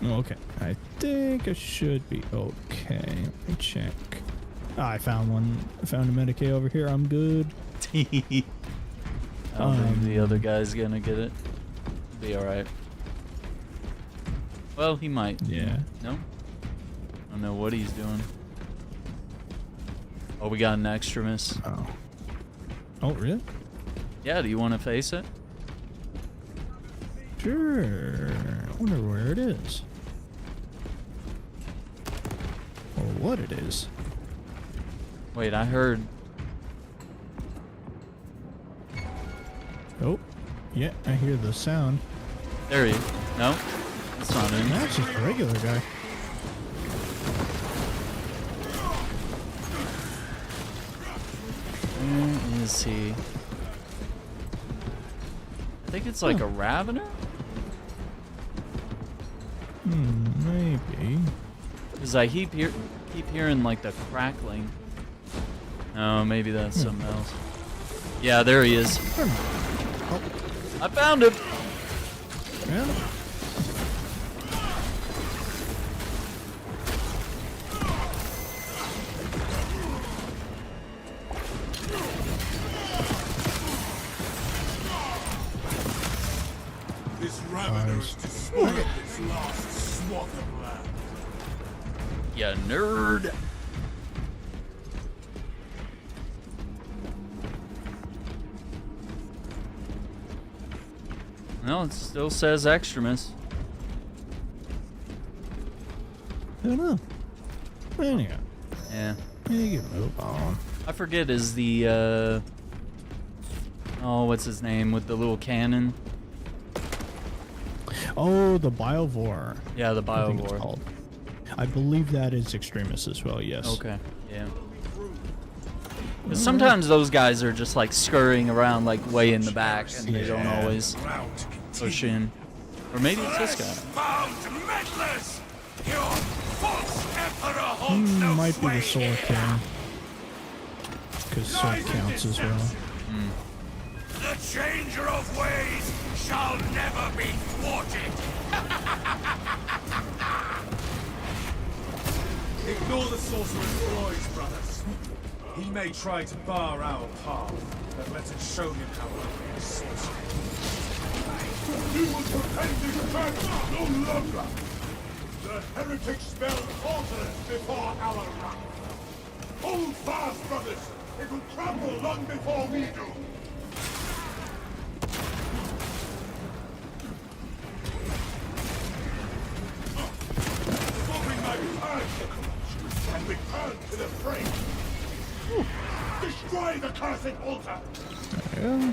Okay, I think I should be okay. Let me check. I found one. I found a Medicaid over here. I'm good. I don't think the other guy's gonna get it. Be alright. Well, he might. Yeah. No? I don't know what he's doing. Oh, we got an extremist. Oh. Oh, really? Yeah, do you want to face it? Sure. I wonder where it is. Or what it is. Wait, I heard. Oh. Yeah, I hear the sound. There he is. No? That's not him. That's just a regular guy. Where is he? I think it's like a Ravener? Maybe. Because I keep hearing like the crackling. Oh, maybe that's something else. Yeah, there he is. Oh, I found him! yeah. This Ravener's destroyed its last swath of land. Ya nerd! No, it still says extremist. I don't know. Anyhow, Yeah. you can move on. I forget, is the, oh, what's his name with the little cannon? Oh, the Biovore. Yeah, the I think it's Biovore. called. I believe that is extremist as well, yes. Okay, yeah. 'Cause sometimes those guys are just like scurrying around like way in the back and they don't always push in. Or maybe it's this guy. Found meddlers! Your false emperor holds no Might be the sway sword here. cannon. Because sword counts as well. The changer of ways shall never be thwarted. Ignore the sorcerer's ploys, brothers. He may try to bar our path, but let us show him how to use sorcery. You will prevent this trap no longer. The heretic spell falters before our wrath. Hold fast, brothers. It will crumble long before we do. Hoping my purge and return to the fray. Destroy the cursed altar. Yeah.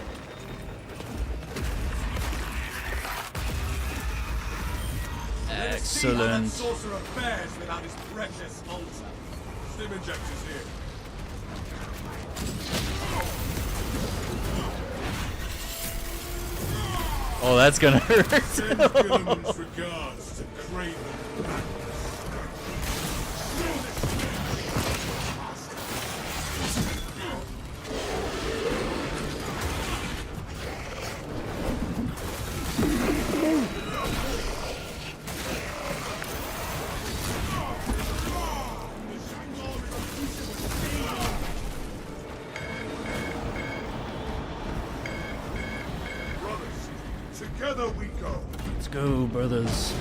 Excellent. See how that sorcerer fares without his precious altar. Stim injectors here. Oh, that's gonna hurt. Send Gilliman's regards to Craven Magnus. Together we go. Let's go, brothers.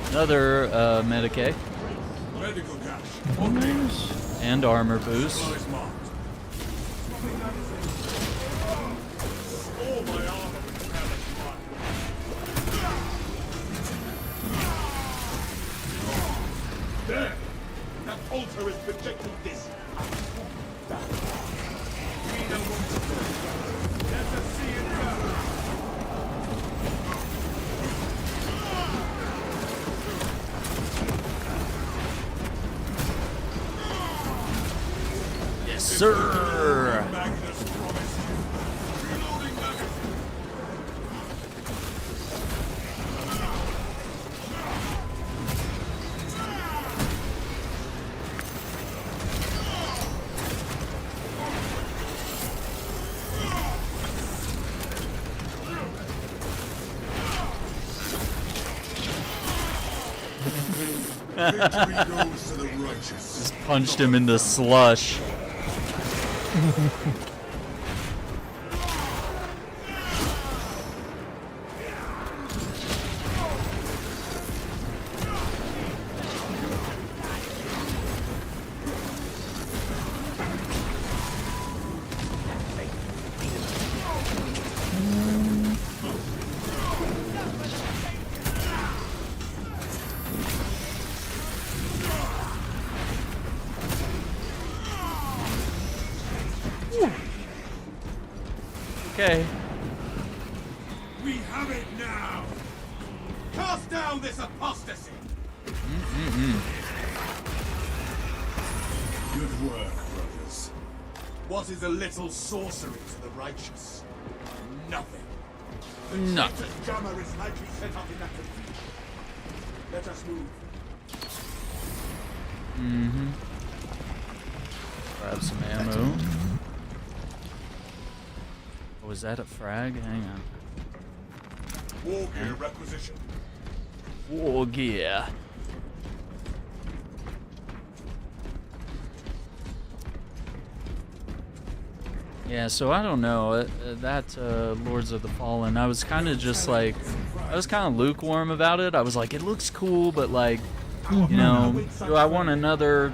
Another Medicaid Medical cache. and armor boost. Eyes marked. All my armor with pellet fire. There! That altar is projecting this. We know what to do. Let us see it go. Yes, sir. Magnus promised you. Reloading magazine. Victory goes to the righteous. Just punched him into slush. Okay. We have it now! Cast down this apostasy! Good work, brothers. What is a little sorcery to the righteous? Nothing. The Nothing. traitor's jammer is likely set up in that cathedral. Let us move. Grab some ammo. Oh, was that a frag? Hang on. War gear requisition. War gear. Yeah, so I don't know. That Lords of the Fallen, I was kind of just like, I was kind of lukewarm about it. I was like, it looks cool, but like, you know, do I want another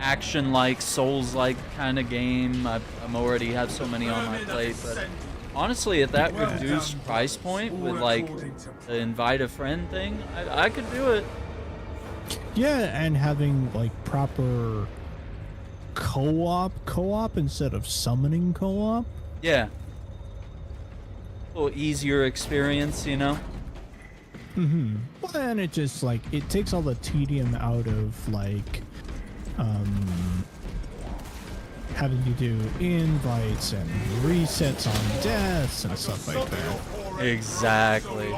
action-like, Souls-like kind of game? I'm already have so many on my plate, but honestly, at that reduced price point with like the invite a friend thing, I could do it. Yeah, and having like proper co-op instead of summoning co-op. Yeah. A little easier experience, you know? Well, and it just like it takes all the tedium out of like having to do invites and resets on deaths and stuff like that. Exactly.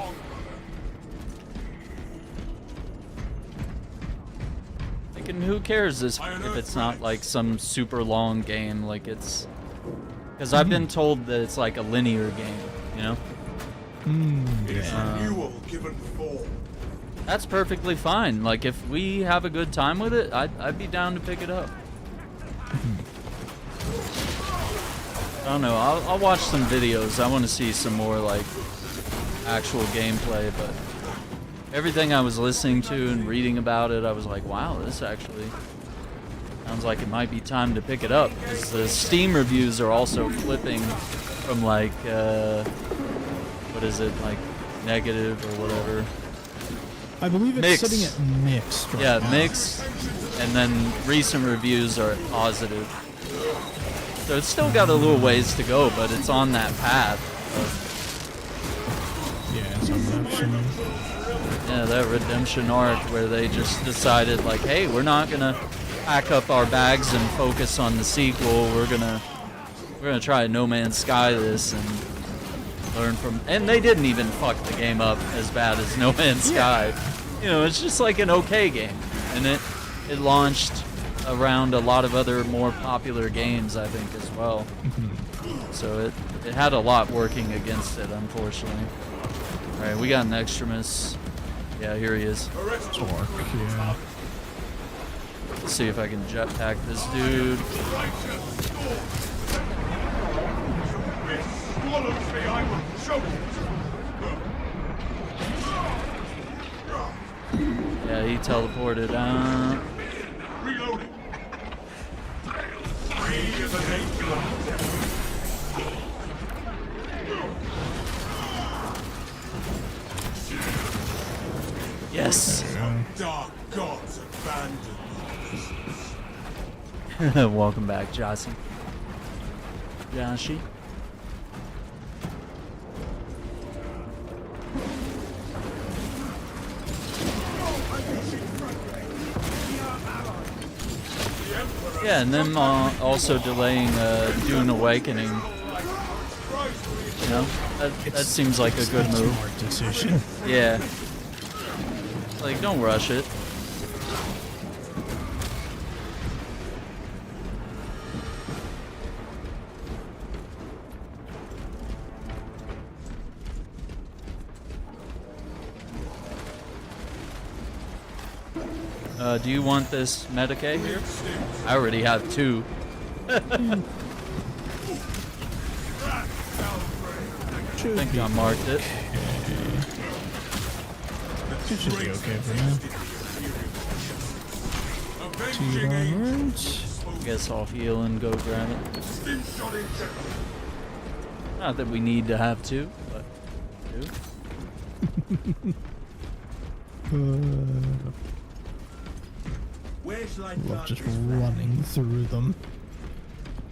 Like, and who cares if it's not like some super long game? Like it's because I've been told that it's like a linear game, you know? It is renewal given form. That's perfectly fine. Like if we have a good time with it, I'd be down to pick it up. I don't know. I'll watch some videos. I want to see some more like actual gameplay, but everything I was listening to and reading about it, I was like, wow, this actually sounds like it might be time to pick it up. Because the Steam reviews are also flipping from like, what is it, like negative or whatever. I believe it's Mixed. sitting at mixed right Yeah, now. mixed, and then recent reviews are positive. So it's still got a little ways to go, but it's on that path. Yeah, it's redemption. Yeah, that redemption arc where they just decided like, hey, we're not gonna pack up our bags and focus on the sequel. We're gonna try No Man's Sky this and learn from. And they didn't even fuck the game up as bad as No Man's Sky. You know, it's just like an okay game, and it launched around a lot of other more popular games, I think, as well. So it had a lot working against it, unfortunately. All right, we got an extremis. Yeah, here he is. Torque, yeah. Let's see if I can jetpack this dude. Yeah, he teleported out. Reloading. Yes. Dark gods abandoned. Welcome back, Jossie. Joshi. Yeah, and then also delaying Dune Awakening. You know, that seems like a good move. Smart decision. Yeah. Like, don't rush it. Do you want this Medicaid here? I already have 2. I think I marked it. It should be okay for now. 2 armors. Guess I'll heal and go grab it. Not that we need to have 2, but 2. Love just running through them.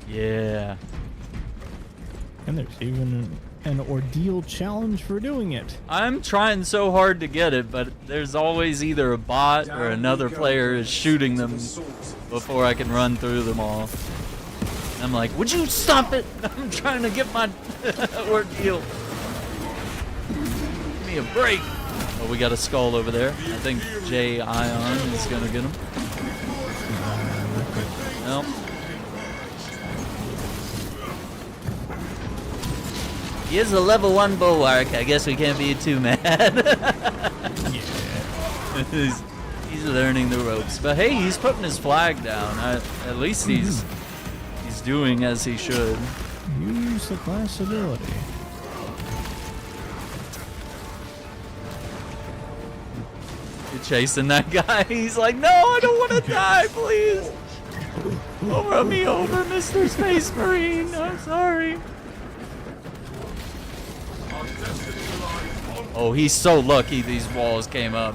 Yeah. And there's even an ordeal challenge for doing it. I'm trying so hard to get it, but there's always either a bot or another player is shooting them before I can run through them all. And I'm like, would you stop it? I'm trying to get my ordeal. Give me a break. Oh, we got a skull over there. I think J Ion is gonna get him. Nope. He is a level 1 bulwark. I guess we can't be too mad. Yeah. he's learning the ropes. But hey, he's putting his flag down. At least he's doing as he should. Use the class ability. You're chasing that guy. He's like, no, I don't want to die, please. Don't run me over, Mr. Space Marine. I'm sorry. Oh, he's so lucky these walls came up.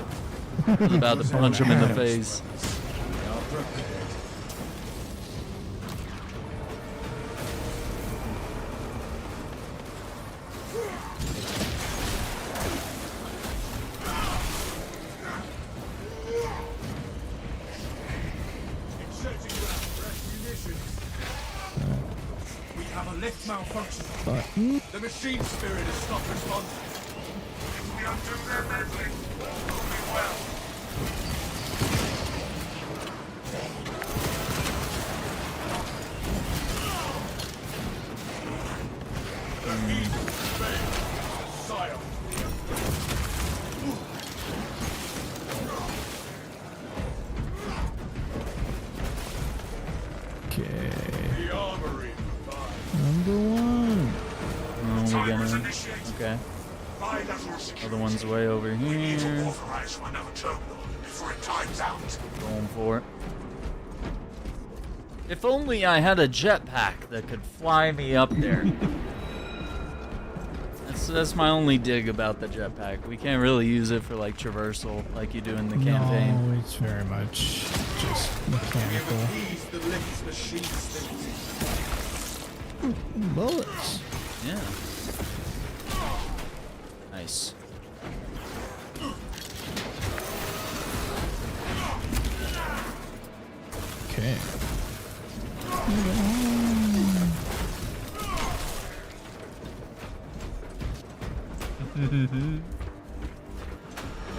I was about to punch him in the face. We have a lift malfunction. Button. The machine spirit is not responding. We undo their meddling. Only well. The heat fails. Sire. Okay. The armory. Number 1. Oh, we're gonna. Okay. Other one's way over here. Going for it. If only I had a jetpack that could fly me up there. That's my only dig about the jetpack. We can't really use it for like traversal like you do in the campaign. No, it's very much just mechanical. Bullets. Yeah. Nice. Okay.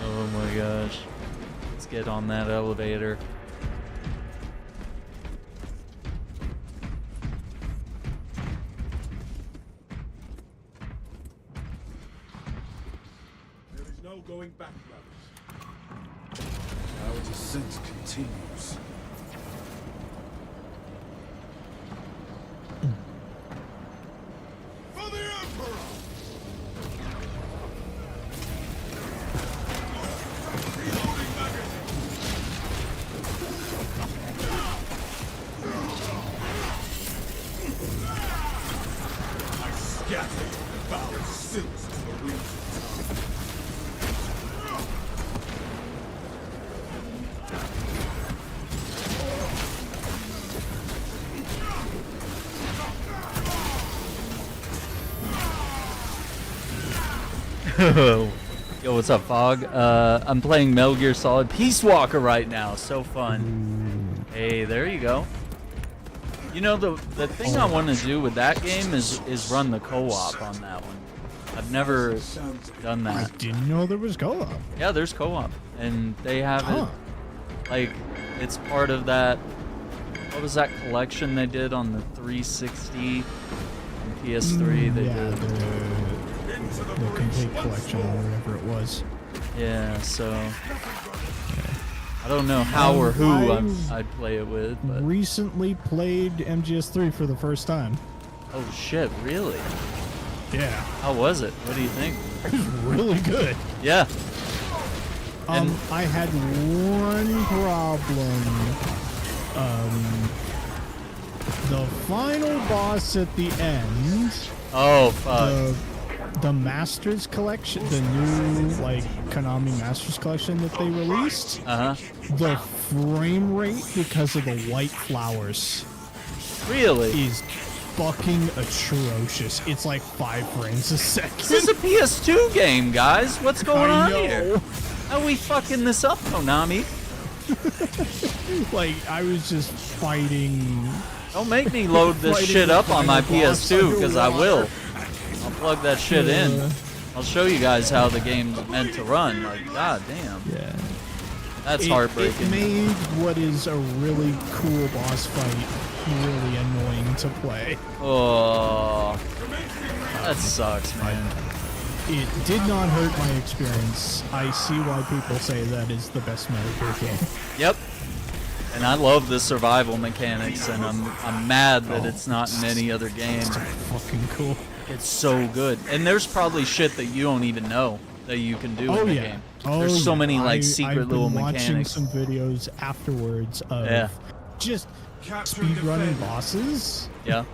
Oh my gosh. Let's get on that elevator. There is no going back, brothers. Our descent continues. For the Emperor! Reloading magazine! I scatter your foul sins to the winds. Yo, what's up, Fog? I'm playing Metal Gear Solid Peace Walker right now. So fun. Hey, there you go. You know, the thing I want to do with that game is run the co-op on that one. I've never done I that. didn't know there was co-op. Yeah, there's co-op, and they have Huh. it like it's part of that. What was that collection they did on the 360 and PS3? They Yeah, did. the complete collection or whatever it was. Yeah, so I don't know how or who I'd play it with, but Recently played MGS3 for the first time. oh shit, really? Yeah, How was it? What do you think? it was really good. Yeah. And I had one problem. The final boss at the end, oh fuck. the Masters collection, the new like Konami Masters collection that they released, Uh-huh. the frame rate because of the white flowers Really? is fucking atrocious. It's like 5 frames a second. This is a PS2 game, guys. What's going I on know. here? How are we fucking this up, Konami? Like I was just fighting. Don't make me load this Fighting shit the up on my final boss PS2, because I will. underwater. I'll plug that shit in. I'll show you guys how the game's meant to run. Like, god damn. Yeah. That's It heartbreaking. made what is a really cool boss fight really annoying to play. Oh, that sucks, man. It did not hurt my experience. I see why people say that is the best Metal Gear game. Yep. And I love the survival mechanics, and I'm mad that it's not in any other game. Fucking cool. It's so good. And there's probably shit that you don't even know that you can do in the game. There's so many like secret little I've been mechanics. watching some videos afterwards of just speedrunning bosses Yeah,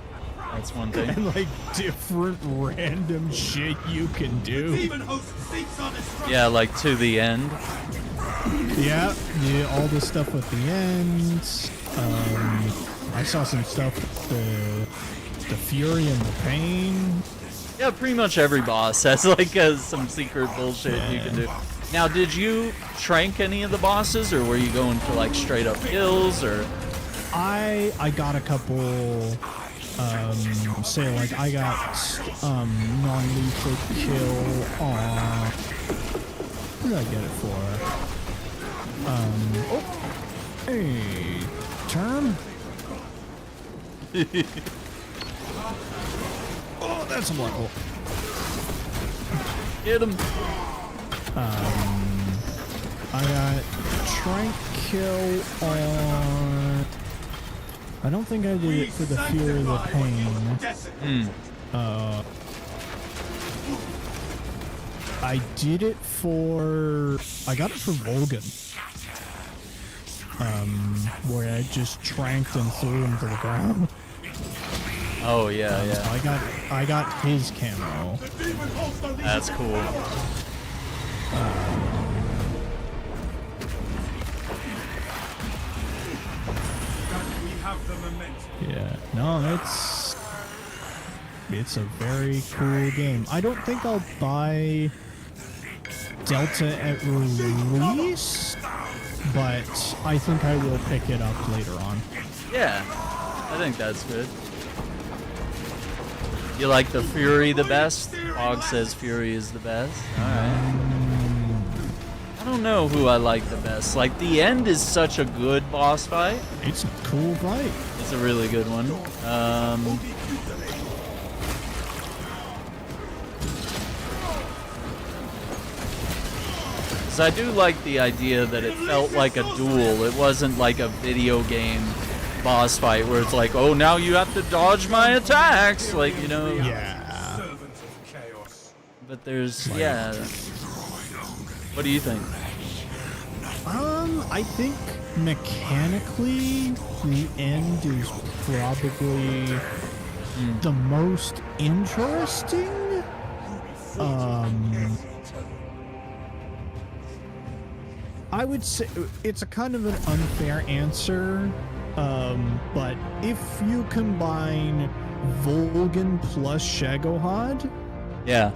that's one thing. and like different random shit you can do. Even host seats on this Yeah, like to the end. Yeah, all the stuff at the end. I saw some stuff with the Fury and the Pain. Yeah, pretty much every boss has like some secret bullshit you can do. Now, did you trank any of the bosses, or were you going for like straight up kills, or? I got a couple. Say like I got non-lethal kill on. What did I get it for? Hey, term. Oh, that's a black hole. Get him. I got trank kill on. I don't think I did it for the Fury of the Pain. I did it for. I got it for Volgan. Where I just tranked and threw him to the ground. Oh yeah, yeah. I got his camo. That's cool. We have the momentum. Yeah. No, it's. It's a very cool game. I don't think I'll buy Delta at release, but I think I will pick it up later on. Yeah, I think that's good. You like the Fury the best? Hog says Fury is the best. Alright. I don't know who I like the best. Like, the end is such a good boss fight. It's a cool fight. It's a really good one. I do like the idea that it felt like a duel. It wasn't like a video game boss fight where it's like, oh, now you have to dodge my attacks. Like, you know. Yeah. Servant of chaos. But there's, yeah. What do you think? I think mechanically the end is probably the most interesting. I would say it's a kind of an unfair answer, but if you combine Volgan plus Shagohod, Yeah.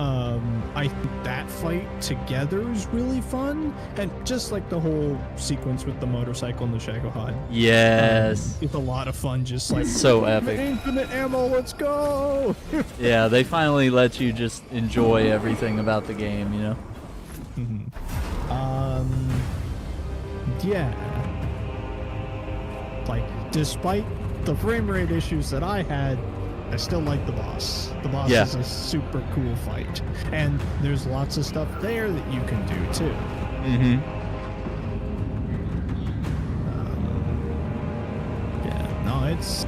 I think that fight together is really fun, and just like the whole sequence with the motorcycle and the Shagohod. Yes. It's a lot of fun, just like So epic. infinite ammo, let's go. Yeah, they finally let you just enjoy everything about the game, you know? Yeah. Like, despite the frame rate issues that I had, I still like the boss. The boss Yeah. is a super cool fight. And there's lots of stuff there that you can do, too. Yeah, no, it's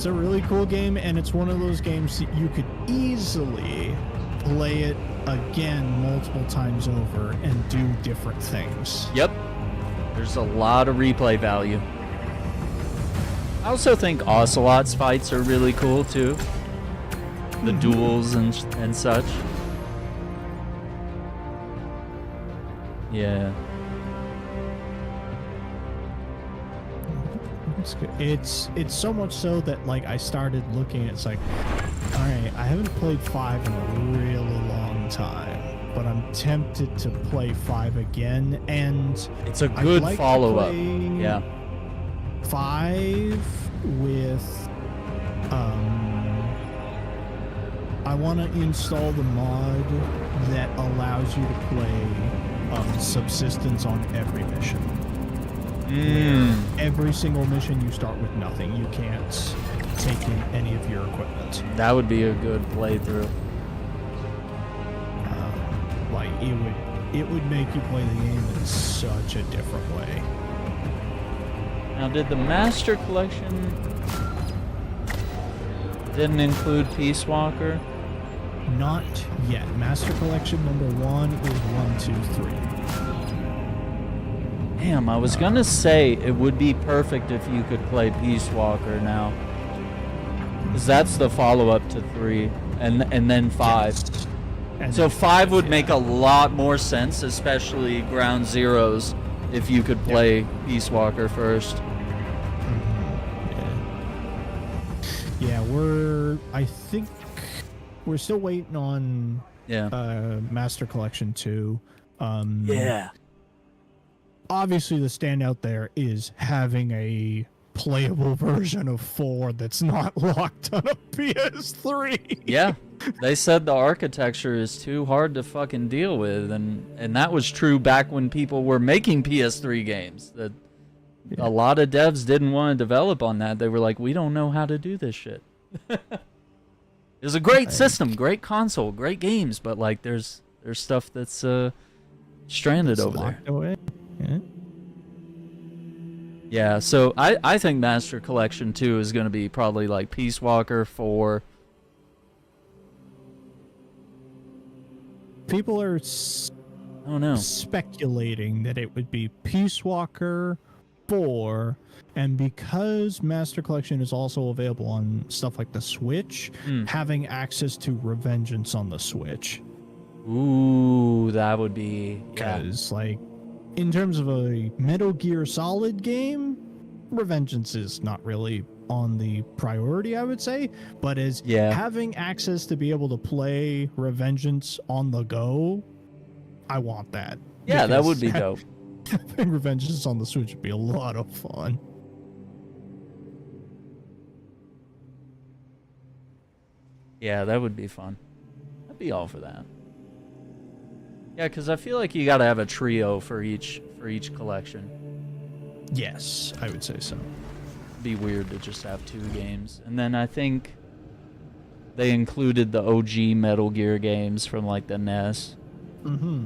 a really cool game, and it's one of those games that you could easily play it again multiple times over and do different things. Yep. There's a lot of replay value. I also think Ocelot's fights are really cool too. The duels and such. Yeah. It's good. It's so much so that like I started looking. It's like, all right, I haven't played 5 in a really long time, but I'm tempted to play 5 again, and It's a good like to follow-up. play Yeah. 5 with I want to install the mod that allows you to play subsistence on every mission. Every single mission you start with nothing. You can't take in any of your equipment. That would be a good playthrough. Like it would make you play the game in such a different way. Now, did the Master Collection didn't include Peace Walker? Not yet. Master Collection number 1 is 1, 2, 3. Damn, I was gonna say it would be perfect if you could play Peace Walker now. Because that's the follow-up to 3, and then 5. And So then 5 would yeah. make a lot more sense, especially Ground Zeroes, if you could play Peace Walker first. Yeah, I think we're still waiting on Yeah. Master Collection 2. Yeah. Obviously the standout there is having a playable version of 4 that's not locked on a PS3. Yeah. They said the architecture is too hard to fucking deal with, and that was true back when people were making PS3 games. That a lot of devs didn't want to develop on that. They were like, we don't know how to do this shit. It's a great system, great console, great games, but like there's stuff that's stranded over there. Locked away. Yeah. Yeah, so I think Master Collection 2 is going to be probably like Peace Walker 4. People are I don't know. speculating that it would be Peace Walker 4, and because Master Collection is also available on stuff like the Switch, having access to Revengeance on the Switch. Ooh, that would be Because, like, in terms of a Metal Gear Solid game, Revengeance is not really on the priority, I would say. But as having access to be able to play Revengeance on the go, I want that. Yeah, that would be dope. Having Revengeance on the Switch would be a lot of fun. Yeah, that would be fun. I'd be all for that. Yeah, because I feel like you got to have a trio for each collection. Yes, I would say so. It'd be weird to just have 2 games. And then I think they included the OG Metal Gear games from like the NES. Mm-hmm.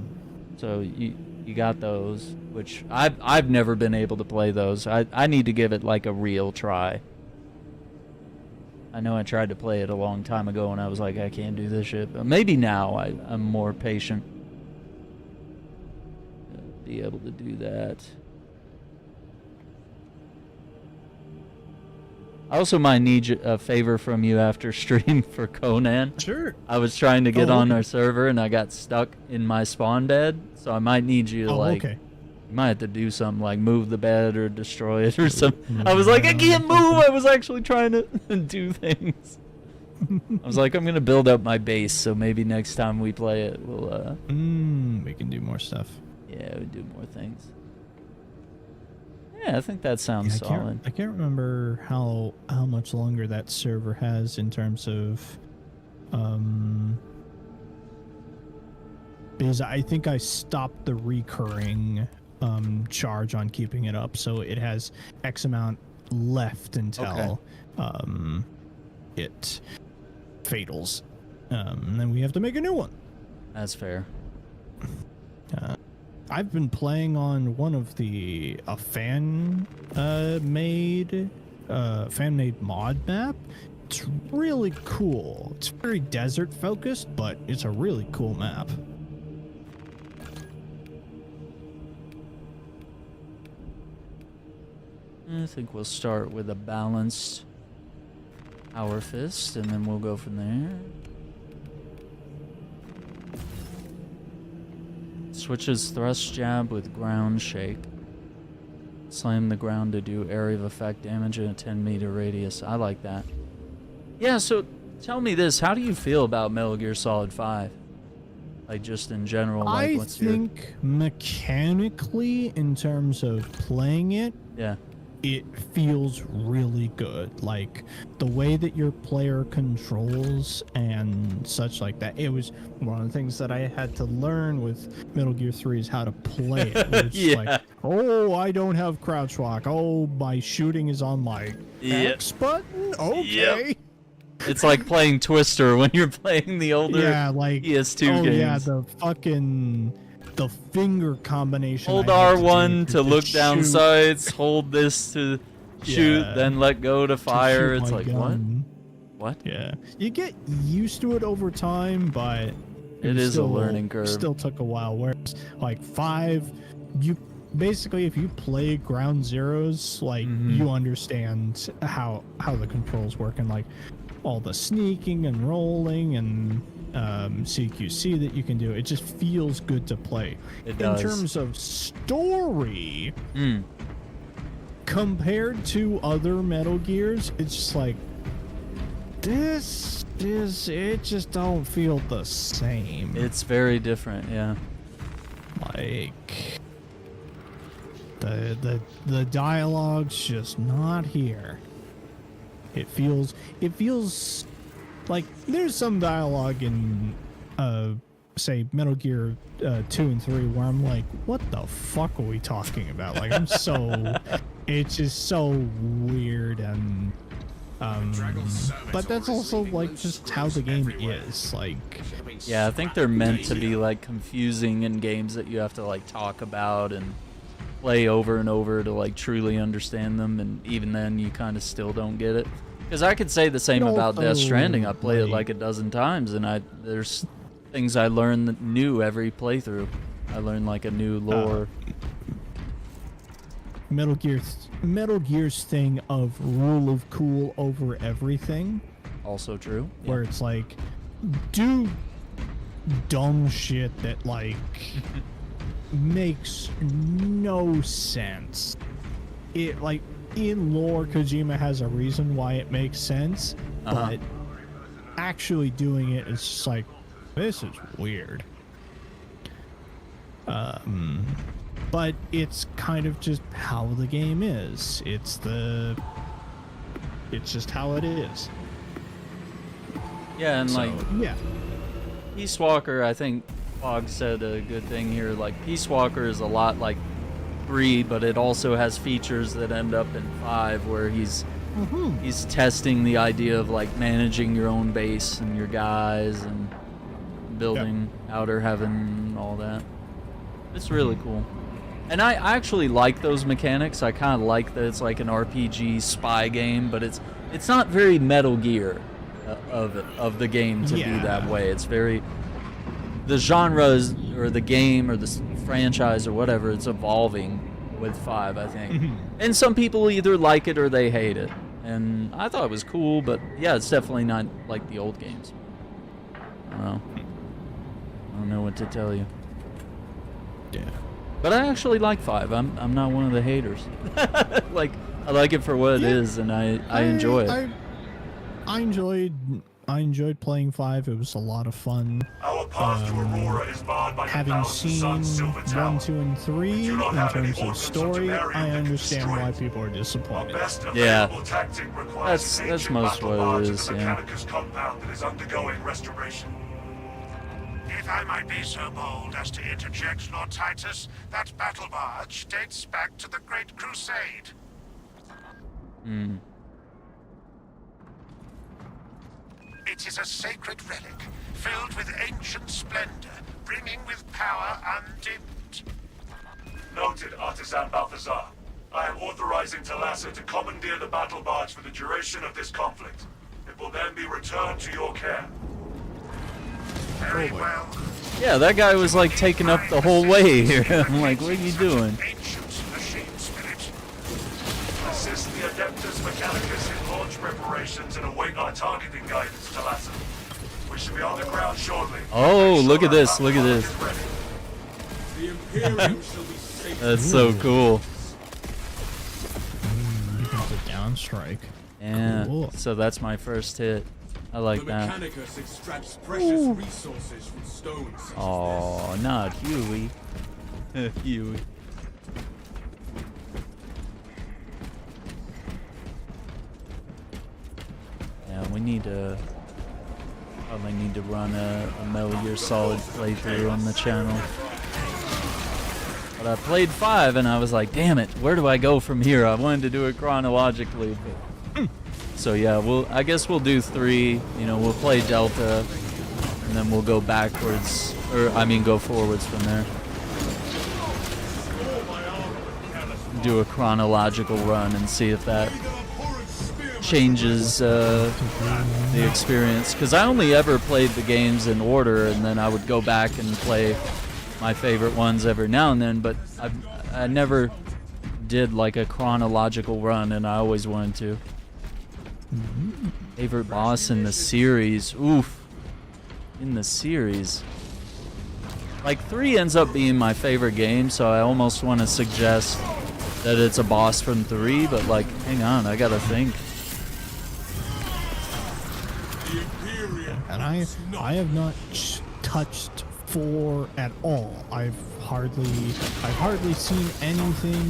So you got those, which I've never been able to play those. I need to give it like a real try. I know I tried to play it a long time ago and I was like, I can't do this shit. But maybe now I'm more patient. Be able to do that. I also might need a favor from you after stream for Conan. Sure. I was trying to get on our server and I got stuck in my spawn bed, so I might need you to you might have to do something like move the bed or destroy it or something. I was like, I can't move. I was actually trying to do things. I was like, I'm gonna build up my base, so maybe next time we play it, we'll we can do more stuff. Yeah, we do more things. Yeah, I think that sounds solid. I can't remember how much longer that server has in terms of because I think I stopped the recurring charge on keeping it up, so it has X amount left until it fatals. And then we have to make a new one. That's fair. I've been playing on one of a fan made mod map. It's really cool. It's very desert focused, but it's a really cool map. I think we'll start with a balanced Power Fist, and then we'll go from there. Switches thrust jab with ground shake. Slam the ground to do area of effect damage in a 10-meter radius. I like that. Yeah, so tell me this. How do you feel about Metal Gear Solid 5? Like, just in general, like, I think mechanically, in terms of playing it, it feels really good. Like, the way that your player controls and such like that. It was one of the things that I had to learn with Metal Gear 3 is how to play it. It's like, oh, I don't have crouch walk. Oh, my shooting is on my X button? Okay. It's like playing Twister when you're playing the older like, PS2 games. Yeah, the finger combination. Hold R1 to look down sights, hold this to shoot, then let go to fire. It's like, what? Yeah. You get used to it over time, but it is a learning curve. Still took a while. Whereas, like, 5, you basically, if you play Ground Zeroes, like, you understand how the controls work and, like, all the sneaking and rolling and CQC that you can do. It just feels good to play. It does. In terms of story, compared to other Metal Gears, it's just like, it just don't feel the same. It's very different, yeah. Like, the dialogue's just not here. It feels like there's some dialogue in say Metal Gear 2 and 3 where I'm like, what the fuck are we talking about? Like, it's just so weird. And but that's also like just how the game is. Like, yeah, I think they're meant to be like confusing in games that you have to like talk about and play over and over to like truly understand them, and even then you kind of still don't get it. Because I could say the same about Death Stranding. I played it like a dozen times, and there's things I learn new every playthrough. I learn like a new lore. Metal Gear's thing of rule of cool over everything. Also true. Where it's like, do dumb shit that like makes no sense. It like in lore, Kojima has a reason why it makes sense, but actually doing it is just like, this is weird. But it's kind of just how the game is. It's just how it is. Yeah, and like yeah. Peace Walker, I think Fog said a good thing here. Like Peace Walker is a lot like 3, but it also has features that end up in 5, where he's testing the idea of like managing your own base and your guys and building outer heaven and all that. It's really cool. And I actually like those mechanics. I kind of like that it's like an RPG spy game, but it's not very Metal Gear of the game to be that way. It's very, the genres or the game or the franchise or whatever, it's evolving with 5, I think. And some people either like it or they hate it. And I thought it was cool, but yeah, it's definitely not like the old games. I don't know what to tell you. Yeah. But I actually like 5. I'm not one of the haters. Like, I like it for what it is, and I enjoy it. I enjoyed playing 5. It was a lot of fun. Our path to Aurora is barred by Having seen 1, 2, and 3 in terms of story, I understand why people are disappointed. Yeah, that's most what it is. Yeah. Compound that is undergoing restoration. If I might be so bold as to interject, Lord Titus, that battle barge dates back to the Great Crusade. It is a sacred relic, filled with ancient splendor, brimming with power undimmed. Noted, Artisan Balthazar. I am authorizing Talassa to commandeer the battle barge for the duration of this conflict. It will then be returned to your care. Very well. Yeah, that guy was like taking up the whole way here. I'm like, what are you doing? Ancient machine spirit. Assist the Adeptus Mechanicus in launch preparations and await our targeting guidance, Talassa. We should be on the ground shortly. Oh, look at this! Look at this! The Imperium shall be safe. That's so cool. It's a down strike. Yeah. Cool. So that's my first hit. I like that. Mechanicus extracts precious resources from stones. Oh, not Huey. Huey. Yeah, we need to probably need to run a Metal Gear Solid playthrough on the channel. But I played 5 and I was like, damn it, where do I go from here? I wanted to do it chronologically, but so yeah, I guess we'll do 3. You know, we'll play Delta, and then we'll go backwards, or I mean, go forwards from there. Do a chronological run and see if that changes the experience. Because I only ever played the games in order, and then I would go back and play my favorite ones every now and then. But I never did like a chronological run, and I always wanted to. Favorite boss in the series? Oof. In the series. Like 3 ends up being my favorite game, so I almost want to suggest that it's a boss from 3, but like, hang on, I gotta think. And I have not touched 4 at all. I've hardly seen anything,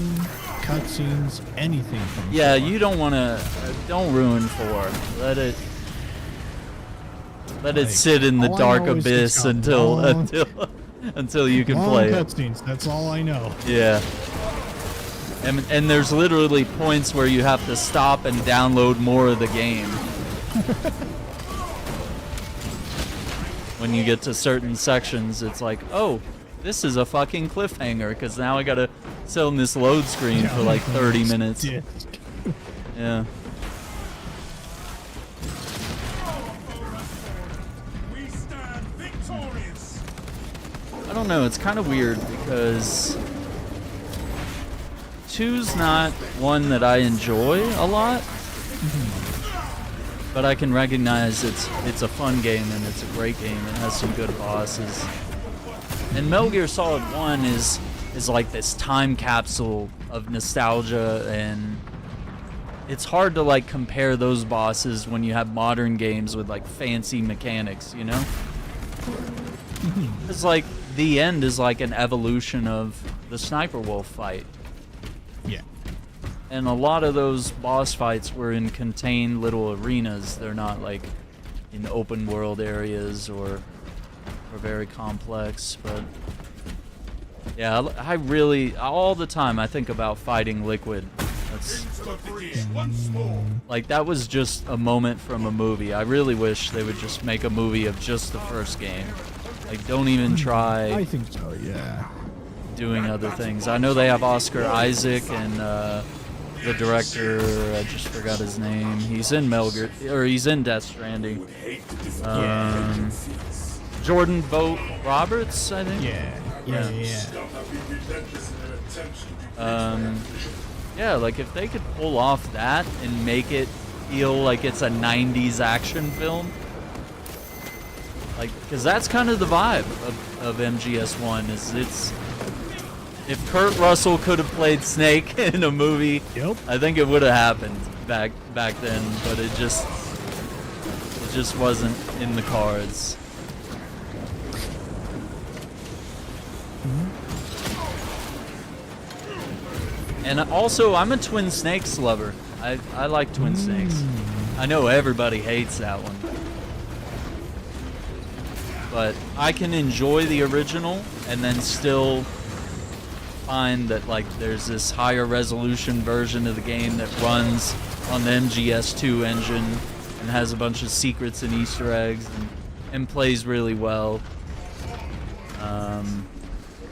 cutscenes, anything from 4. Yeah, you don't want to, don't ruin 4. Let it sit in the all I dark know is it's abyss got until you can long play it. cutscenes. That's all I know. Yeah. And there's literally points where you have to stop and download more of the game. When you get to certain sections, it's like, oh, this is a fucking cliffhanger, because now I gotta sit on this load screen for like 30 minutes. Yeah. We stand victorious. I don't know, it's kind of weird because 2's not one that I enjoy a lot, but I can recognize it's a fun game and it's a great game. It has some good bosses. And Metal Gear Solid 1 is like this time capsule of nostalgia and it's hard to like compare those bosses when you have modern games with like fancy mechanics, you know? It's like the end is like an evolution of the Sniper Wolf fight. Yeah. And a lot of those boss fights were in contained little arenas. They're not like in open world areas or very complex, but yeah, I really, all the time I think about fighting Liquid. That's like, that was just a moment from a movie. I really wish they would just make a movie of just the first game. Like, don't even try. I think so, yeah. Doing other things. I know they have Oscar Isaac and the director, I just forgot his name. He's in he's in Death Stranding. Jordan Vogt Roberts, I think. Yeah, like if they could pull off that and make it feel like it's a 90s action film. Like, because that's kind of the vibe of MGS1, is it's... If Kurt Russell could have played Snake in a movie, I think it would have happened back then, but it just wasn't in the cards. And also, I'm a Twin Snakes lover. I like Twin Snakes. I know everybody hates that one. But I can enjoy the original and then still find that like there's this higher resolution version of the game that runs on the MGS2 engine and has a bunch of secrets and Easter eggs and plays really well.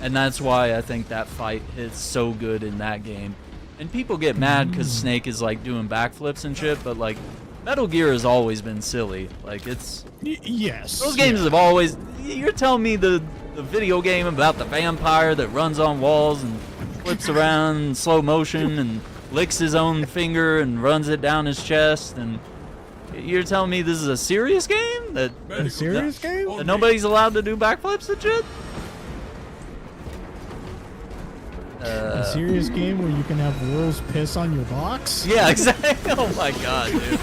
And that's why I think that fight is so good in that game. And people get mad because Snake is like doing backflips and shit, but like Metal Gear has always been silly. Like it's yes. Those games have always. You're telling me the video game about the vampire that runs on walls and flips around in slow motion and licks his own finger and runs it down his chest, and you're telling me this is a serious game that nobody's allowed to do backflips and shit? A serious game where you can have wolves piss on your box? Yeah, exactly. Oh my god, dude.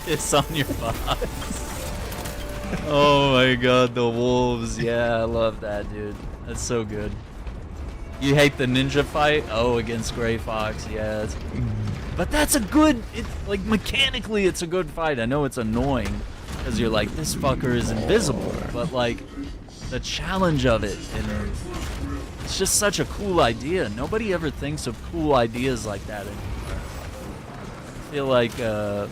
Piss on your box. Oh my god, the wolves. Yeah, I love that, dude. That's so good. You hate the ninja fight? Oh, against Gray Fox, yeah. But that's a good, like, mechanically it's a good fight. I know it's annoying, because you're like, this fucker is invisible. But, like, the challenge of it, and it's just such a cool idea. Nobody ever thinks of cool ideas like that anymore. I feel like, I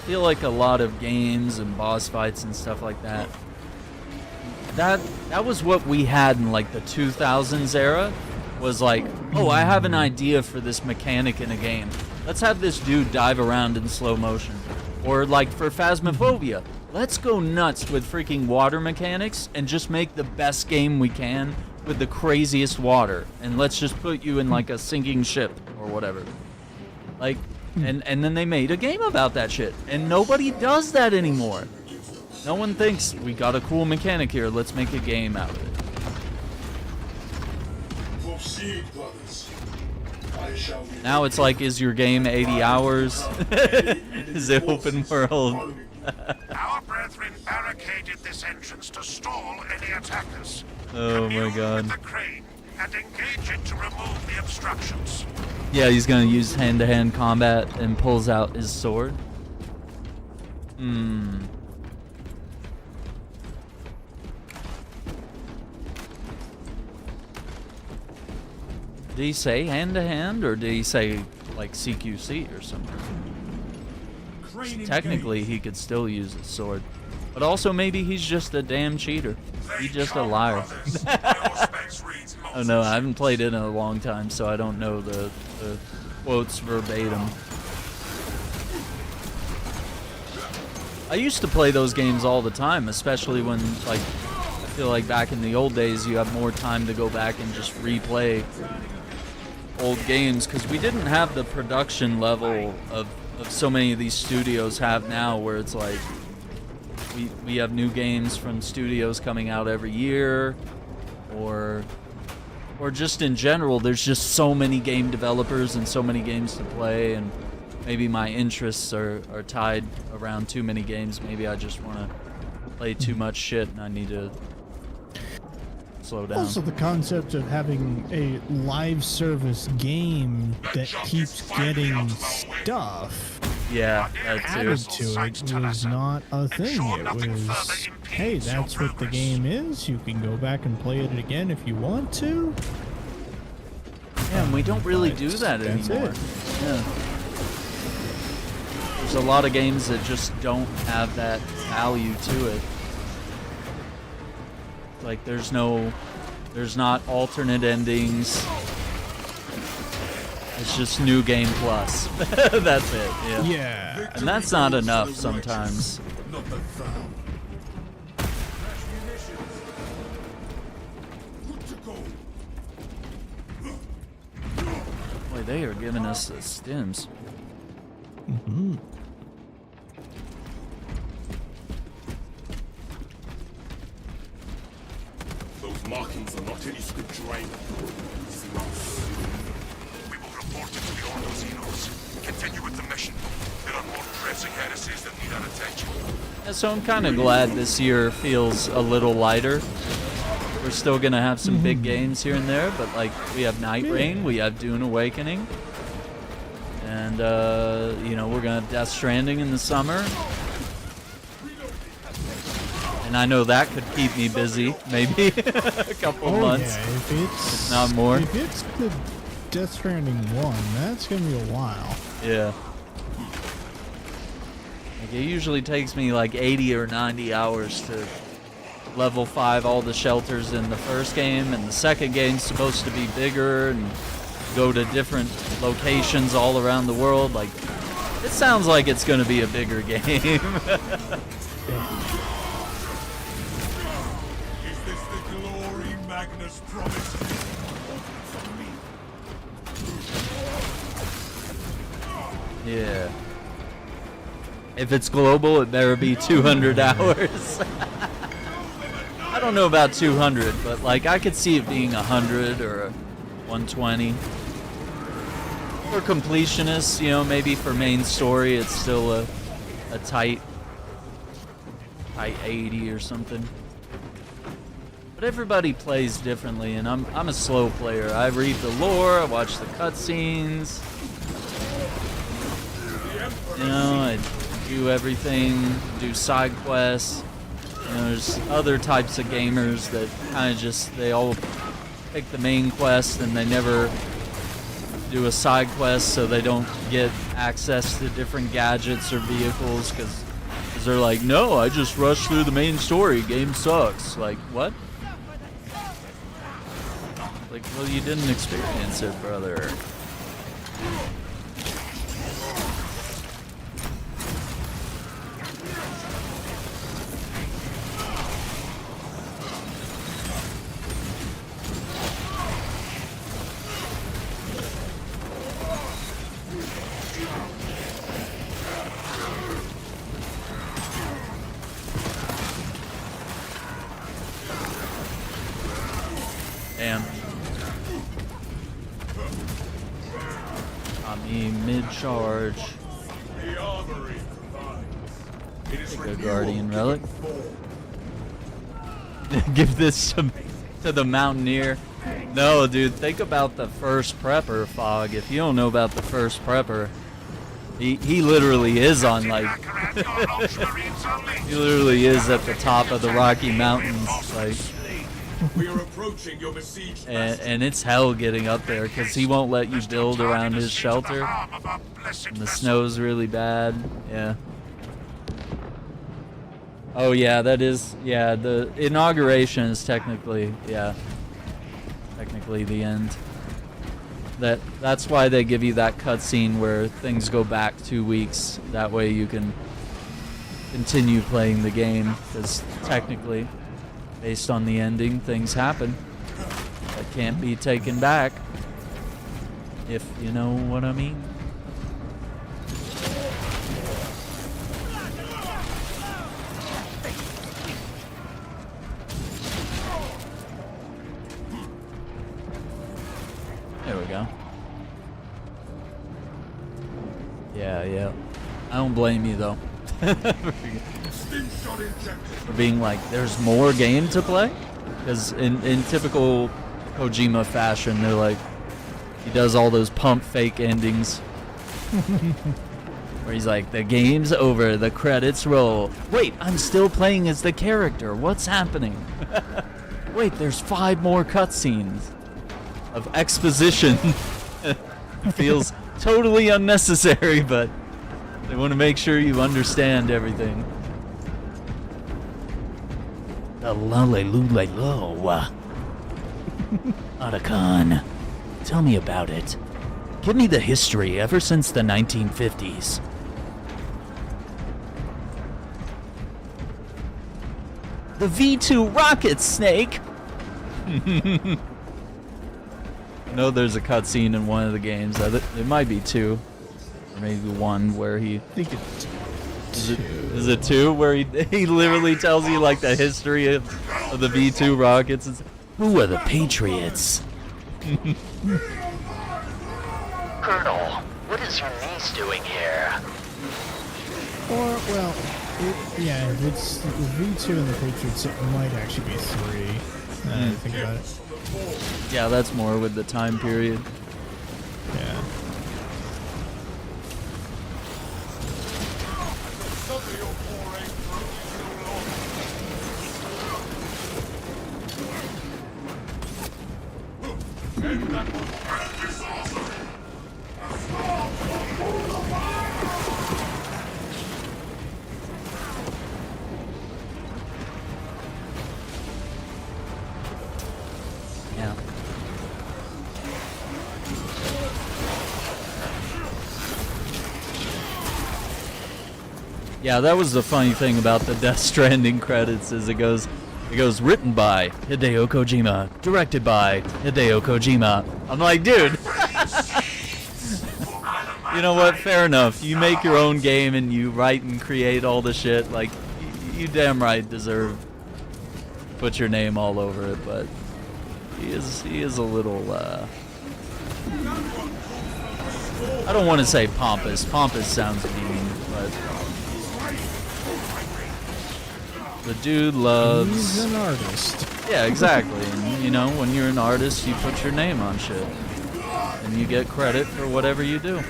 feel like a lot of games and boss fights and stuff like that, that was what we had in like the 2000s era, was like, oh, I have an idea for this mechanic in a game. Let's have this dude dive around in slow motion. Or like for Phasmophobia, let's go nuts with freaking water mechanics and just make the best game we can with the craziest water. And let's just put you in like a sinking ship or whatever. Like, and then they made a game about that shit. And nobody does that anymore. No one thinks, we got a cool mechanic here, let's make a game out of it. Now it's like, is your game 80 hours? Is it open world? Our brethren barricaded this entrance to stall any attackers. Oh my god. With the crane and engage it to remove the obstructions. Yeah, he's gonna use hand-to-hand combat and pulls out his sword. Did he say hand-to-hand, or did he say, like, CQC or something? Technically, he could still use his sword. But also, maybe he's just a damn cheater. He's just a liar. Oh no, I haven't played it in a long time, so I don't know the quotes verbatim. I used to play those games all the time, especially when, like, I feel like back in the old days, you have more time to go back and just replay old games, because we didn't have the production level of so many of these studios have now, where it's like we have new games from studios coming out every year, or or just in general, there's just so many game developers and so many games to play, and maybe my interests are tied around too many games. Maybe I just want to play too much shit and I need to slow down. Also, the concept of having a live service game that keeps getting stuff Yeah, that too. added to it was not a thing. It was, hey, that's what the game is. You can go back and play it again if you want to. Yeah, and we don't really do that That's anymore. it. Yeah. There's a lot of games that just don't have that value to it. Like there's not alternate endings. It's just new game plus. That's it. Yeah. Yeah. And that's not enough sometimes. Not the found. Good to go. Boy, they are giving us the stims. Mm-hmm. Those markings are not any scripture either. We will report it to the Ordo Xenos. Continue with the mission. There are more pressing heresies that need our attention. Yeah, so I'm kind of glad this year feels a little lighter. We're still gonna have some big games here and there, but like we have Night Rain, we have Dune Awakening, and you know, we're gonna have Death Stranding in the summer. And I know that could keep me busy, maybe a couple months, Yeah, if not more. If it's the Death Stranding 1, that's gonna be a while. Yeah. Like it usually takes me like 80 or 90 hours to level 5 all the shelters in the first game, and the second game's supposed to be bigger and go to different locations all around the world. Like, it sounds like it's gonna be a bigger game. Is this the glory Magnus promised? Yeah. If it's global, it better be 200 hours. I don't know about 200, but like I could see it being 100 or a 120. For completionists, you know, maybe for main story, it's still a tight 80 or something. But everybody plays differently, and I'm a slow player. I read the lore, I watch the cutscenes. You know, I do everything, do side quests. You know, there's other types of gamers that kind of just, they all pick the main quest and they never do a side quest, so they don't get access to different gadgets or vehicles because they're like, no, I just rushed through the main story, game sucks. Like, what? Like, well, you didn't experience it, brother. Damn. Mid-charge. The armory provides. It is Take a renewal guardian in relic. form. Give this to the mountaineer. No, dude, think about the first prepper, Fog. If you don't know about the first prepper, he literally is on like he literally is at the top of the Rocky Mountains, like, We are approaching your besieged master. and it's hell getting up there because he won't let you build around his shelter. And the snow's really bad. Yeah. Oh yeah, that is, yeah, the inauguration is technically, yeah, technically the end. That's why they give you that cutscene where things go back 2 weeks. That way you can continue playing the game, because technically, based on the ending, things happen that can't be taken back, if you know what I mean. go. Yeah. I don't blame you though. For being like, there's more game to play? Because in typical Kojima fashion, they're like, he does all those pump fake endings. Where he's like, the game's over, the credits roll. Wait, I'm still playing as the character. What's happening? Wait, there's 5 more cutscenes of exposition. It feels totally unnecessary, but they want to make sure you understand everything. Otacon, tell me about it. Give me the history ever since the 1950s. The V2 rocket, Snake! I know there's a cutscene in one of the games. It might be 2. Or maybe 1 where he... I think it's Is it 2 where he literally tells you like the history of the V2 rockets? It's, who are the Patriots? Colonel, what is your niece doing here? Or, well, if it's the V2 and the Patriots, it might actually be 3. Think about it. Yeah, that's more with the time period. Yeah. Yeah. Yeah, that was the funny thing about the Death Stranding credits is it goes written by Hideo Kojima, directed by Hideo Kojima. I'm like, dude. You know what? Fair enough. You make your own game and you write and create all the shit. Like, you damn right deserve to put your name all over it. But he is a little. I don't want to say pompous. Pompous sounds mean, but the dude loves. He's an artist. Yeah, exactly. And, you know, when you're an artist, you put your name on shit, and you get credit for whatever you do.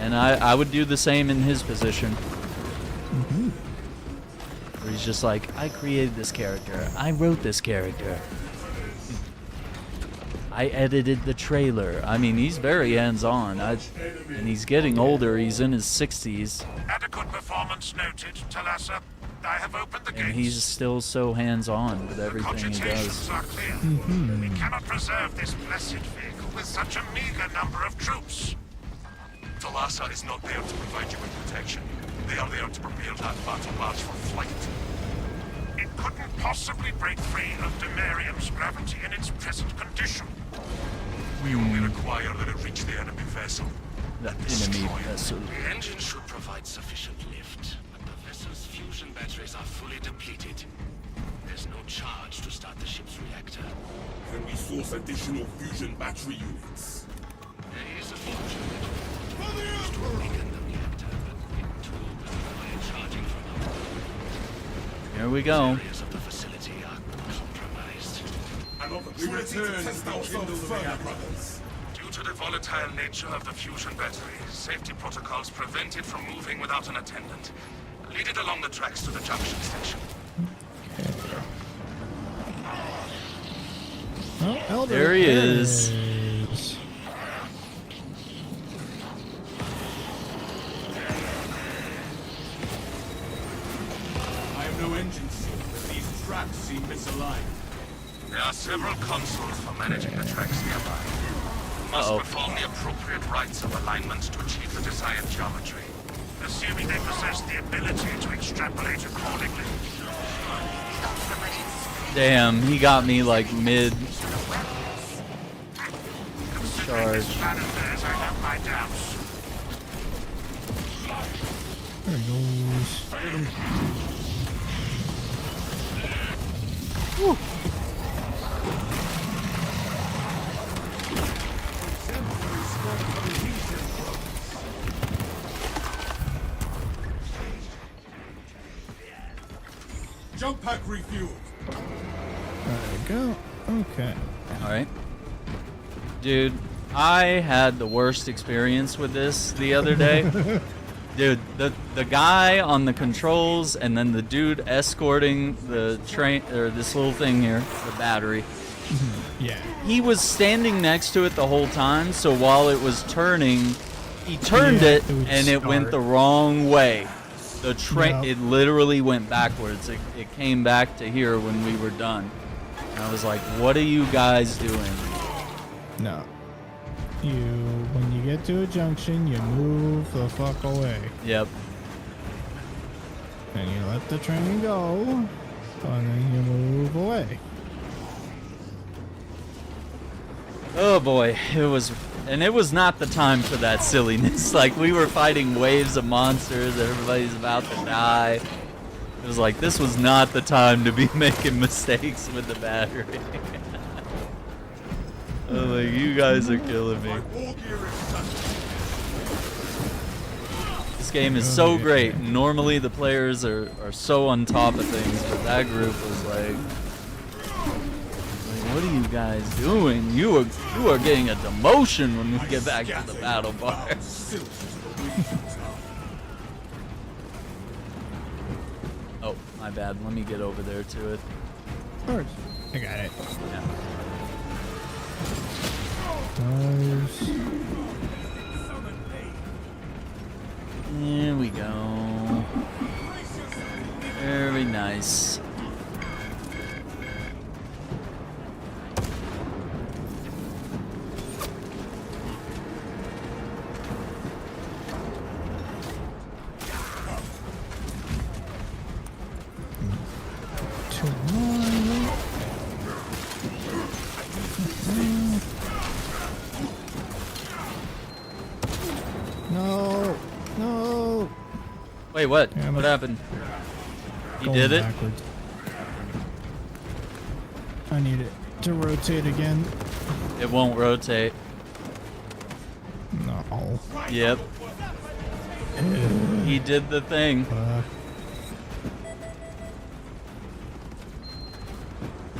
And I would do the same in his position. Mm-hmm. Where he's just like, I created this character. I wrote this character. I edited the trailer. I mean, he's very hands-on. And he's getting older. He's in his 60s. Adequate performance noted, Talassa. I have opened the gates. And he's still so hands-on with everything he does. Are clear. We cannot preserve this blessed vehicle with such a meager number of troops. Talassa is not there to provide you with protection. They are there to prepare that battle barge for flight. It couldn't possibly break free of Demarium's gravity in its present condition. We only require that it reach the enemy vessel. The enemy vessel. The engine should provide sufficient lift, but the vessel's fusion batteries are fully depleted. There's no charge to start the ship's reactor. Can we source additional fusion battery units? There is a fusion battery used to weaken the reactor, but it too will require charging from outboard. Here we go. Areas of the facility are compromised. An opportunity to test ourselves further, brothers. Due to the volatile nature of the fusion battery, safety protocols prevent it from moving without an attendant. Lead it along the tracks to the junction station. Oh, Elder. There he is. I am no engine seat, but these tracks seem misaligned. There are several consoles for managing the tracks nearby. You must perform the appropriate rites of alignment to achieve the desired geometry, assuming they possess the ability to extrapolate accordingly. Damn, he got me like mid charge. This plan of theirs, I have my doubts. There he goes. Jump pack refueled. There we go. Okay. All right. Dude, I had the worst experience with this the other day. Dude, the guy on the controls and then the dude escorting the train, or this little thing here, the battery. Yeah. He was standing next to it the whole time, so while it was turning, he turned Yeah, it it would and it went start. the wrong way. The train, Yep. it literally went backwards. It came back to here when we were done. And I was like, what are you guys doing? No. When you get to a junction, you move the fuck away. Yep. And you let the train go, and then you move away. Oh boy, it was not the time for that silliness. Like, we were fighting waves of monsters, everybody's about to die. It was like, this was not the time to be making mistakes with the battery. I was like, you guys are killing me. This game is so great. Normally the players are so on top of things, but that group was like, what are you guys doing? You are getting a demotion when we get back to the battle bar. Oh, my bad. Let me get over there to it. Purge. I got it. Yeah. Nice. There we go. Very nice. No. No. Wait, what? Damn What it. happened? He Going did it? backwards. I need it to rotate again. It won't rotate. No. Yep. He did the thing.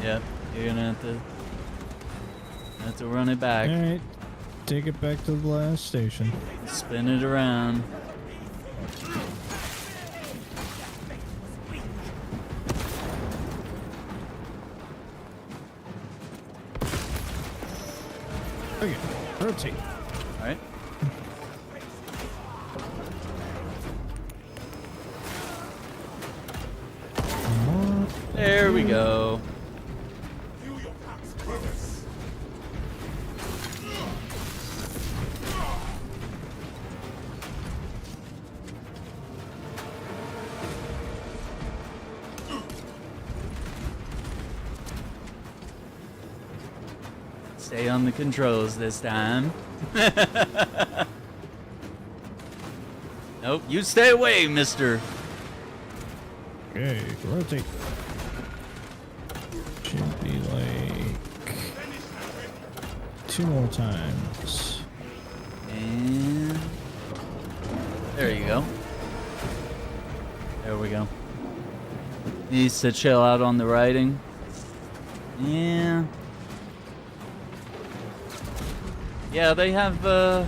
Yep. You're gonna have to run it back. Alright. Take it back to the last station. Spin it around. Okay. Rotate. Alright. There we go. Stay on the controls this time. Nope, you stay away, mister. Okay, rotate. Should be like 2 more times. And there you go. There we go. Needs to chill out on the writing. Yeah. Yeah, they have their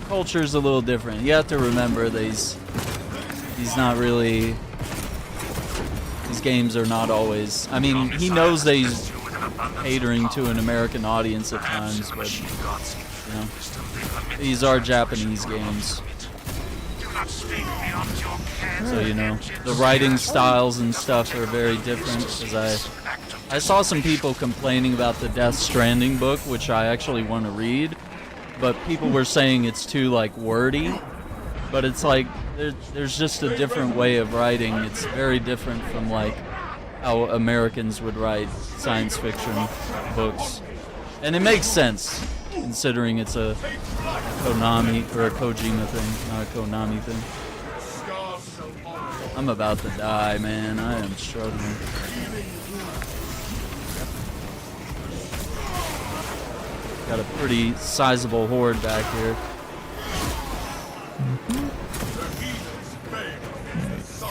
culture's a little different. You have to remember these not really, these games are not always, I mean, he knows that he's catering to an American audience at times, but you know, these are Japanese games. So, you know, the writing styles and stuff are very different, because I saw some people complaining about the Death Stranding book, which I actually want to read, but people were saying it's too, like, wordy. But it's like, there's just a different way of writing. It's very different from, like, how Americans would write science fiction books. And it makes sense, considering it's a Konami, or a Kojima thing, not a Konami thing. I'm about to die, man. I am struggling. Got a pretty sizable horde back here.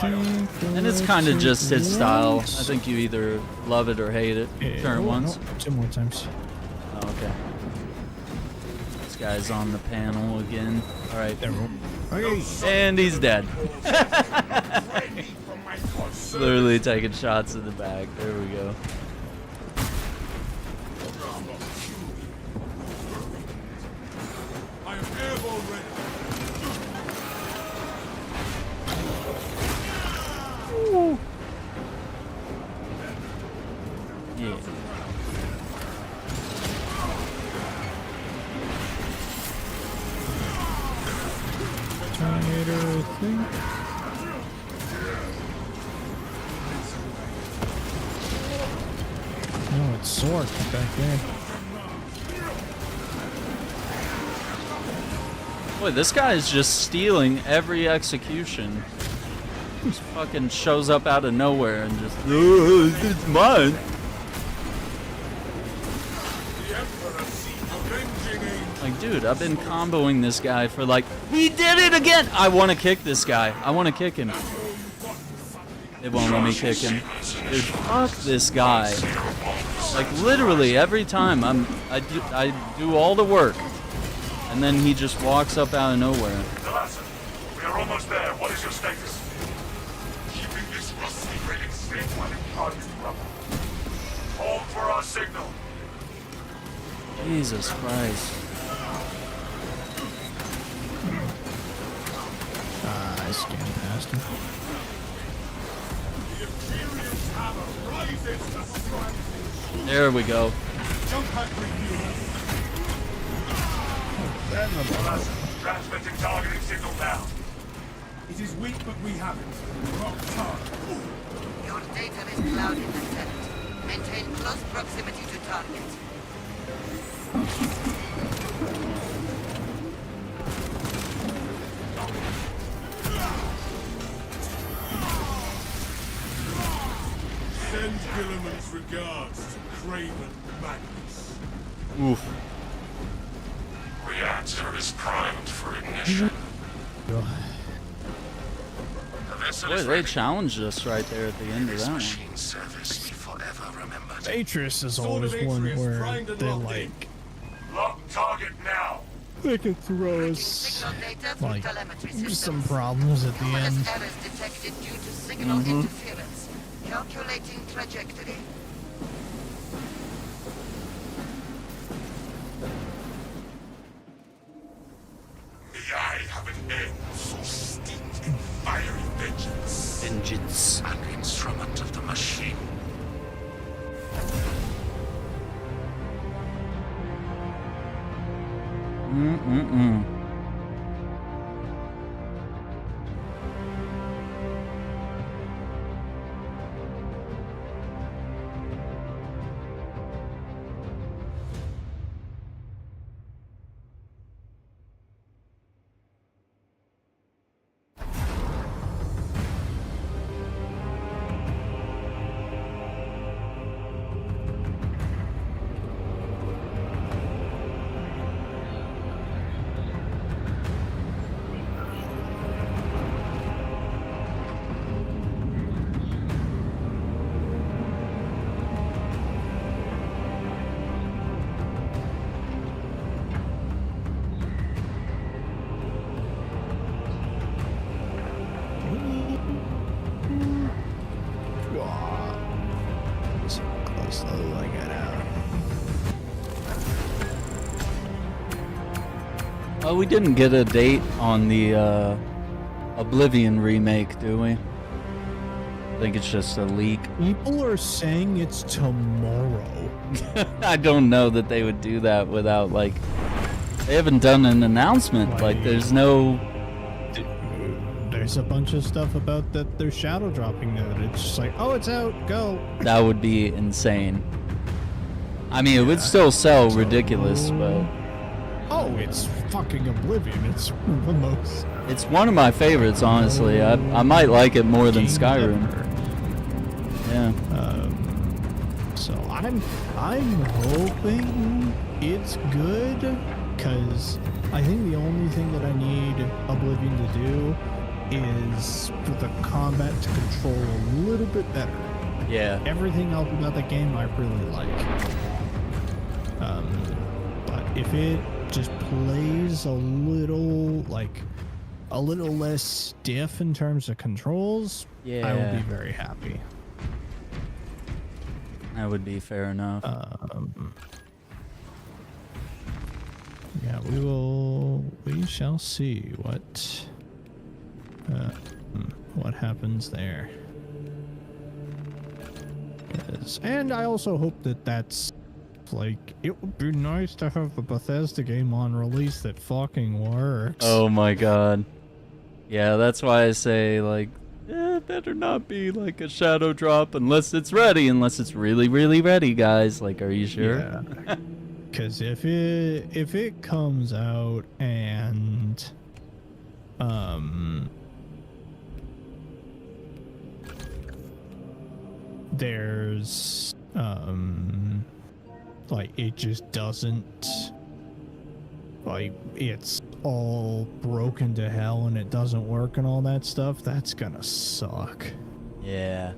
And it's kind of just his style. I think you either love it or hate it. Current ones. No, 2 more times. Oh, okay. This guy's on the panel again. All right. There we go. Okay. And he's dead. Literally taking shots in the back. There we go. I am airborne ready. Yeah. Terminator thing. No, it's sword back there. Boy, this guy is just stealing every execution. Just fucking shows up out of nowhere and just, oh, it's mine. Like, dude, I've been comboing this guy for like, he did it again! I want to kick this guy. I want to kick him. They won't let me kick him. Dude, fuck this guy. Like, literally, every time I do all the work, and then he just walks up out of nowhere. We are almost there. What is your status? Keeping this rusty relic safe while it targets rubble. Hold for our signal. Jesus Christ. I scanned past him. The Imperium's hammer rises to strike. There we go. Jump pack review. Transmitting targeting signal now. It is weak, but we have it. Rock target. Your data is clouded, Lieutenant. Maintain close proximity to target. Send Gilliman's regards to Craven Magnus. Oof. Reactor is primed for ignition. The vessel Boy, is they ready. challenged us right there at the end of This that one. machine service be forever remembered. Atreus is Sword always of one Atreus where primed and they're locked in. like, Lock target now. they can throw us Signal data through like telemetry some systems. problems at the end. Numerous errors detected due to signal interference. Calculating trajectory. May I have an end so steeped in fiery vengeance. Vengeance. An instrument of the machine. Mm-mm-mm. So close though, I got out. Oh, we didn't get a date on the Oblivion remake, do we? I think it's just a leak. People are saying it's tomorrow. I don't know that they would do that without, like, they haven't done an announcement. Like, there's no... There's a bunch of stuff about that they're shadow dropping it. It's just like, oh, it's out, go. That would be insane. I mean, it would still sell ridiculous, but... Oh, it's fucking Oblivion. It's one of the most... It's one of my favorites, honestly. I might like it more than Skyrim. Yeah. So I'm hoping it's good, because I think the only thing that I need Oblivion to do is for the combat to control a little bit better. Yeah. Everything else about the game I really like. But if it just plays a little less stiff in terms of controls, Yeah. I will be very happy. That would be fair enough. Yeah, we shall see what happens there. Yes. And I also hope that's like, it would be nice to have a Bethesda game on release that fucking works. Oh my god. Yeah, that's why I say, like, it better not be like a shadow drop unless it's ready, unless it's really, really ready, guys. Like, are you sure? Yeah. Because if it comes out and there's like, it just doesn't, like, it's all broken to hell and it doesn't work and all that stuff, that's gonna suck. Yeah.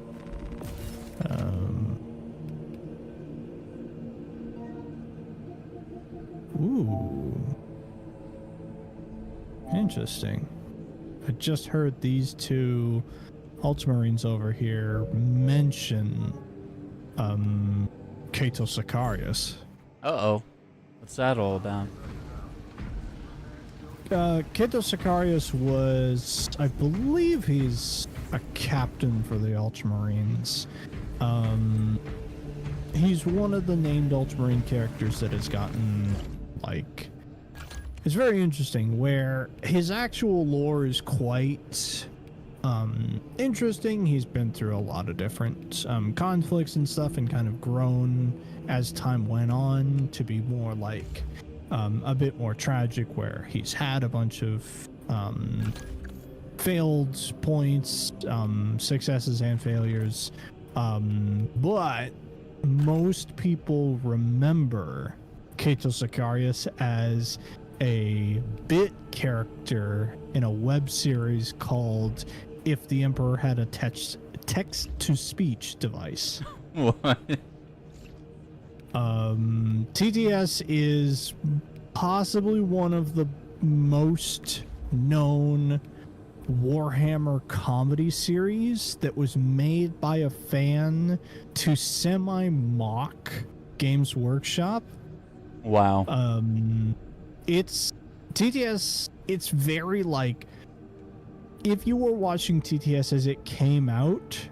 Ooh. Interesting. I just heard these two Ultramarines over here mention Kato Sicarius. Uh-oh. What's that all about? Kato Sicarius was, I believe he's a captain for the Ultramarines. He's one of the named Ultramarine characters that has gotten, like, it's very interesting, where his actual lore is quite interesting. He's been through a lot of different conflicts and stuff, and kind of grown as time went on to be more like a bit more tragic, where he's had a bunch of failed points, successes and failures, but most people remember Kato Sicarius as a bit character in a web series called If the Emperor Had a Text-to-Speech Device. What? TTS is possibly one of the most known Warhammer comedy series that was made by a fan to semi-mock Games Workshop. Wow. It's TTS, it's very like, if you were watching TTS as it came out,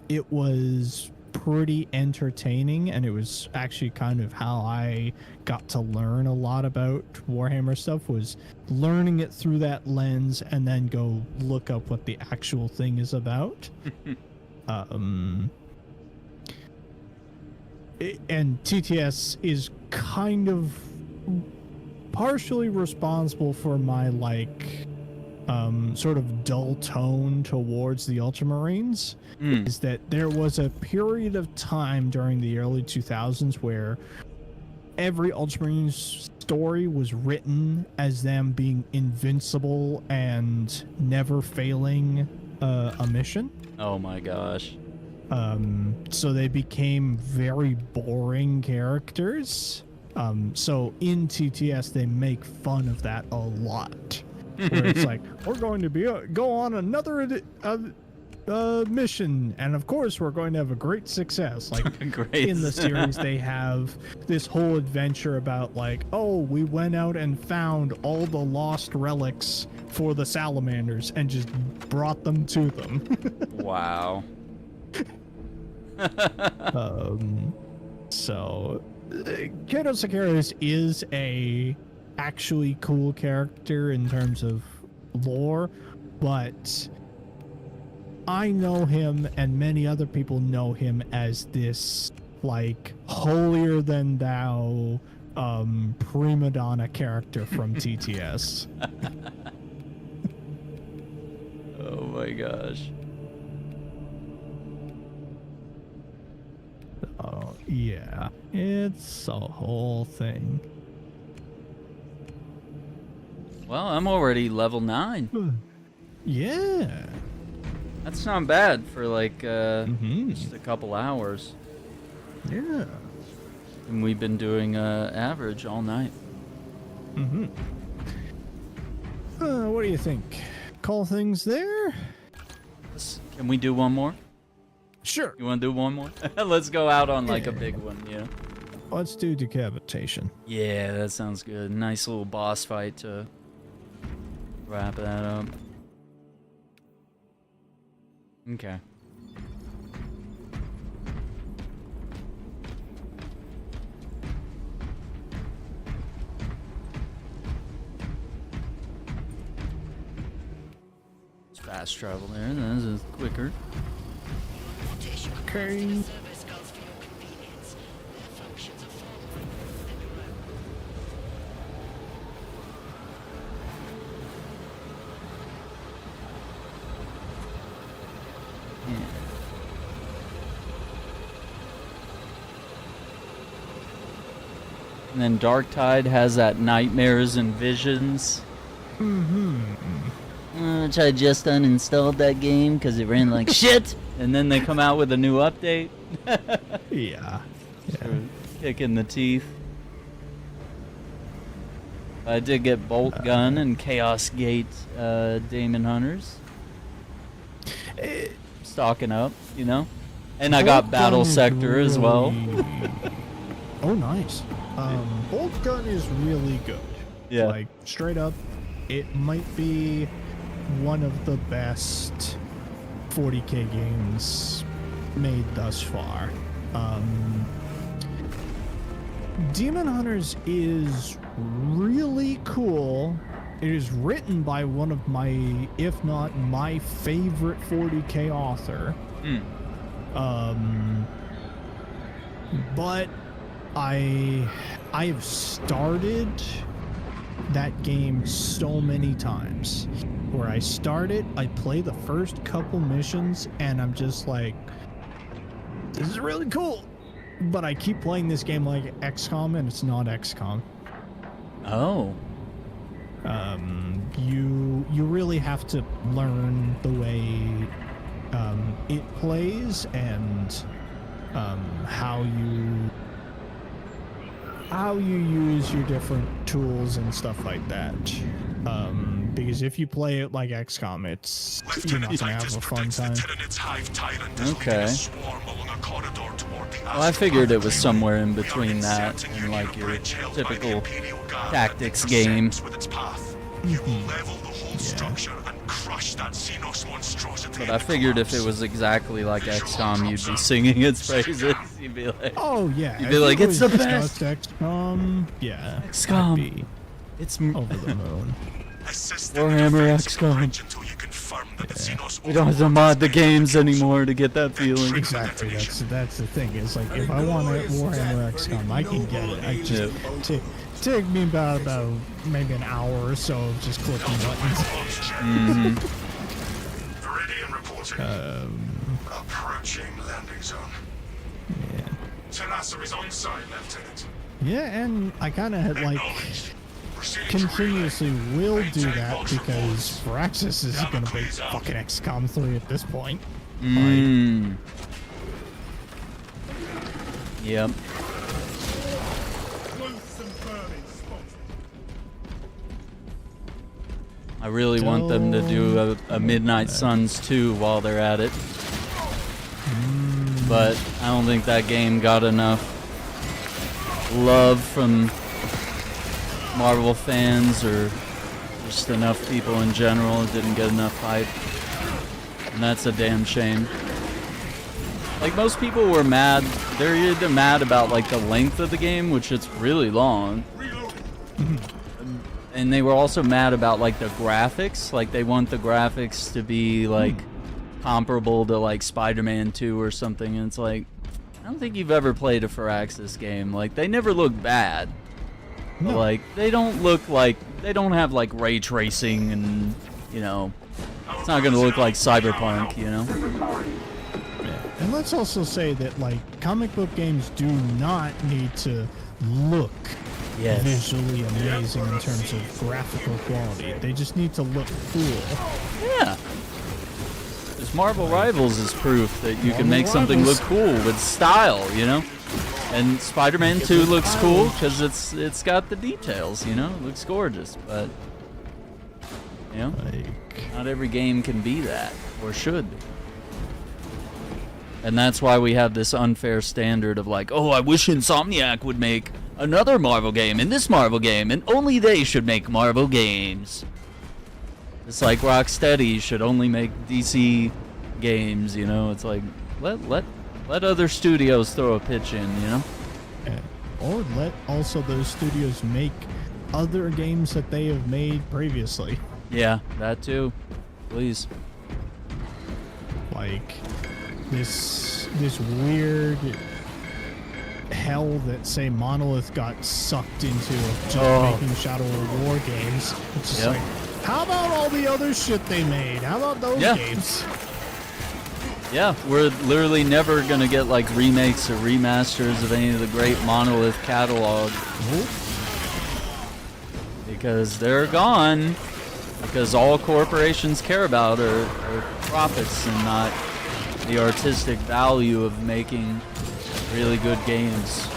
it was pretty entertaining, and it was actually kind of how I got to learn a lot about Warhammer stuff, was learning it through that lens and then go look up what the actual thing is about. And TTS is kind of partially responsible for my, like, sort of dull tone towards the Ultramarines. Is that there was a period of time during the early 2000s where every Ultramarines story was written as them being invincible and never failing a mission. Oh my gosh. So they became very boring characters. So in TTS they make fun of that a lot. Where it's like, we're going to go on another mission, and of course we're going to have a great success. Like, Great. in the series they have this whole adventure about, like, oh, we went out and found all the lost relics for the salamanders and just brought them to them. Wow. So Kato Sicarius is a actually cool character in terms of lore, but I know him, and many other people know him, as this, like, holier than thou prima donna character from TTS. Oh my gosh. Oh yeah, it's a whole thing. Well, I'm already level 9. Yeah. That's not bad for like just a couple hours. Yeah. And we've been doing average all night. What do you think? Call things there? Can we do one more? Sure. You want to do one more? Let's go out on like a big one, yeah. Let's do decapitation. Yeah, that sounds good. Nice little boss fight to wrap that up. Okay. It's fast travel there. That is quicker. Okay. And then Dark Tide has that nightmares and visions. Which I just uninstalled that game because it ran like shit. And then they come out with a new update. Yeah. Kick in the teeth. I did get Bolt Gun and Chaos Gate Demon Hunters. Stocking up, you know? And I got Battle Sector as well. Oh, nice. Bolt Gun is really good. Yeah. Like, straight up, it might be one of the best 40k games made thus far. Demon Hunters is really cool. It is written by one of my, if not my favorite 40k author. But I have started that game so many times. Where I start it, I play the first couple missions, and I'm just like, this is really cool. But I keep playing this game like XCOM, and it's not XCOM. Oh. You really have to learn the way it plays and how you use your different tools and stuff like that. Because if you play it like XCOM, you're not gonna have a fun time. Okay. Well, I figured it was somewhere in between that and like your typical tactics game. But I figured if it was exactly like XCOM, you'd be singing its praises. You'd be like, oh yeah, you'd be like, it's the best. XCOM, yeah, XCOM. It's over the moon. Warhammer XCOM. Yeah. We don't have to mod the games anymore to get that feeling. Exactly. That's the thing. It's like if I want a Warhammer XCOM, I can get it. I just take me about maybe an hour or so of just clicking buttons. Approaching landing zone. Yeah. Tenasser is on site, Lieutenant. Yeah, and I kind of like continuously will do that because Firaxis is gonna be fucking XCOM 3 at this point. Yep. I really want them to do a Midnight Suns 2 while they're at it. But I don't think that game got enough love from Marvel fans or just enough people in general. It didn't get enough hype. And that's a damn shame. Like, most people were mad. They're either mad about, like, the length of the game, which it's really long. And they were also mad about, like, the graphics. Like, they want the graphics to be, like, comparable to, like, Spider-Man 2 or something. And it's like, I don't think you've ever played a Firaxis game. Like, they never look bad. No. But, like, they don't look like... They don't have, like, ray tracing and, you know... It's not gonna look like Cyberpunk, you know? Yeah. And let's also say that, like, comic book games do not need to look Yes. visually amazing in terms of graphical quality. They just need to look cool. Yeah. Because Marvel Rivals is proof that you can make something look cool with style, you know? And Spider-Man 2 looks cool because it's got the details, you know? It looks gorgeous, but you know, not every game can be that, or should. And that's why we have this unfair standard of like, oh, I wish Insomniac would make another Marvel game and this Marvel game, and only they should make Marvel games. It's like Rocksteady should only make DC games, you know? It's like, let other studios throw a pitch in, you know? Yeah. Or let also those studios make other games that they have made previously. Yeah, that too. Please. Like this weird hell that say Monolith got sucked into of just making Shadow of War games. It's just like, how about all the other shit they made? How about those games? Yeah, we're literally never gonna get like remakes or remasters of any of the great Monolith catalog. Because they're gone. Because all corporations care about are profits and not the artistic value of making really good games.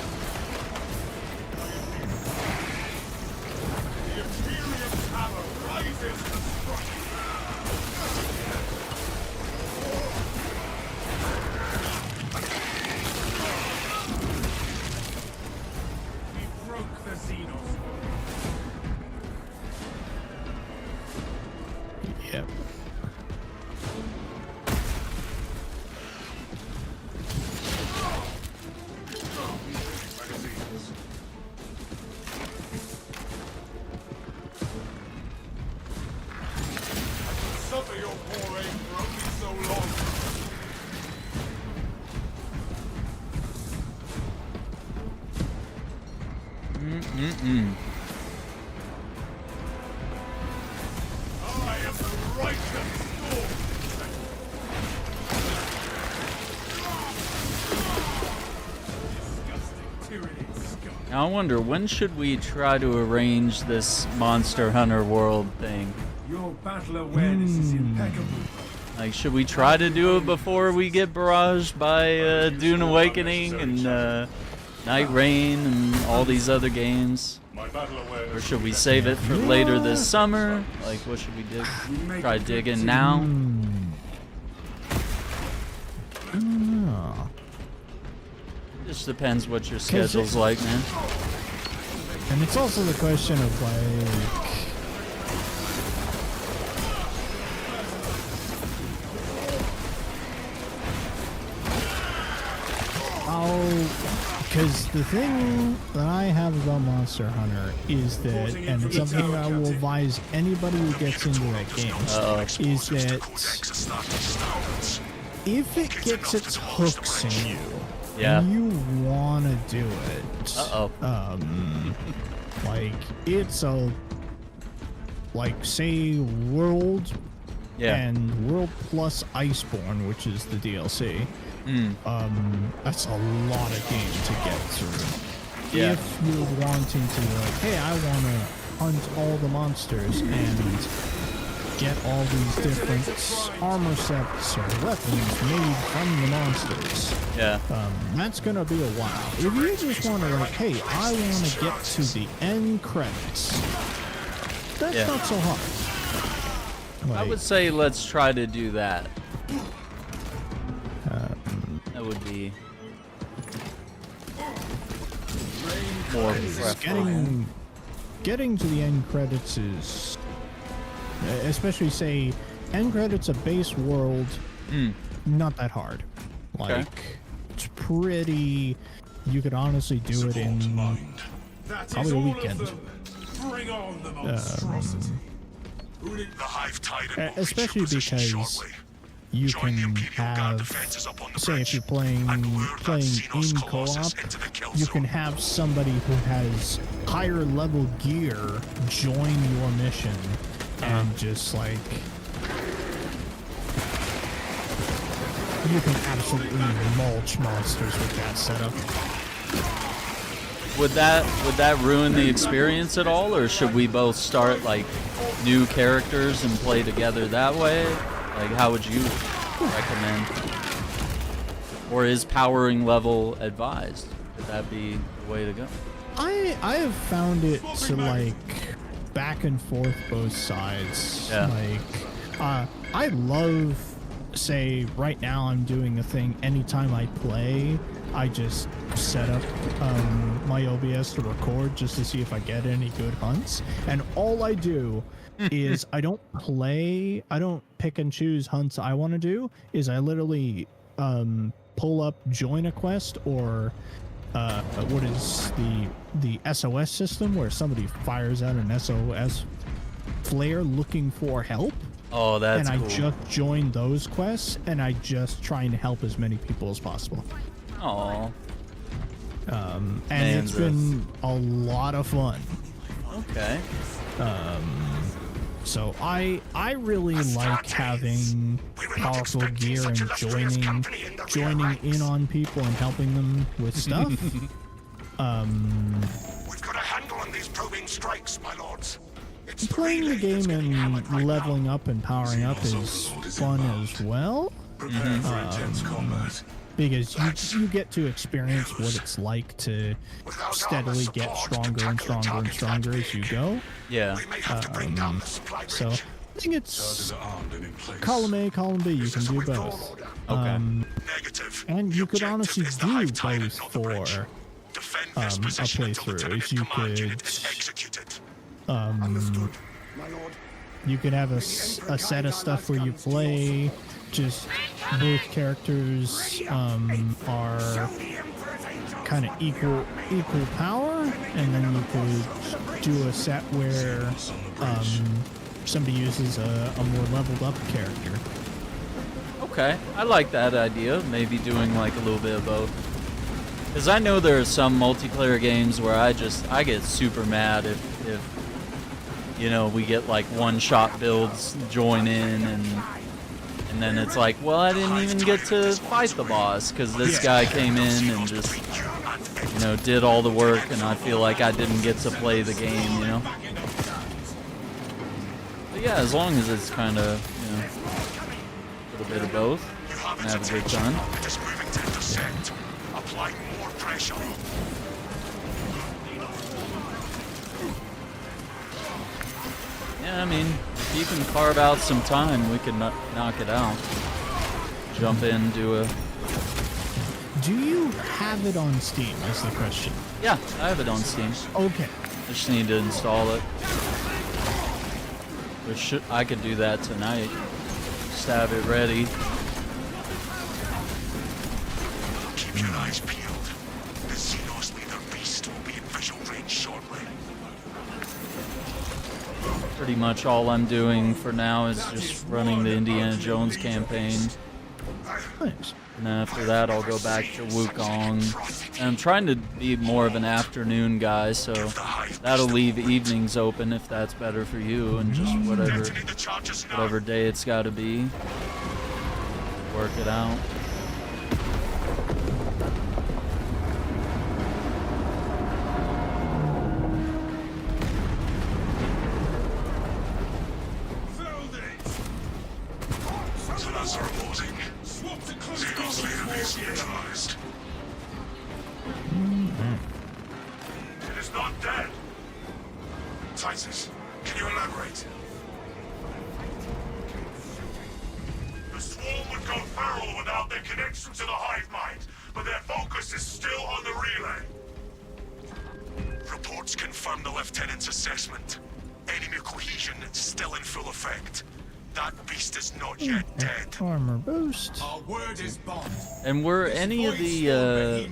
The Imperium power rises to strike. We broke the Xenos. Yep. Suffer your poor aim for only so long. I am the righteous storm. Disgusting Tyranid scum. Now I wonder, when should we try to arrange this Monster Hunter World thing? Your battle awareness is impeccable. Like, should we try to do it before we get barraged by Dune Awakening and Night Rain and all these other games? Or should we save it for later this summer? Like, what should we do? Try digging now? Just depends what your schedule's like, man. And it's also the question of like, because the thing that I have about Monster Hunter is that, and it's something I will advise anybody who gets into that game, is that if it gets its hooks in you, and you want to do it, like, it's a, like, say, World, and World plus Iceborne, which is the DLC. That's a lot of game to get through. If you're wanting to, like, hey, I want to hunt all the monsters and get all these different armor sets or weapons made from the monsters. That's gonna be a while. If you just want to, like, hey, I want to get to the end credits, that's not so hard. Like, I would say let's try to do that. That would be more preferable. Getting to the end credits is, especially say end credits of base world, not that hard. Like, it's pretty. You could honestly do it in probably a weekend. Bring on the monstrosity. The Hive Titan will Especially reach your position because shortly. you Join the can Imperium guard have, defenses up on the say, bridge, if you're playing and lure that Xenos in Colossus co-op, into the kill you zone. can have somebody who has higher level gear join your mission and just like, you can absolutely mulch monsters with that setup. would that ruin the experience at all, or should we both start like new characters and play together that way? Like, how would you recommend? Or is powering level advised? Would that be the way to go? I have found it to like back and forth both sides. Yeah. Like, I love, say, right now I'm doing a thing. Anytime I play, I just set up my OBS to record just to see if I get any good hunts. And all I do is I don't pick and choose hunts I want to do. Is I literally pull up join a quest or what is the SOS system where somebody fires out an SOS flare looking for help. Oh, that's and cool. I just join those quests and I just try and help as many people as possible. Oh. And it's been a lot of fun. Okay. So I really like having powerful gear and joining in on people and helping them with stuff. We've got a handle on these probing strikes, my lords. It's Playing the game and leveling up and powering up is fun as well. Prepare for intense combat. Because you get to experience what it's like to steadily get stronger and stronger and stronger as you go. Yeah. So I think it's Charges are armed and in place. column A, column B. You can do both. Okay. And you could honestly do both for a playthrough. Is you could have a set of stuff where you play just both characters are kind of equal power, and then you could do a set where somebody uses a more leveled up character. Okay, I like that idea. Maybe doing like a little bit of both. Because I know there are some multiplayer games where I get super mad if you know, we get like one-shot builds join in and then it's like, well, I didn't even get to fight the boss because this guy came in and just, you know, did all the work, and I feel like I didn't get to play the game, you know? But yeah, as long as it's kind of, you know, a little bit of both, and have a good time. Just moving 10%. Apply more pressure. Yeah, I mean, if you can carve out some time, we can knock it out. Jump in, do a... Do you have it on Steam, is the question? Yeah, I have it on Steam. Okay. I just need to install it. Which I could do that tonight. Just have it ready. Keep your eyes peeled. The Xenos Leader Beast will be in visual range shortly. Pretty much all I'm doing for now is just running the Indiana Jones campaign. Nice. And then after that, I'll go back to Wukong. And I'm trying to be more of an afternoon guy, so that'll leave evenings open if that's better for you, and just whatever day it's got to be. Work it out. It is not dead. Titus, can you elaborate? The swarm would go feral without their connection to the hive mind, but their focus is still on the relay. Reports confirm the Lieutenant's assessment. Enemy cohesion still in full effect. That beast is not yet dead. Armor boost. Our word is bond. And were any of the,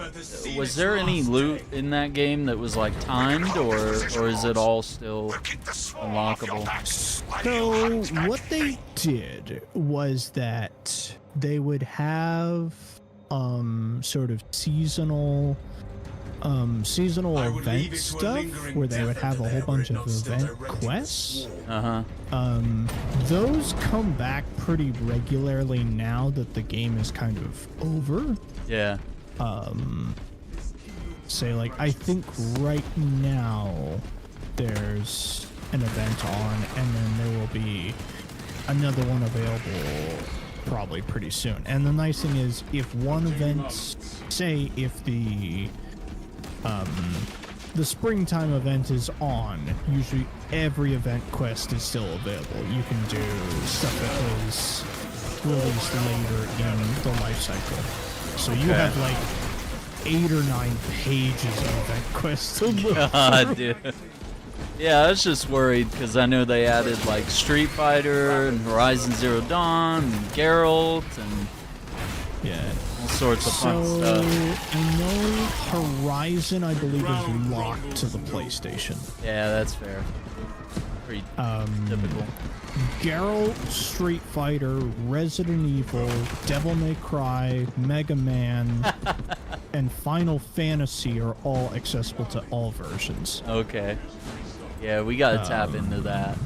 was there any loot in that game that was like timed, or is it all still unlockable? So what they did was that they would have sort of seasonal event stuff where they would have a whole bunch of event quests. Those come back pretty regularly now that the game is kind of over. Yeah. say, like, I think right now there's an event on, and then there will be another one available probably pretty soon. And the nice thing is, if one event, say if the springtime event is on, usually every event quest is still available. You can do stuff that was released later in the life cycle. So you have like 8 or 9 pages of event quests to look God, through. dude. Yeah, I was just worried because I know they added like Street Fighter and Horizon Zero Dawn and Geralt and all sorts of fun stuff. I know Horizon, I believe, is locked to the PlayStation. Yeah, that's fair. Pretty typical. Geralt, Street Fighter, Resident Evil, Devil May Cry, Mega Man, and Final Fantasy are all accessible to all versions. Okay. Yeah, we gotta tap into that.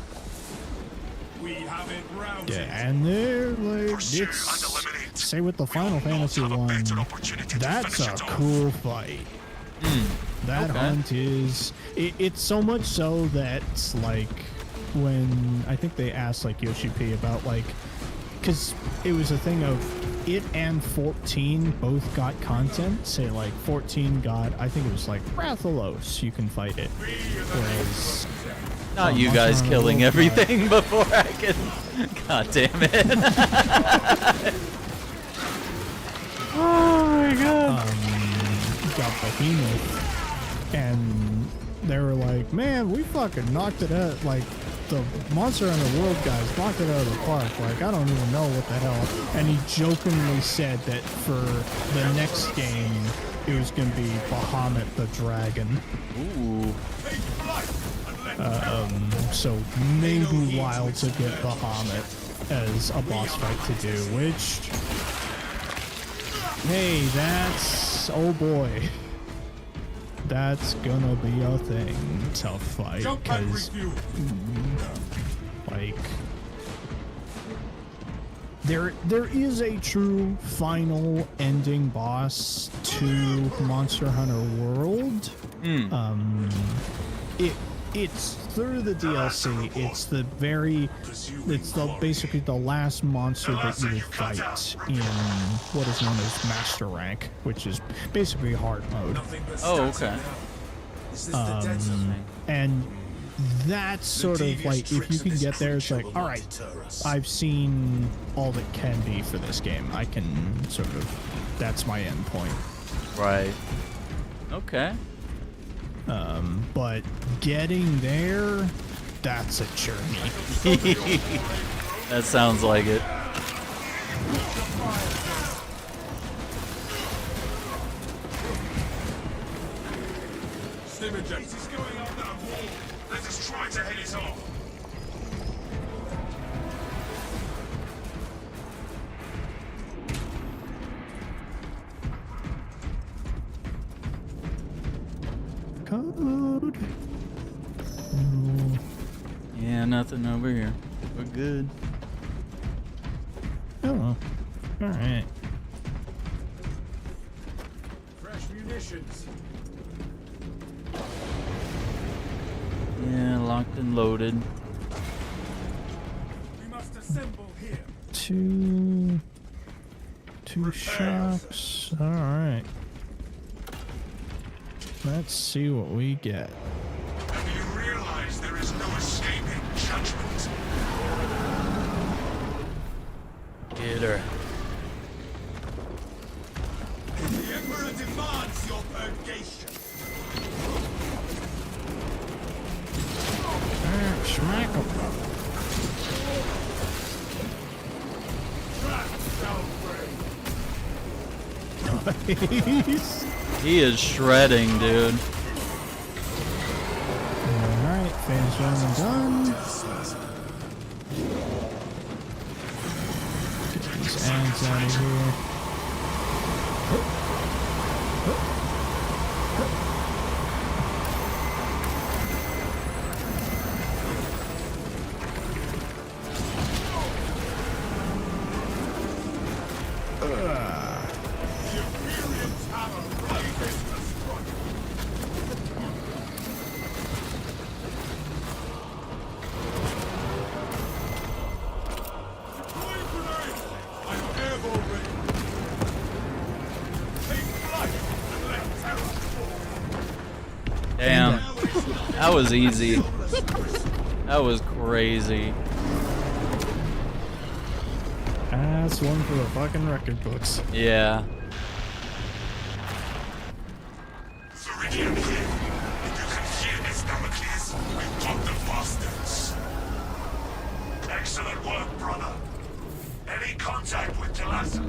We have it rounded. Yeah, and they're like, it's, say with the Final Fantasy one, that's a cool fight. That hunt is, it's so much so that, like, when I think they asked like Yoshi P about like, because it was a thing of it and 14 both got content. Say like 14 got, I think it was like Rathalos, you can fight it. Whereas not you guys killing everything before I can. God damn it! Oh my god! Got Behemoth, and they were like, "Man, we fucking knocked it out! Like the Monster Hunter World guys knocked it out of the park. Like I don't even know what the hell." And he jokingly said that for the next game, it was gonna be Bahamut the Dragon. Ooh. So maybe while to get Bahamut as a boss fight to do, which, hey, that's, oh boy, that's gonna be a thing to fight, because, like, there is a true final ending boss to Monster Hunter World. It's through the DLC. It's basically the last monster that you would fight in what is known as Master Rank, which is basically hard mode. Oh, okay. And that's sort of like, if you can get there, it's like, all right, I've seen all that can be for this game. I can sort of, that's my end point. Right. Okay. But getting there, that's a journey. That sounds like it. Stim injectors going on now. Let us try to head it off. Code. Yeah, nothing over here. We're good. Oh, all right. Fresh munitions. Yeah, locked and loaded. We must assemble here. Two shops. All right. Let's see what we get. Have you realized there is no escaping judgment? Get her. The Emperor demands your purgation. Smack 'em. Nice. He is shredding, dude. Alright, phase one done. Get these ads out of here. That was easy. That was crazy. That's one for the fucking record books. Yeah. Ceridian here. If you can hear this, Damocles, we've got the bastards. Excellent work, brother. Any contact with Talassa?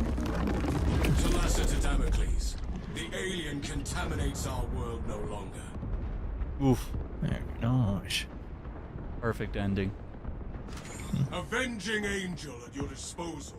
Talassa to Damocles. The alien contaminates our world no longer. Oof. Very nice. Perfect ending. Avenging angel at your disposal.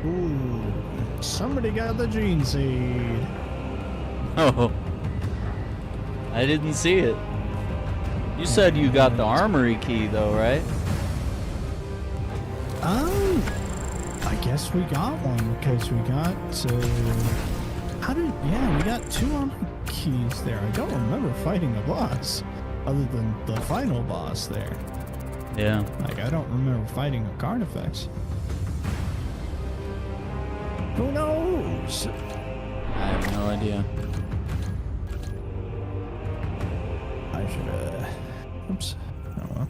Ooh, somebody got the gene seed. Oh. I didn't see it. You said you got the armory key though, right? Oh, I guess we got one because we got. We got 2 armory keys there. I don't remember fighting a boss, other than the final boss there. Yeah. Like I don't remember fighting a Carnifex. Who knows? I have no idea. I should. Oops. Oh well.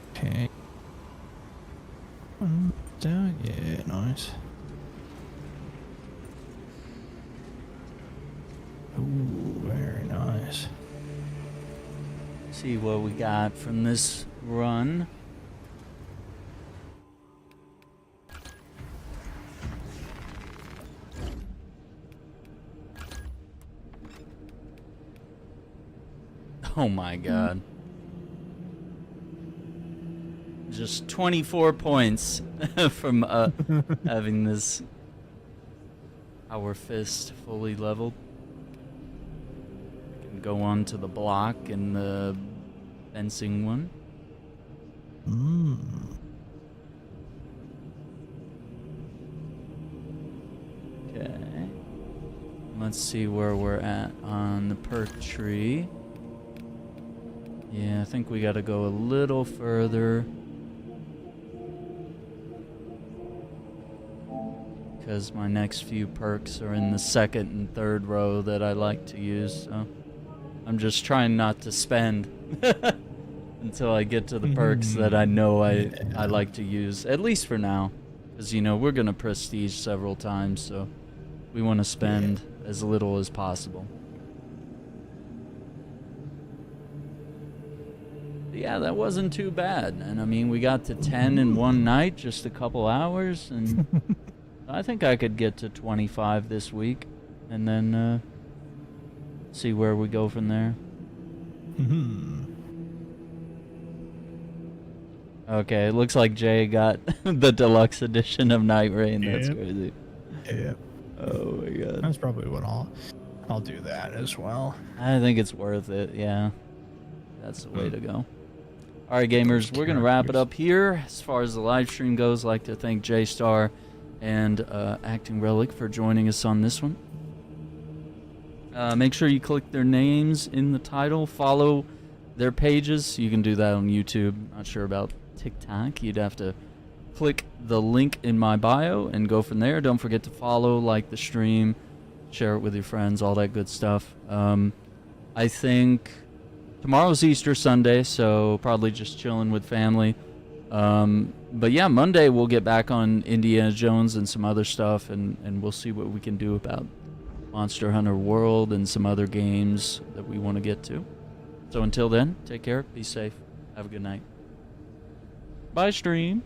Okay. Down. Yeah, nice. Ooh, very nice. See what we got from this run. Oh my god. Just 24 points from having this Power Fist fully leveled. I can go on to the block and the fencing one. Okay. Let's see where we're at on the perk tree. Yeah, I think we gotta go a little further. Because my next few perks are in the second and third row that I like to use, so I'm just trying not to spend until I get to the perks that I know I like to use, at least for now. Because, you know, we're gonna prestige several times, so we want to spend as little as possible. Yeah, that wasn't too bad. And I mean, we got to 10 in one night, just a couple hours, and I think I could get to 25 this week, and then see where we go from there. Okay, it looks like Jay got the deluxe edition of Night Rain. That's crazy. Yeah. Oh my god. That's probably what I'll do that as well. I think it's worth it, yeah. That's the way to go. Alright gamers, we're going to wrap it up here. As far as the live stream goes, I'd like to thank Jstar and Acting Relic for joining us on this one. Make sure you click their names in the title. Follow their pages. You can do that on YouTube. Not sure about TikTok. You'd have to click the link in my bio and go from there. Don't forget to follow, like the stream, share it with your friends, all that good stuff. I think tomorrow's Easter Sunday, so probably just chilling with family. But yeah, Monday we'll get back on Indiana Jones and some other stuff, and we'll see what we can do about Monster Hunter World and some other games that we want to get to. So until then, take care, be safe, have a good night. Bye, stream.